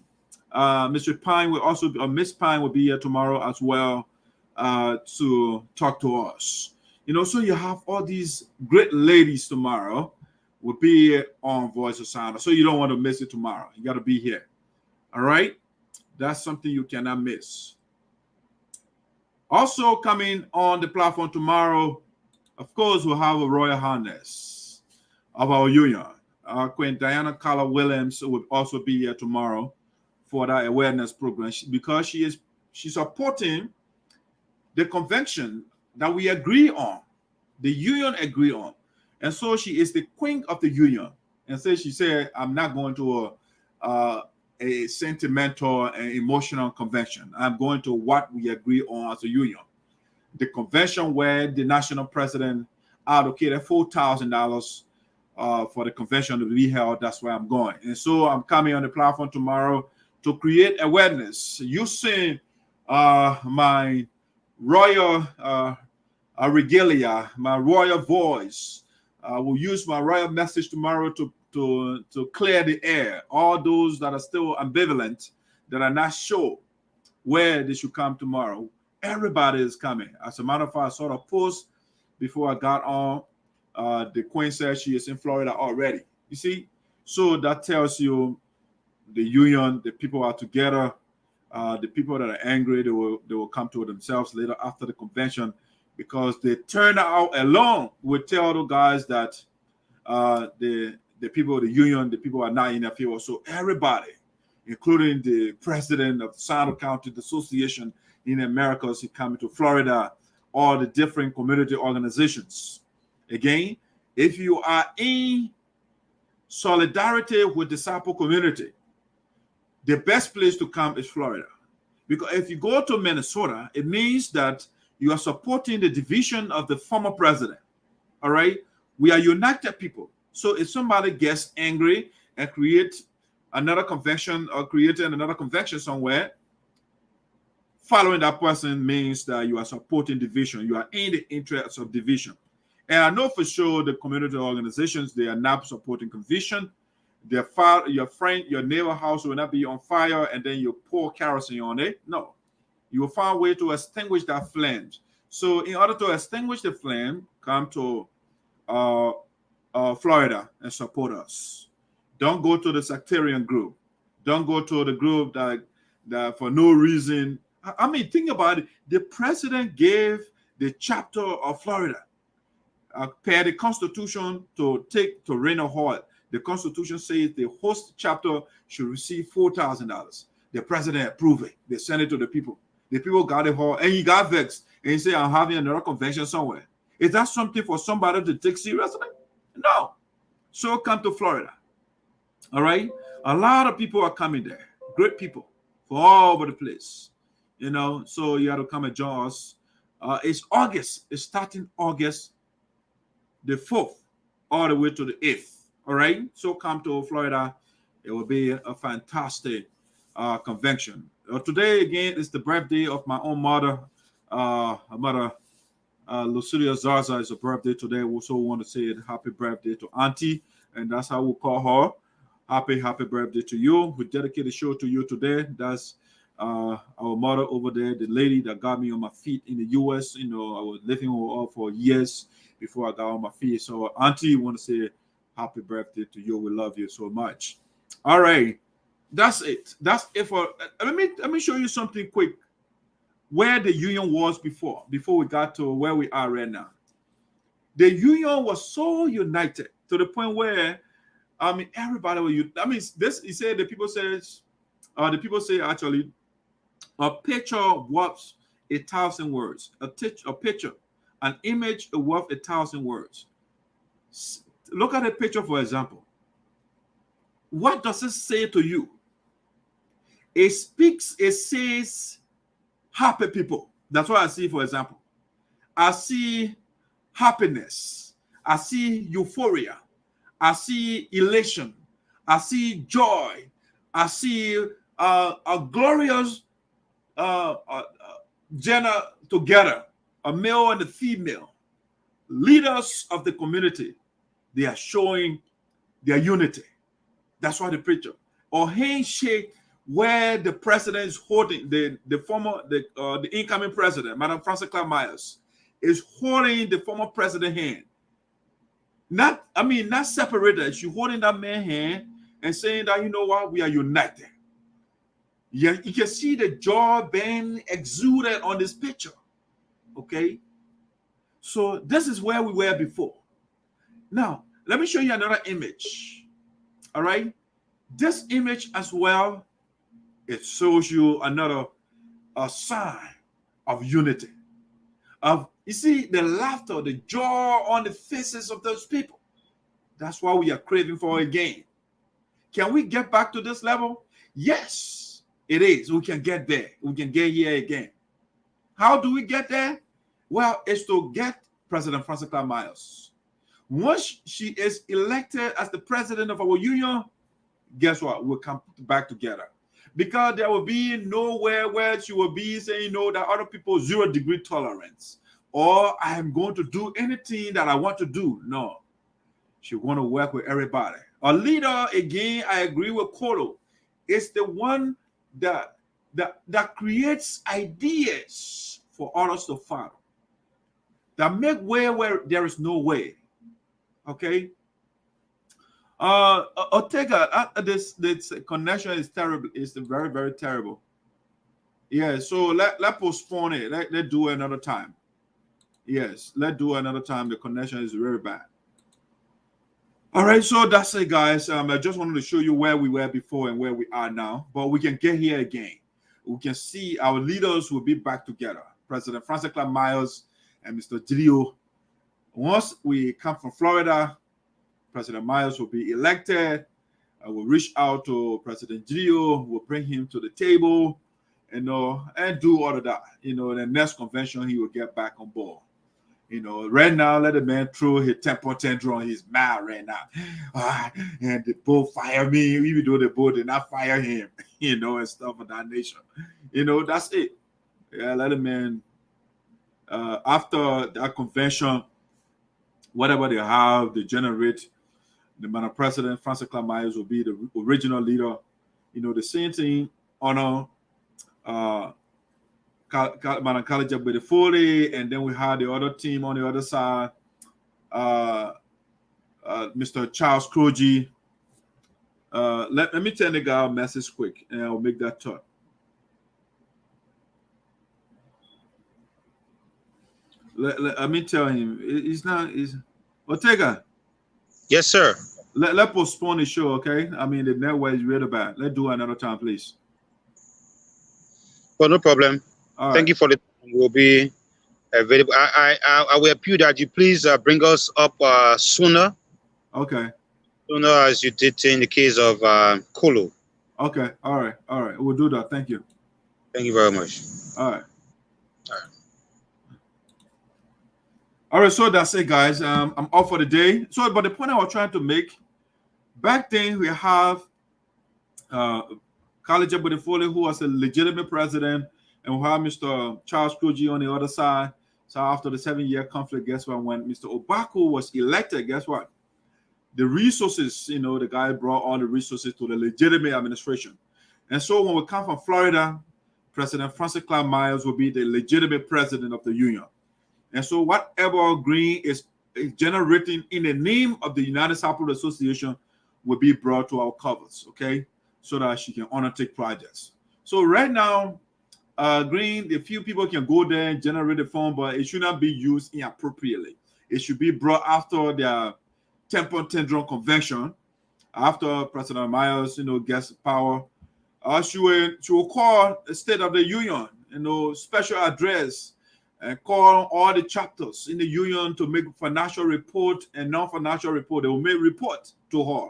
Mr. Pine will also be, Miss Pine will be here tomorrow as well to talk to us. You know, so you have all these great ladies tomorrow will be here on Voice of Sound. So you don't want to miss it tomorrow. You got to be here. All right? That's something you cannot miss. Also coming on the platform tomorrow, of course, we'll have a Royal Highness of our union. Queen Diana Carla Williams will also be here tomorrow for that awareness program because she's supporting the convention that we agree on, the union agree on. And so she is the queen of the union. And so she said, I'm not going to a sentimental and emotional convention. I'm going to what we agree on as a union. The convention where the national president allocated $4,000 for the convention to be held. That's where I'm going. And so I'm coming on the platform tomorrow to create awareness using my royal regalia, my royal voice. I will use my royal message tomorrow to clear the air. All those that are still ambivalent, that are not sure where they should come tomorrow. Everybody is coming. As a matter of fact, I saw a post before I got on. The Queen said she is in Florida already. You see? So that tells you the union, the people are together. The people that are angry, they will come to themselves later after the convention because the turnout alone will tell the guys that the people of the union, the people are not in their favor. So everybody, including the president of Sinoe County Association in America, is coming to Florida, all the different community organizations. Again, if you are in solidarity with the Sarpo community, the best place to come is Florida. Because if you go to Minnesota, it means that you are supporting the division of the former president. All right? We are united people. So if somebody gets angry and creates another convention or creating another convention somewhere, following that person means that you are supporting division. You are in the interest of division. And I know for sure the community organizations, they are not supporting division. Your friend, your neighbor house will not be on fire and then you pour kerosene on it. No. You will find a way to extinguish that flame. So in order to extinguish the flame, come to Florida and support us. Don't go to the sectarian group. Don't go to the group that for no reason. I mean, think about it. The president gave the chapter of Florida per the Constitution to take to Reno Hall. The Constitution says the host chapter should receive $4,000. The president approved it. They sent it to the people. The people got it all, and he got vexed. And he said, I'm having another convention somewhere. Is that something for somebody to take seriously? No. So come to Florida. All right? A lot of people are coming there. Great people from all over the place. You know, so you have to come and join us. It's August. It's starting August the 4th all the way to the 8th. All right. So come to Florida. It will be a fantastic convention. Today again is the birthday of my own mother. Her mother, Lucilia Zarza, is a birthday today. We also want to say happy birthday to Auntie, and that's how we call her. Happy birthday to you. We dedicate the show to you today. That's our mother over there, the lady that got me on my feet in the U.S. You know, I was living with her for years before I got on my feet. So, Auntie, want to say happy birthday to you. We love you so much. All right, that's it. That's it for. Let me show you something quick. Where the union was before we got to where we are right now. The union was so united to the point where, I mean, everybody was. I mean, this. He said the people say actually, a picture worth 1,000 words. A picture, an image worth 1,000 words. Look at the picture, for example. What does it say to you? It says happy people. That's what I see, for example. I see happiness. I see euphoria. I see elation. I see joy. I see a glorious gender together, a male and a female, leaders of the community. They are showing their unity. That's why the picture. Or handshake where the president is holding the incoming president, Madam Francisca Myers, is holding the former president's hand. Not separated. She's holding that man's hand and saying that, you know what, we are united. Yeah, you can see the joy being exuded on this picture. Okay. So this is where we were before. Now, let me show you another image. All right. This image as well, it shows you another sign of unity. You see the laughter, the joy on the faces of those people. That's what we are craving for again. Can we get back to this level? Yes, it is. We can get there. We can get here again. How do we get there? Well, it's to get President Francisca Myers. Once she is elected as the president of our union, guess what? We'll come back together. Because there will be nowhere where she will be saying, no, that other people 0-degree tolerance. Or I am going to do anything that I want to do. No. She want to work with everybody. A leader, again, I agree with Kolo. It's the one that creates ideas for others to follow. That make way where there is no way. Okay? Ortega, this connection is terrible. It's very, very terrible. Yeah, so let postpone it. Let do it another time. Yes, let's do another time. The connection is very bad. All right, so that's it, guys. I just wanted to show you where we were before and where we are now. But we can get here again. We can see our leaders will be back together. President Francisca Myers and Mr. Gilio. Once we come from Florida, President Myers will be elected. I will reach out to President Gilio. We'll bring him to the table, and do all of that. The next convention, he will get back on board. Right now, let the man throw his temper tantrum. He's mad right now. And the boat fire me, even though the boat did not fire him, and stuff of that nature. That's it. Yeah, let the man, after that convention, whatever they have, they generate. The Madam President, Francisca Myers, will be the original leader. The same thing, honor Madam Kalija Bedefoli, and then we had the other team on the other side, Mr. Charles Kroji. Let me send the guy a message quick, and I'll make that talk. Let me tell him. He's Ortega. Yes, sir. Let postpone the show, okay? I mean, the network is really bad. Let's do it another time, please. Well, no problem. All Thank you for the time. We'll be available. I will appeal that you please bring us up sooner. Okay. Sooner, as you did in the case of Kolo. Okay. All right. We'll do that. Thank you. Thank you very much. All right. All right, so that's it, guys. I'm off for the day. So, but the point I was trying to make, back then we have College Abudefole, who was a legitimate president, and we have Mr. Charles Kroji on the other side. So after the 7-year conflict, guess what? When Mr. Obako was elected, guess what? The resources, you know, the guy brought all the resources to the legitimate administration. And so when we come from Florida, President Francis Clark Myers will be the legitimate president of the union. And so whatever Green is generating in the name of the United Sarpo Association will be brought to our covers, okay? So that she can undertake projects. So right now, Green, a few people can go there and generate the fund, but it should not be used inappropriately. It should be brought after their Temple Tendron Convention, after President Myers, you know, gets power. She will call the State of the Union, you know, special address, and call all the chapters in the union to make financial report and non-financial report. They will make report to her.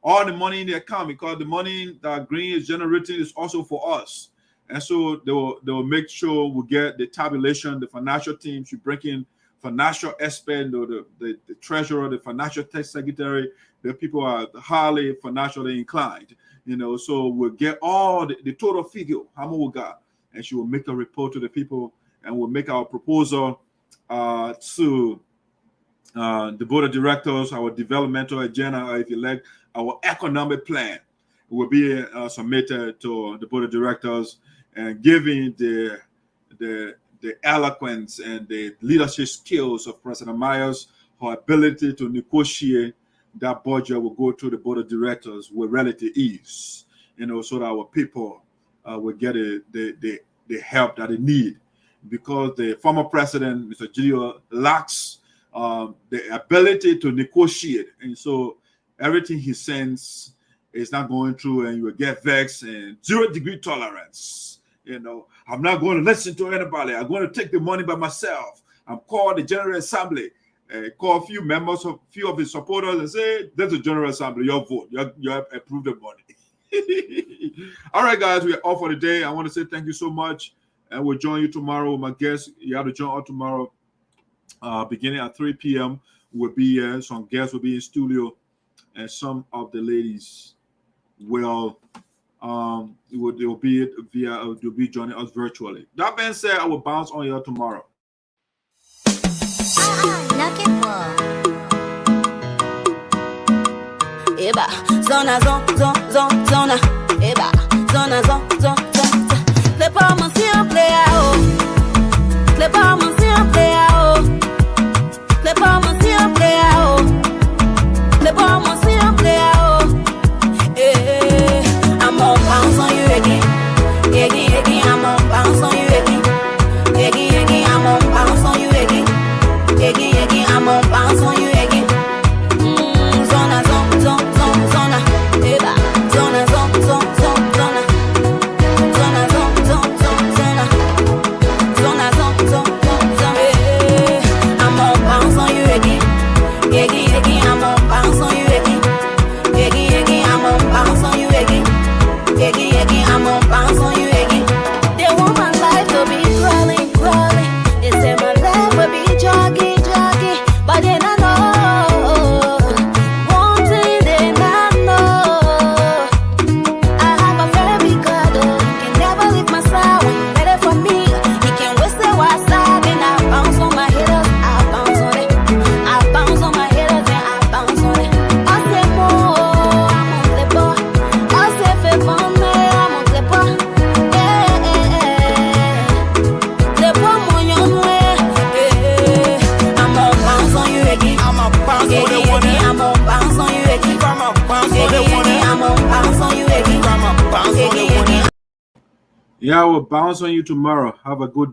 All the money in the account, because the money that Green is generating is also for us. And so they will make sure we get the tabulation, the financial team should bring in financial expert, the treasurer, the financial tech secretary. The people are highly financially inclined, you know, so we'll get all the total figure, how much we got, and she will make a report to the people, and we'll make our proposal to the board of directors, our developmental agenda, if you like, our economic plan will be submitted to the board of directors, and giving the eloquence and the leadership skills of President Myers, her ability to negotiate that budget will go to the board of directors with relative ease, you know, so that our people will get the help that they need. Because the former president, Mr. Gio, lacks the ability to negotiate. And so everything he sends is not going through, and you will get vexed and 0-degree tolerance. You know, I'm not going to listen to anybody. I'm going to take the money by myself. I'm called the General Assembly, call a few members, a few of his supporters, and say, "There's a General Assembly. Your vote. You have approved the money." All right, guys, we are off for the day. I want to say thank you so much, and we'll join you tomorrow. My guests, you have to join us tomorrow, beginning at 3 p.m. We'll be here. Some guests will be in studio, and some of the ladies will. They'll be joining us virtually. That being said, I will bounce on you tomorrow. Eba, zona, zona, eba, zona, zona. Les pas mon si on play out. Les pas mon si on play out. Les pas mon si on play out. Les pas mon si on play out. I'm on bounce on you again. Again, I'm on bounce on you again. Again, I'm on bounce on you again. Again, I'm on bounce on you again. Zona, zona, eba, zona, zona. I'm on bounce on you again. Again, I'm on bounce on you again. Again, I'm on bounce on you again. Again, I'm on bounce on you again. They want my life to be crawling. They say my life will be jogging. But then I know one thing they not know. I have a very big God, he can never leave my side when you're ready for me. He can waste the white side, and I bounce on my haters. I bounce on it. I bounce on my haters, and I bounce on it. I say more, I'm on the bar. I say favor me, I'm on the bar. The bar mon yon way. I'm on bounce on you again. I'm a bounce on the one. I'm on bounce on you again. I'm a bounce on the one. I'm on bounce on you again. I'm a bounce on the one. Yeah, I will bounce on you tomorrow. Have a good